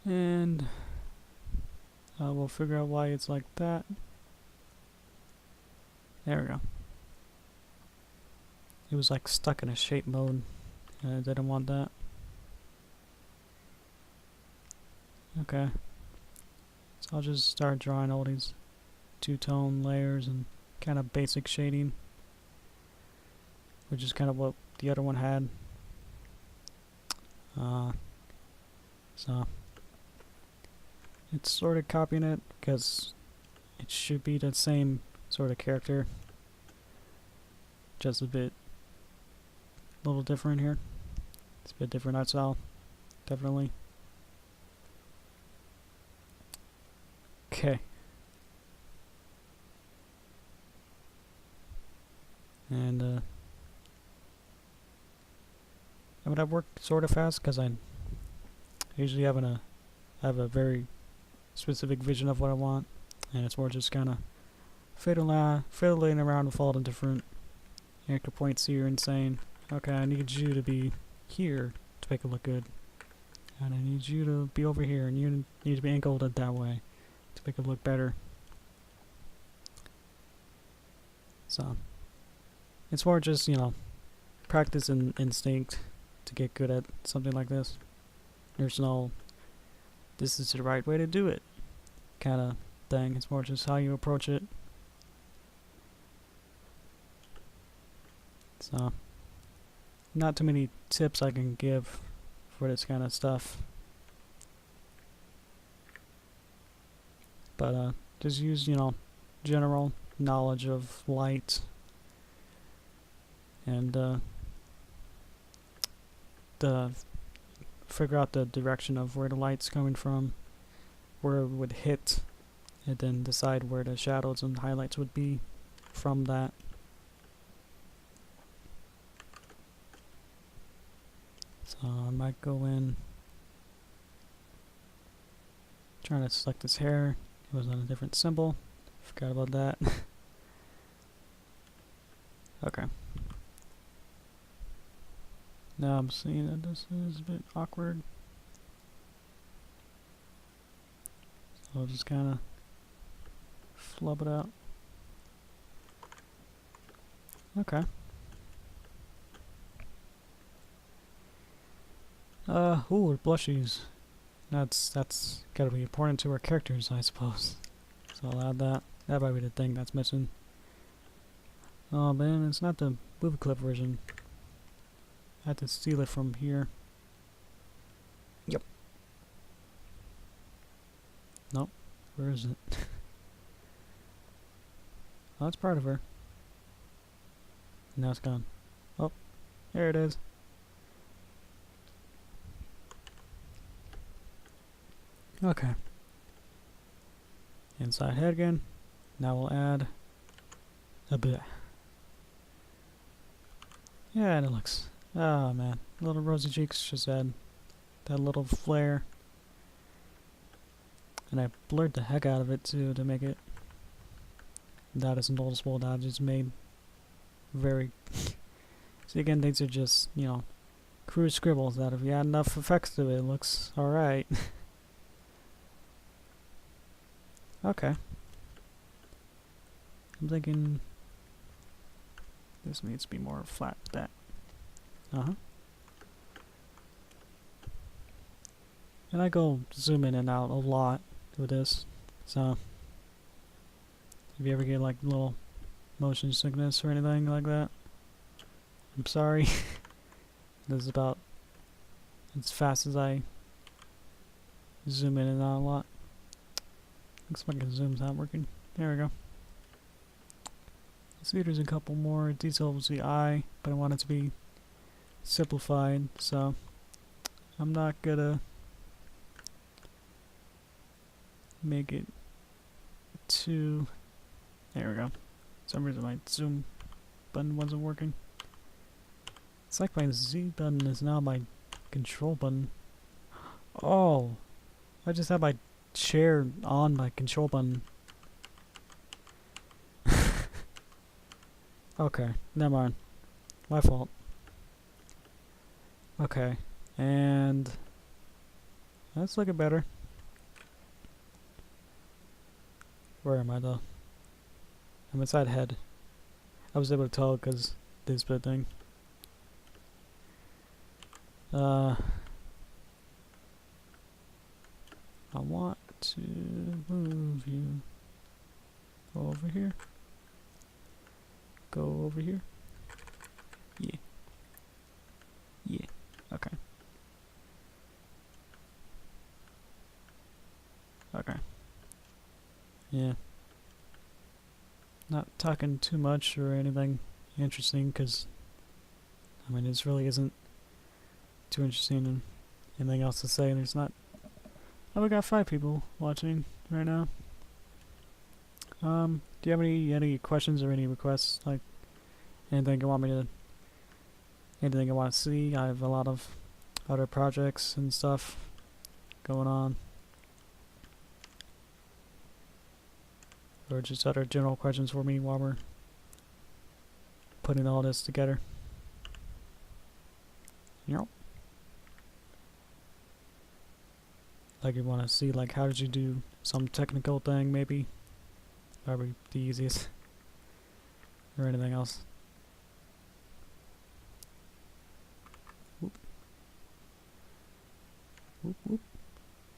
And we'll figure out why it's like that. There we go. It was like stuck in a shape mode, and I didn't want that. Okay. So I'll just start drawing all these two-tone layers and kind of basic shading, which is kind of what the other one had. So it's sort of copying it because it should be the same sort of character, just a little different here. It's a bit different art style, definitely. Okay. And I'm gonna work sort of fast because I usually have a very specific vision of what I want, and it's more just kind of fiddling around with all the different anchor points here and saying, okay, I need you to be here to make it look good, and I need you to be over here, and you need to be angled it that way to make it look better. So it's more just, you know, practice and instinct to get good at something like this. There's no this is the right way to do it kind of thing. It's more just how you approach it. So not too many tips I can give for this kind of stuff, but just use, you know, general knowledge of light and figure out the direction of where the light's coming from, where it would hit, and then decide where the shadows and highlights would be from that. So I might go in, trying to select this hair. It was on a different symbol. Forgot about that. Okay. Now I'm seeing that this is a bit awkward. So I'll just kind of flub it out. Okay. Ooh, blushies. That's gotta be important to our characters, I suppose. So I'll add that. That might be the thing that's missing. Oh man, it's not the movie clip version. I had to steal it from here. Yep. Nope. Where is it? Oh, that's part of her. Now it's gone. Oh, there it is. Okay. Inside head again. Now we'll add a bit. Yeah, and it looks. Oh man, little rosy cheeks. Just add that little flare. And I blurred the heck out of it too to make it that isn't noticeable. That just made very. See again, these are just, you know, crude scribbles that if you add enough effects to it, it looks alright. Okay. I'm thinking this needs to be more flat with that. And I go zoom in and out a lot with this, so if you ever get like little motion sickness or anything like that, I'm sorry. This is about as fast as I zoom in and out a lot. Looks like the zoom's not working. There we go. Let's see, there's a couple more details with the eye, but I want it to be simplified, so I'm not gonna make it too. There we go. For some reason my zoom button wasn't working. It's like my Z button is now my control button. Oh, I just have my chair on my control button. Okay, never mind. My fault. Okay, and that's looking better. Where am I though? I'm inside head. I was able to tell because this bit thing. I want to move you over here. Go over here. Yeah. Yeah. Okay. Okay. Yeah. Not talking too much or anything interesting because, I mean, this really isn't too interesting and anything else to say. There's not. Oh, we got 5 people watching right now. Do you have any questions or any requests? Like anything you want me to, anything you want to see? I have a lot of other projects and stuff going on, or just other general questions for me while we're putting all this together. Yep. Like you want to see, like, how did you do some technical thing, maybe? Probably the easiest. Or anything else. Whoop. Whoop, whoop.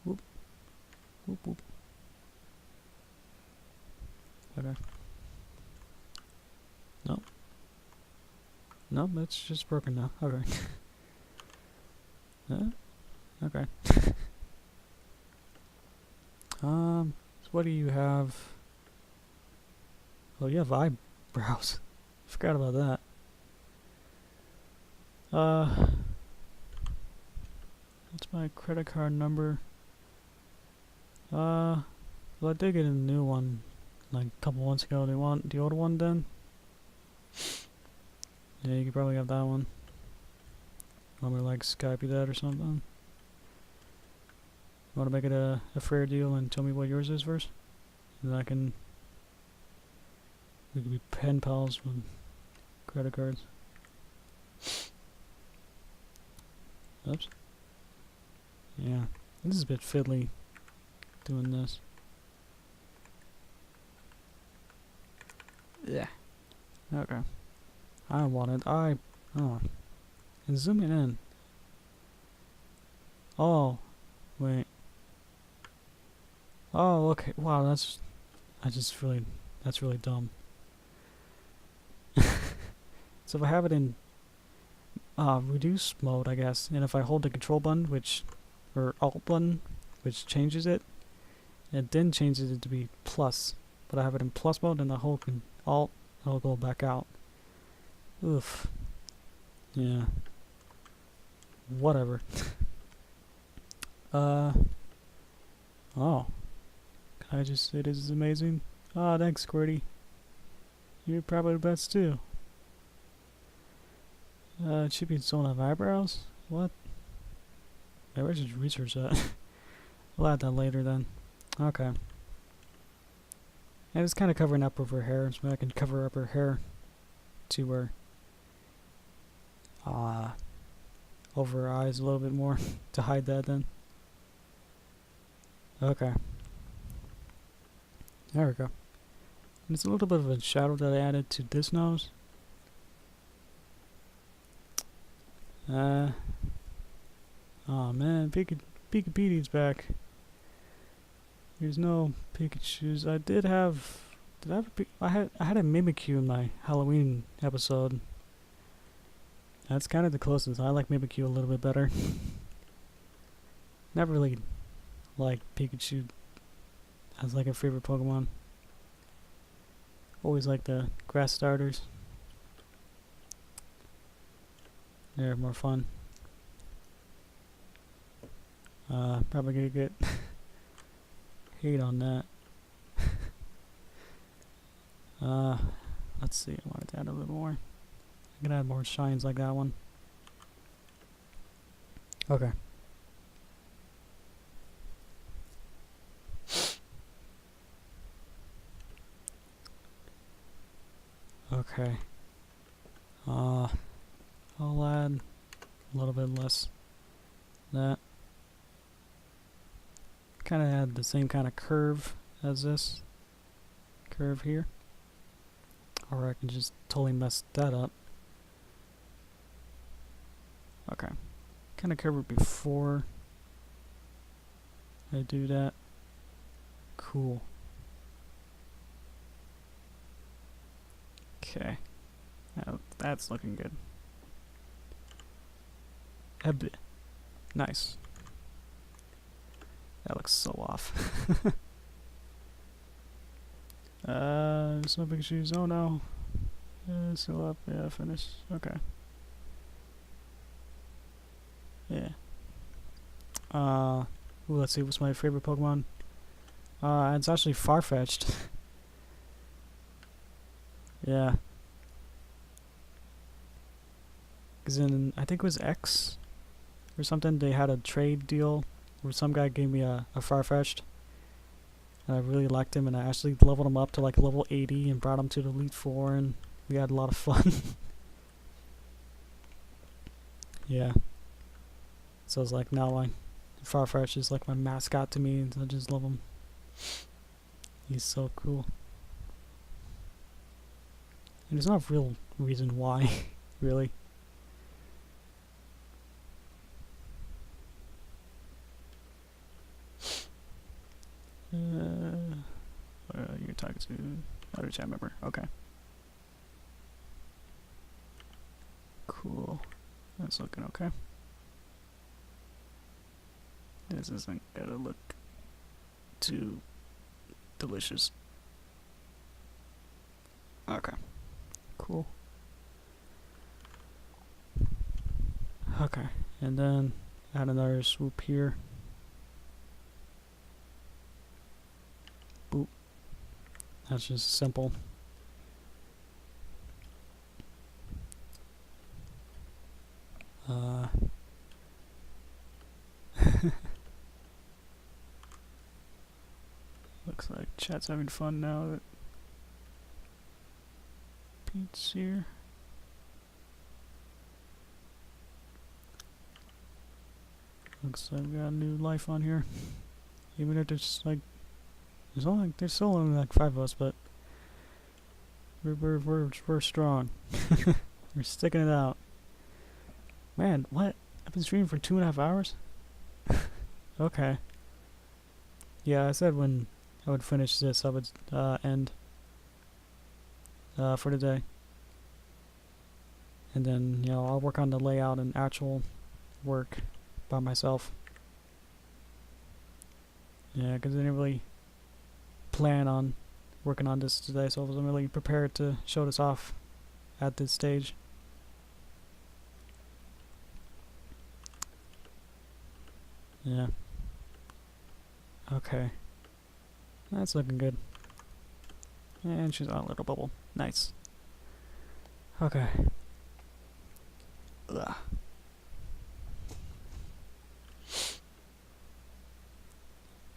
Whoop. Whoop, whoop. Okay. Nope. Nope, it's just broken now. Okay. Okay. So what do you have? Oh, you have eyebrows. Forgot about that. That's my credit card number. Well, I did get a new one like a couple months ago. Do you want the old one then? Yeah, you could probably have that one. Want me to like Skype you that or something? You want to make it a fair deal and tell me what yours is first? And then we could be pen pals with credit cards. Oops. Yeah, this is a bit fiddly doing this. Yeah. Okay. I wanted, oh, and zooming in. Oh, wait. Oh, okay. Wow, that's really dumb. So if I have it in reduce mode, I guess, and if I hold the control button, or alt button, which changes it, it then changes it to be plus. But I have it in plus mode, and the whole alt, I'll go back out. Oof. Yeah. Whatever. Oh. Can I just say this is amazing? Ah, thanks, Squirty. You're probably the best too. Chibians don't have eyebrows? What? Maybe I should research that. We'll add that later then. Okay. And it's kind of covering up of her hair, so I can cover up her hair to her over her eyes a little bit more to hide that then. Okay. There we go. And it's a little bit of a shadow that I added to this nose. Oh man, Pikachu's back. There's no Pikachu's. I had a Mimikyu in my Halloween episode. That's kind of the closest. I like Mimikyu a little bit better. Never really liked Pikachu as like a favorite Pokemon. Always like the grass starters. They're more fun. Probably gonna get hate on that. Let's see, I wanted to add a little more. I can add more shines like that one. Okay. Okay. I'll add a little bit less that. Kind of had the same kind of curve as this curve here. Or I can just totally mess that up. Okay. Kind of cover it before I do that. Cool. Okay. Now that's looking good. Nice. That looks so off. There's no big shoes. Oh no. Still up. Yeah, finish. Okay. Yeah. Let's see. What's my favorite Pokemon? It's actually Farfetch'd. Yeah. Cause in I think it was X or something. They had a trade deal where some guy gave me a Farfetch'd, and I really liked him, and I actually leveled him up to like level 80 and brought him to the Elite Four, and we had a lot of fun. Yeah. So it's like now Farfetch'd is like my mascot to me, and I just love him. He's so cool. And there's no real reason why, really. You're talking to other chat member. Okay. Cool. That's looking okay. This isn't gonna look too delicious. Okay. Cool. Okay. And then add another swoop here. Boop. That's just simple. Looks like chat's having fun now that Pete's here. Looks like we got a new life on here. Even if there's like there's still only like 5 of us, but we're strong. We're sticking it out. Man, what? I've been streaming for 2.5 hours? Okay. Yeah, I said when I would finish this, I would end for the day. And then, you know, I'll work on the layout and actual work by myself. Yeah, because I didn't really plan on working on this today, so I wasn't really prepared to show this off at this stage. Yeah. Okay. That's looking good. And she's on a little bubble. Nice. Okay. Ugh.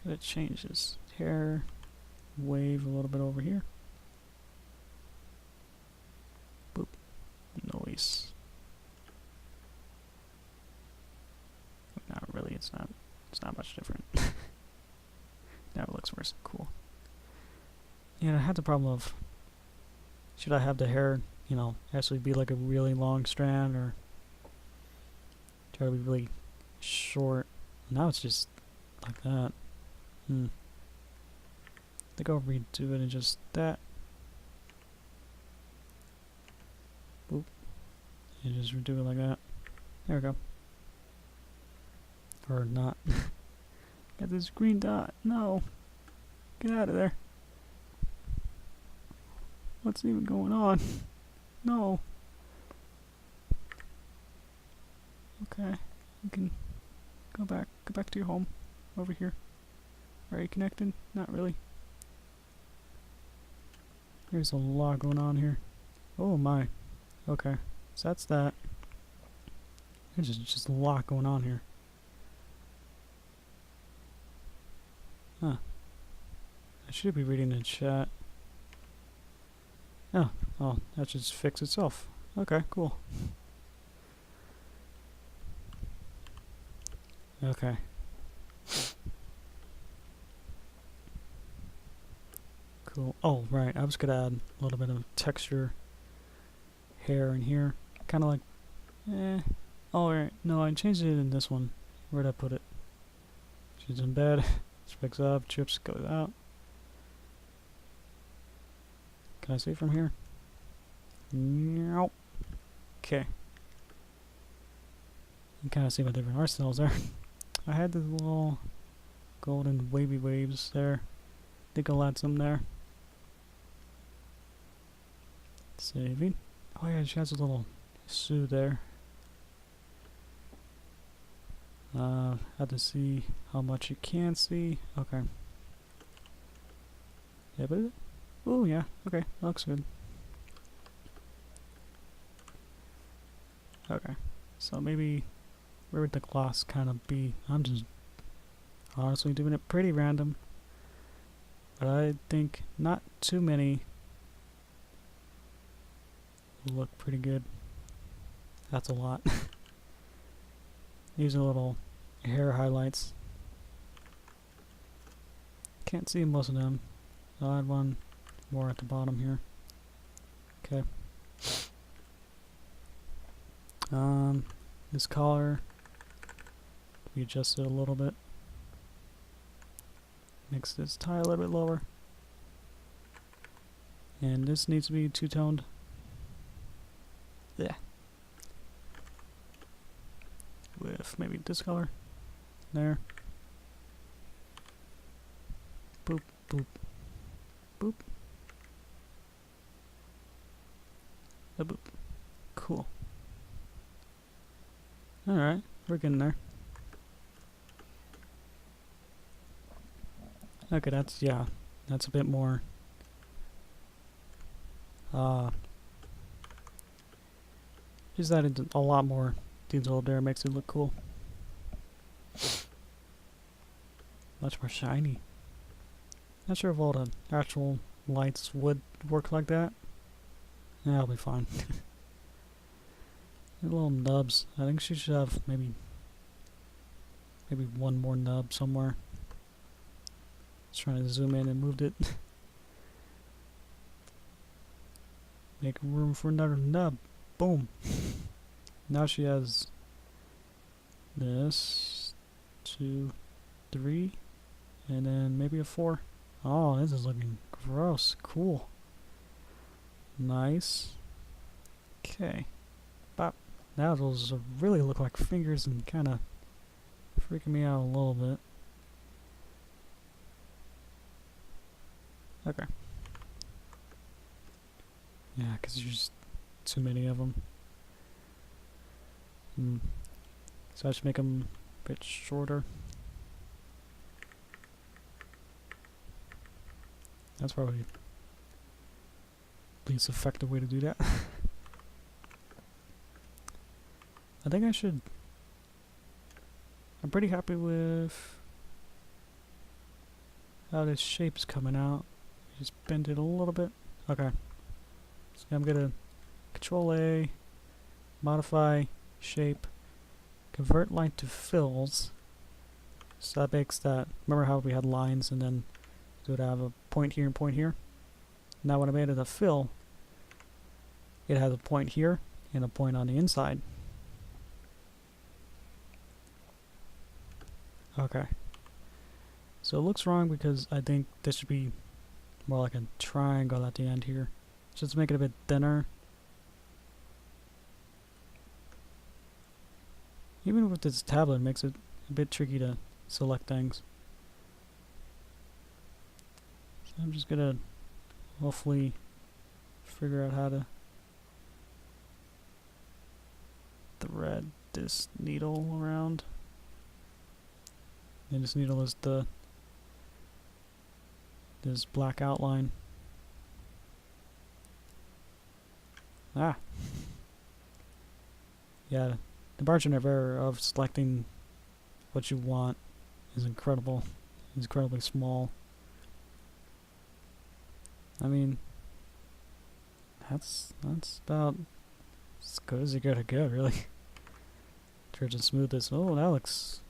Gotta change this hair wave a little bit over here. Boop. Noise. Not really, it's not much different. Now it looks worse. Cool. Yeah, I had the problem of, should I have the hair, you know, actually be like a really long strand, or try to be really short? Now it's just like that. I think I'll redo it and just that. Boop. And just redo it like that. There we go. Or not. Got this green dot. No. Get out of there. What's even going on? No. Okay. You can go back to your home. Over here. Are you connected? Not really. There's a lot going on here. Oh my. Okay. So that's that. There's just a lot going on here. Huh. I should be reading the chat. Oh, that should just fix itself. Okay, cool. Okay. Cool. Oh, right. I was gonna add a little bit of texture hair in here. Kind of like, oh, right. No, I changed it in this one. Where'd I put it? She's in bed. Specs up. Chips goes out. Can I see from here? Nope. Okay. You can kind of see my different art styles there. I had this little golden wavy waves there. I think I'll add some there. Saving. Oh yeah, she has a little Sue there. Had to see how much you can see. Okay. Yeah, but oh yeah, okay, that looks good. Okay, so maybe where would the gloss kind of be? I'm just honestly doing it pretty random, but I think not too many will look pretty good. That's a lot. Using little hair highlights. Can't see most of them. I'll add one more at the bottom here. Okay. This collar, we adjust it a little bit. Makes this tie a little bit lower. And this needs to be two-toned. Yeah. With maybe this color. There. Boop, boop, boop. A boop. Cool. Alright, we're getting there. Okay, that's, yeah, that's a bit more, just added a lot more detail there, makes it look cool. Much more shiny. Not sure if all the actual lights would work like that. Yeah, I'll be fine. Little nubs. I think she should have maybe one more nub somewhere. Just trying to zoom in and moved it. Make room for another nub. Boom. Now she has this, 2, 3, and then maybe a 4. Oh, this is looking gross. Cool. Nice. Okay. Bop. Now those really look like fingers and kind of freaking me out a little bit. Okay. Yeah, because there's just too many of them. So I should make them a bit shorter. That's probably the least effective way to do that. I think I should... I'm pretty happy with how this shape's coming out. Just bend it a little bit. Okay. So I'm gonna Control A, modify shape, convert line to fills. So that makes that, remember how we had lines and then it would have a point here and point here? Now when I made it a fill, it has a point here and a point on the inside. Okay. So it looks wrong because I think this should be more like a triangle at the end here. Just to make it a bit thinner. Even with this tablet, it makes it a bit tricky to select things. So I'm just gonna hopefully figure out how to thread this needle around. And this needle is this black outline. Ah. Yeah, the margin of error of selecting what you want is incredible. It's incredibly small. I mean, that's about as good as you gotta get, really. Try to smooth this. Oh, that looks...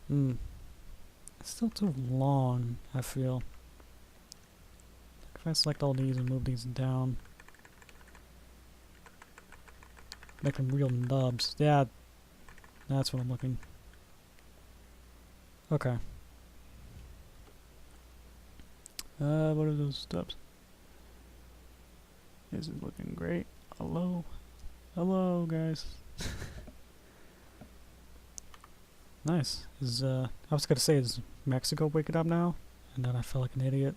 It's still too long, I feel. If I select all these and move these down, make them real nubs. Yeah, that's what I'm looking. Okay. What are those stubs? This is looking great. Hello? Hello, guys. Nice. I was gonna say, is Mexico waking up now? And then I felt like an idiot.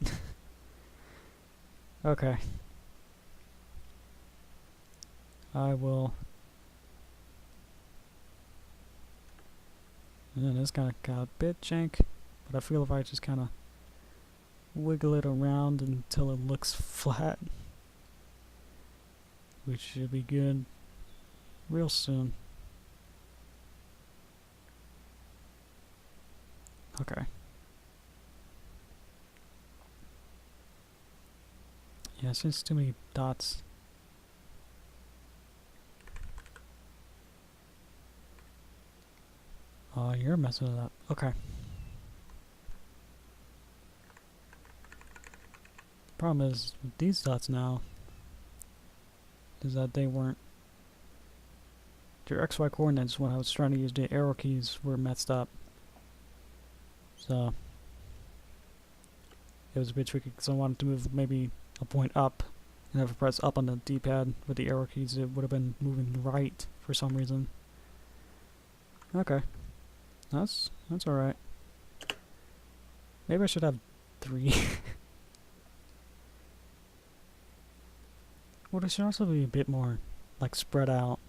Okay. I will... And this kind of got a bit jank, but I feel if I just kind of wiggle it around until it looks flat, we should be good real soon. Okay. Yeah, it's just too many dots. Oh, you're messing it up. Okay. Problem is, with these dots now, is that they weren't... Their XY coordinates when I was trying to use the arrow keys were messed up. So, it was a bit tricky because I wanted to move maybe a point up, and if I press up on the D-pad with the arrow keys, it would have been moving right for some reason. Okay. That's alright. Maybe I should have 3. Well, it should also be a bit more, like, spread out.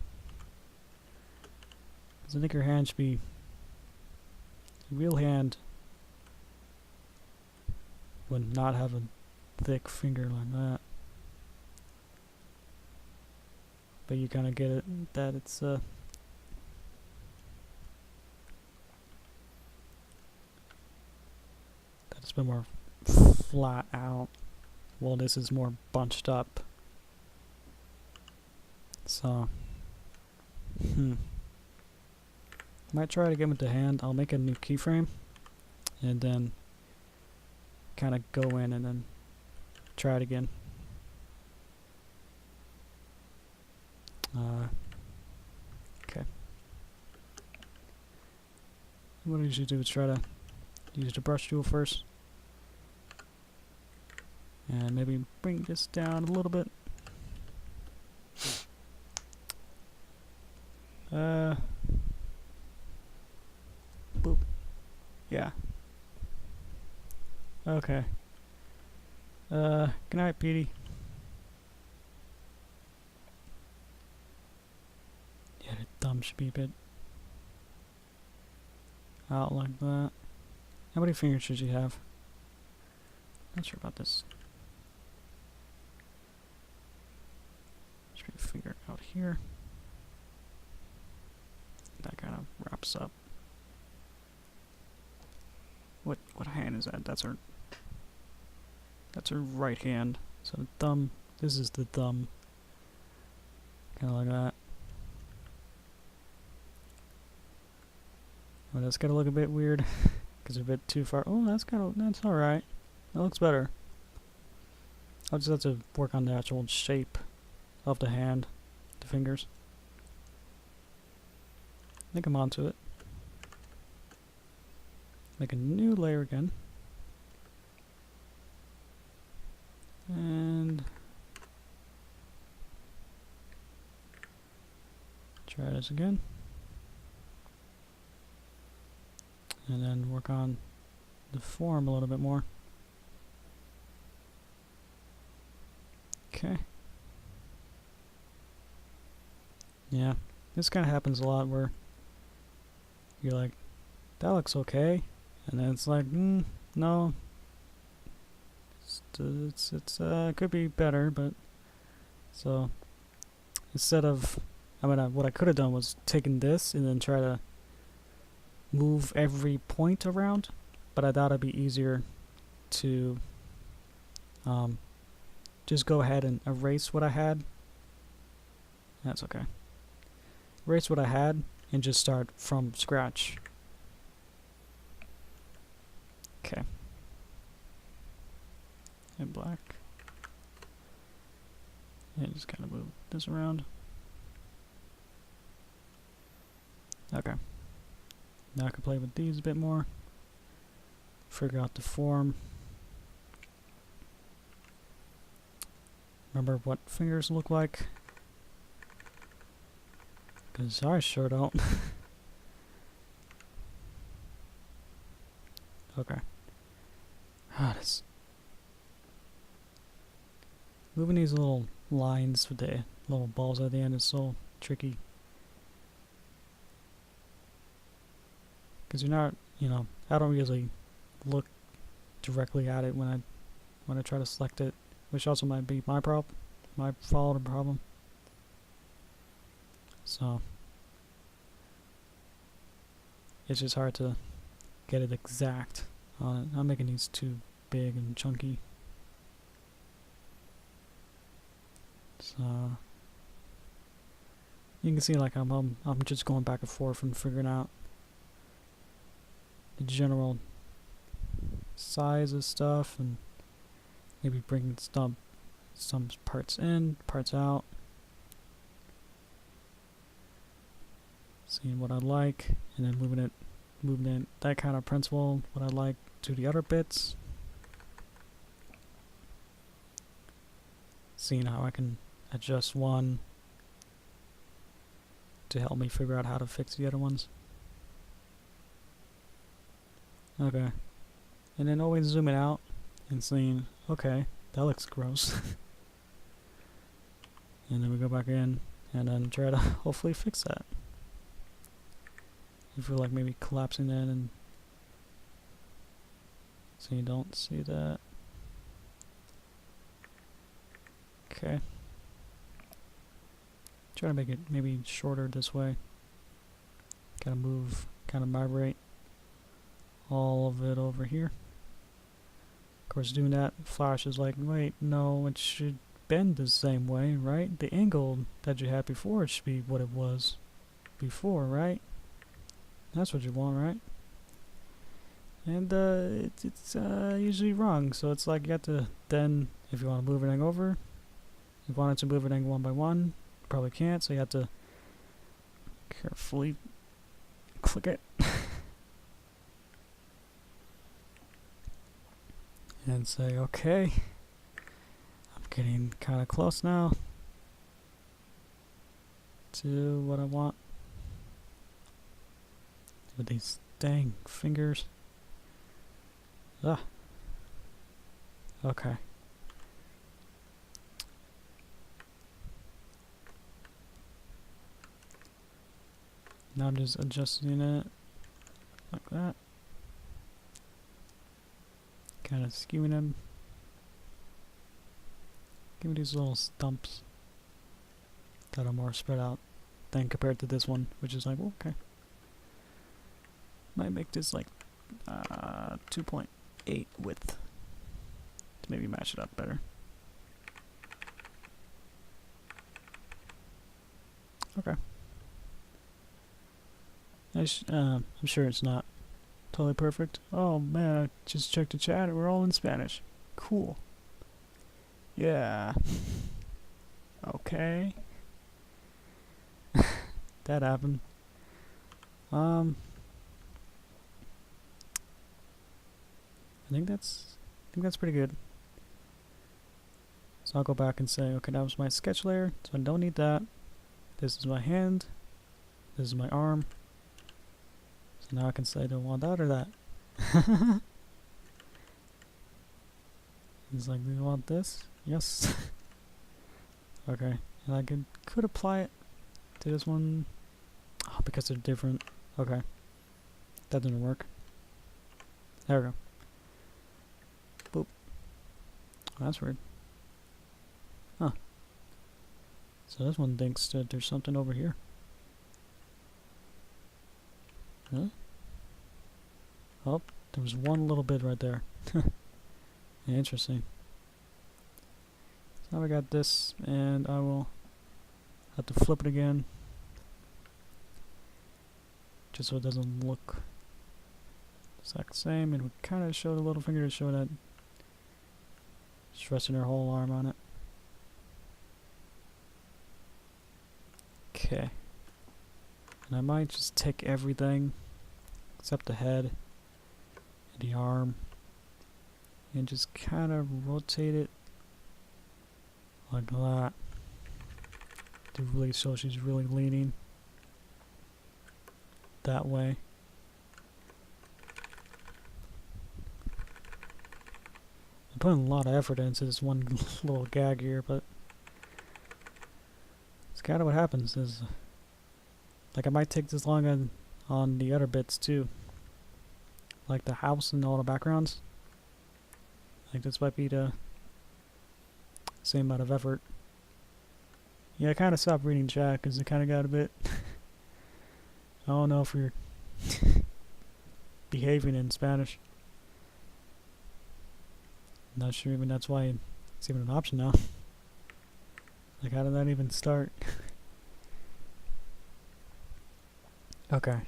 Because I think your hand should be... A real hand would not have a thick finger like that. But you kind of get it, that it's, that it's been more flat out, while this is more bunched up. So, might try to get with the hand. I'll make a new keyframe, and then kind of go in and then try it again. Okay. What I usually do is try to use the brush tool first. And maybe bring this down a little bit. Boop. Yeah. Okay. Good night, Petey. Yeah, the thumb should be a bit out like that. How many fingers should you have? Not sure about this. Should be a finger out here. That kind of wraps up. What hand is that? That's her right hand. So the thumb, this is the thumb. Kinda like that. Well, that's gotta look a bit weird. Because they're a bit too far. Oh, that's alright. That looks better. I'll just have to work on the actual shape of the hand, the fingers. I think I'm onto it. Make a new layer again. And try this again. And then work on the form a little bit more. Okay. Yeah, this kind of happens a lot where you're like, that looks okay, and then it's like, no, it's could be better, but so instead of, what I could have done was taken this and then try to move every point around, but I thought it'd be easier to just go ahead and erase what I had. That's okay. Erase what I had and just start from scratch. Okay. And black. And just kind of move this around. Okay. Now I can play with these a bit more. Figure out the form. Remember what fingers look like. Because I sure don't. Okay. This. Moving these little lines with the little balls at the end is so tricky. Because you're not, I don't usually look directly at it when I try to select it, which also might be my fault or problem. So it's just hard to get it exact on it. I'm making these too big and chunky. So you can see like I'm just going back and forth and figuring out the general size of stuff and maybe bringing some parts in, parts out. Seeing what I like, and then moving it, that kind of principle, what I like to the other bits. Seeing how I can adjust one to help me figure out how to fix the other ones. Okay. And then always zooming out and seeing, okay, that looks gross. And then we go back in and then try to hopefully fix that. You feel like maybe collapsing that and so you don't see that. Okay. Try to make it maybe shorter this way. Kind of migrate all of it over here. Of course, doing that, Flash is like, wait, no, it should bend the same way, right? The angle that you had before, it should be what it was before, right? That's what you want, right? And it's usually wrong, so it's like you have to then, if you want to move everything over, if you wanted to move everything one by one, Probably can't, so you have to carefully click it. And say, okay, I'm getting kind of close now to what I want with these dang fingers. Ah. Okay. Now I'm just adjusting it like that. Kind of skewing them. Give me these little stumps that are more spread out than compared to this one, which is like, okay. Might make this like 2.8 width to maybe match it up better. Okay. I'm sure it's not totally perfect. Oh man, I just checked the chat. We're all in Spanish. Cool. Yeah. Okay. That happened. I think that's pretty good. So I'll go back and say, okay, that was my sketch layer, so I don't need that. This is my hand. This is my arm. So now I can say, do I want that or that? It's like, do you want this? Yes. Okay, and I could apply it to this one. Oh, because they're different. Okay, that didn't work. There we go. Boop. Oh, that's weird. Huh. So this one thinks that there's something over here. Huh? Oh, there was one little bit right there. Interesting. So now I got this, and I will have to flip it again, just so it doesn't look exact same. And we kind of show the little finger to show that it's resting her whole arm on it. Okay. And I might just take everything except the head and the arm and just kind of rotate it like that to really show she's really leaning that way. I'm putting a lot of effort into this one little gag here, but it's kind of what happens. Is like I might take this long on the other bits too, like the house and all the backgrounds. Like this might be the same amount of effort. Yeah, I kind of stopped reading chat because it kind of got a bit. I don't know if you're behaving in Spanish. Not sure even that's why it's even an option now. Like, how did that even start? Okay. I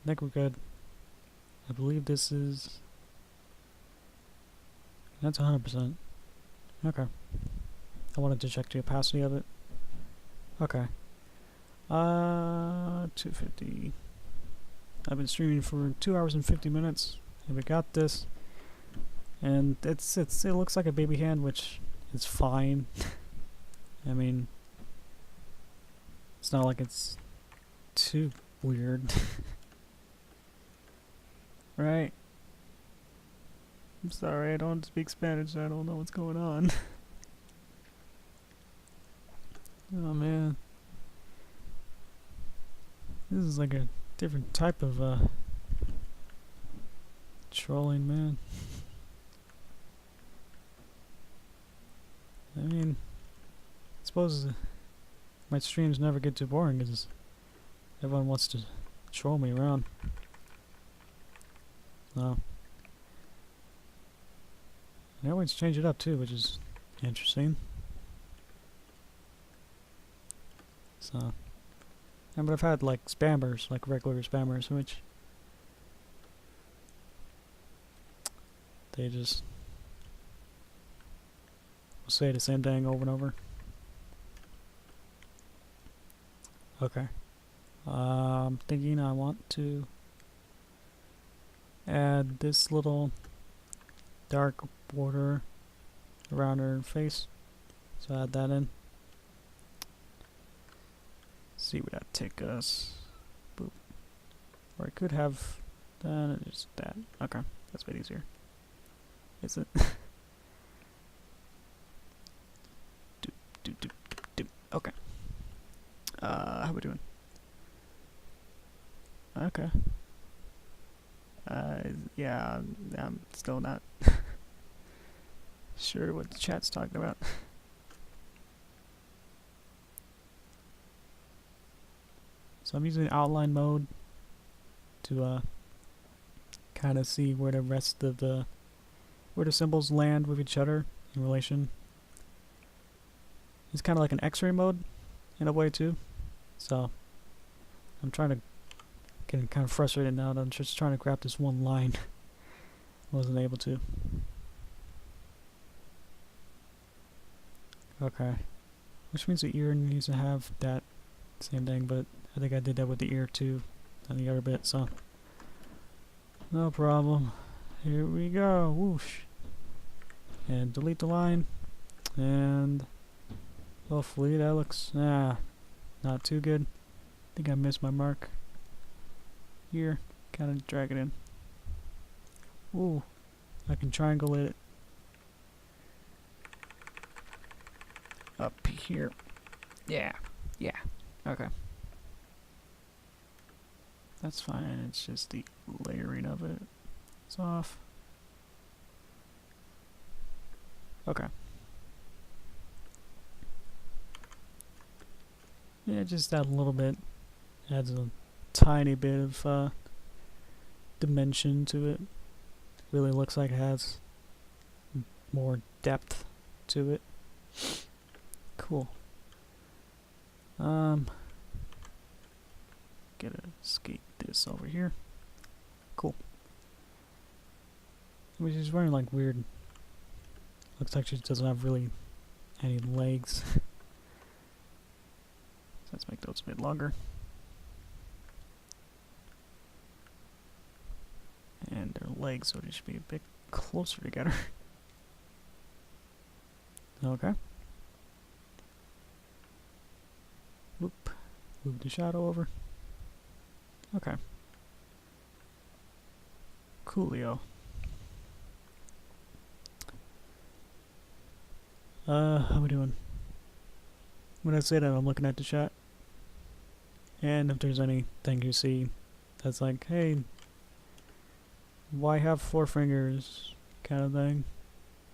think we're good. I believe this is... That's 100%. Okay. I wanted to check the opacity of it. Okay. 250. I've been streaming for 2 hours and 50 minutes. And we got this. And it looks like a baby hand, which is fine. I mean, it's not like it's too weird. Right? I'm sorry, I don't speak Spanish, I don't know what's going on. Oh man. This is like a different type of trolling, man. I mean, I suppose my streams never get too boring because everyone wants to troll me around. So, they always change it up too, which is interesting. So, but I've had like spammers, like regular spammers, which they just we'll say the same thing over and over. Okay. I'm thinking I want to add this little dark border around her face. So add that in. See where that take us. Boop. Or I could have done just that. Okay, that's a bit easier. Is it? Okay. How we doing? Okay. Yeah, I'm still not sure what the chat's talking about. So I'm using outline mode to kind of see where the rest of where the symbols land with each other in relation. It's kind of like an X-ray mode in a way too. So I'm trying to getting kind of frustrated now that I'm just trying to grab this one line. Wasn't able to. Okay. Which means the ear needs to have that same thing, but I think I did that with the ear too on the other bit, so no problem. Here we go. Whoosh. And delete the line. And hopefully that looks not too good. I think I missed my mark. Here, kind of drag it in. Ooh, I can triangulate it up here. Yeah, okay. That's fine, it's just the layering of it. It's off. Okay. Yeah, just that a little bit. Adds a tiny bit of dimension to it. Really looks like it has more depth to it. Cool. Gotta escape this over here. Cool. Which is wearing like weird. Looks like she doesn't have really any legs. Let's make those a bit longer. And their legs, so they should be a bit closer together. Okay. Whoop. Move the shadow over. Okay. Coolio. How we doing? When I say that, I'm looking at the chat. And if there's anything you see that's like, hey, why have 4 fingers kind of thing?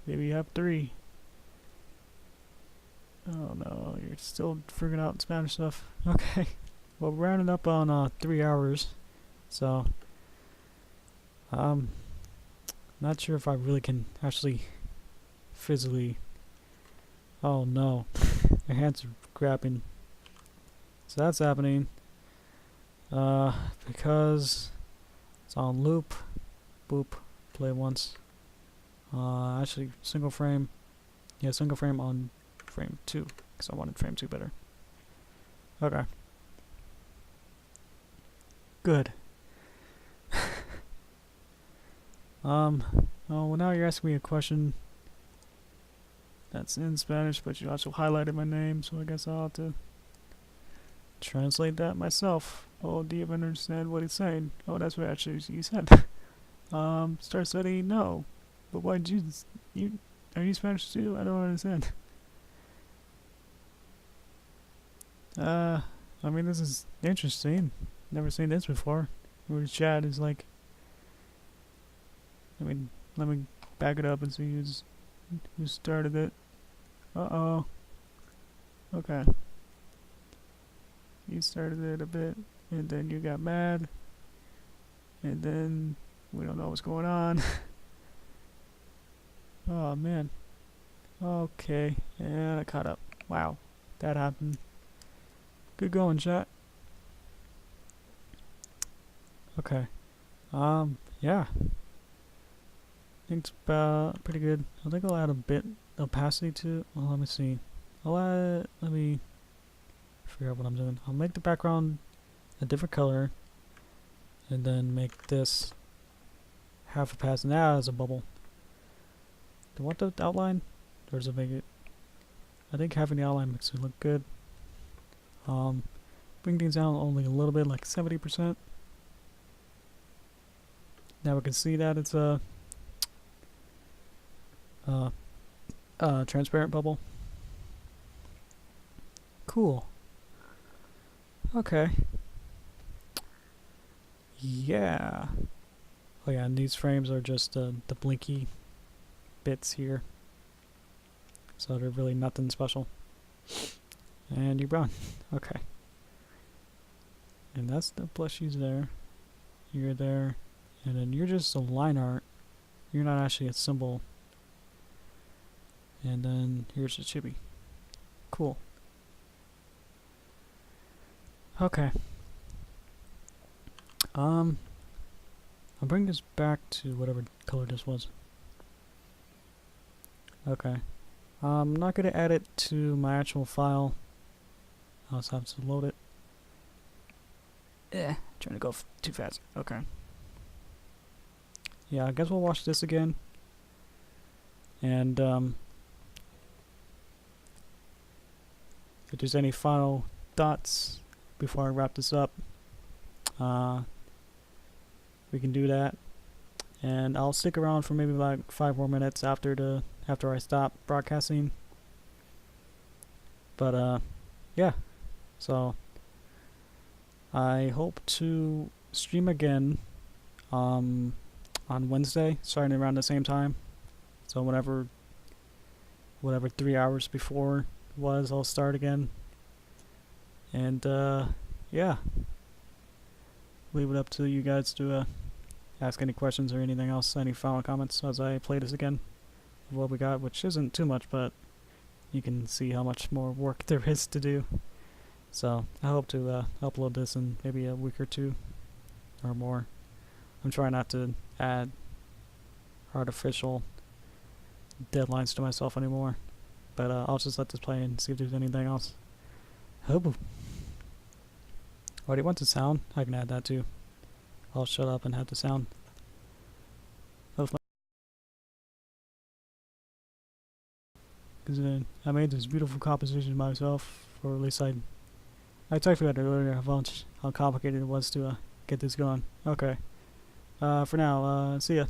Maybe you have 3. Oh no, you're still figuring out Spanish stuff. Okay. Well, we're rounding up on 3 hours. So, not sure if I really can actually physically. Oh no. My hands are grabbing. So that's happening. Because it's on loop. Boop. Play once. Actually, single frame. Yeah, single frame on frame 2. Because I wanted frame 2 better. Okay. Good. Oh, well, now you're asking me a question that's in Spanish, but you also highlighted my name, so I guess I'll have to translate that myself. Oh, do you even understand what he's saying? Oh, that's what actually you said. Start studying? No. But why did you are you Spanish too? I don't understand. I mean, this is interesting. Never seen this before. Where the chat is like, I mean, let me back it up and see who started it. Uh-oh. Okay. You started it a bit, and then you got mad, and then we don't know what's going on. Oh, man. Okay, and I caught up. Wow, that happened. Good going, chat. Okay. Yeah. I think it's pretty good. I think I'll add a bit opacity to? Well, let me see. Let me figure out what I'm doing. I'll make the background a different color, and then make this half opacity. Now as a bubble. Do I want the outline, or does it make it? I think having the outline makes it look good. Bring things down only a little bit, like 70%. Now we can see that it's a transparent bubble. Cool. Okay. Yeah. Oh yeah, and these frames are just the blinky bits here. So they're really nothing special. And you're brown. Okay. And that's the plushies there. You're there. And then you're just a line art. You're not actually a symbol. And then here's the chibi. Cool. Okay. I'll bring this back to whatever color this was. Okay. I'm not gonna add it to my actual file. I'll just have to load it. Trying to go too fast. Okay. Yeah, I guess we'll watch this again. And if there's any final thoughts before I wrap this up, we can do that. And I'll stick around for maybe like 5 more minutes after I stop broadcasting. But yeah. So I hope to stream again on Wednesday, starting around the same time. So whatever 3 hours before was, I'll start again. And yeah, leave it up to you guys to ask any questions or anything else, any final comments as I play this again of what we got, which isn't too much, but you can see how much more work there is to do. So I hope to upload this in maybe a week or 2 or more. I'm trying not to add artificial deadlines to myself anymore, but I'll just let this play and see if there's anything else. Oh, do you want the sound? I can add that too. I'll shut up and have the sound of my, because I made this beautiful composition myself, or at least I talked about it earlier how complicated it was to get this going. Okay. For now, see ya.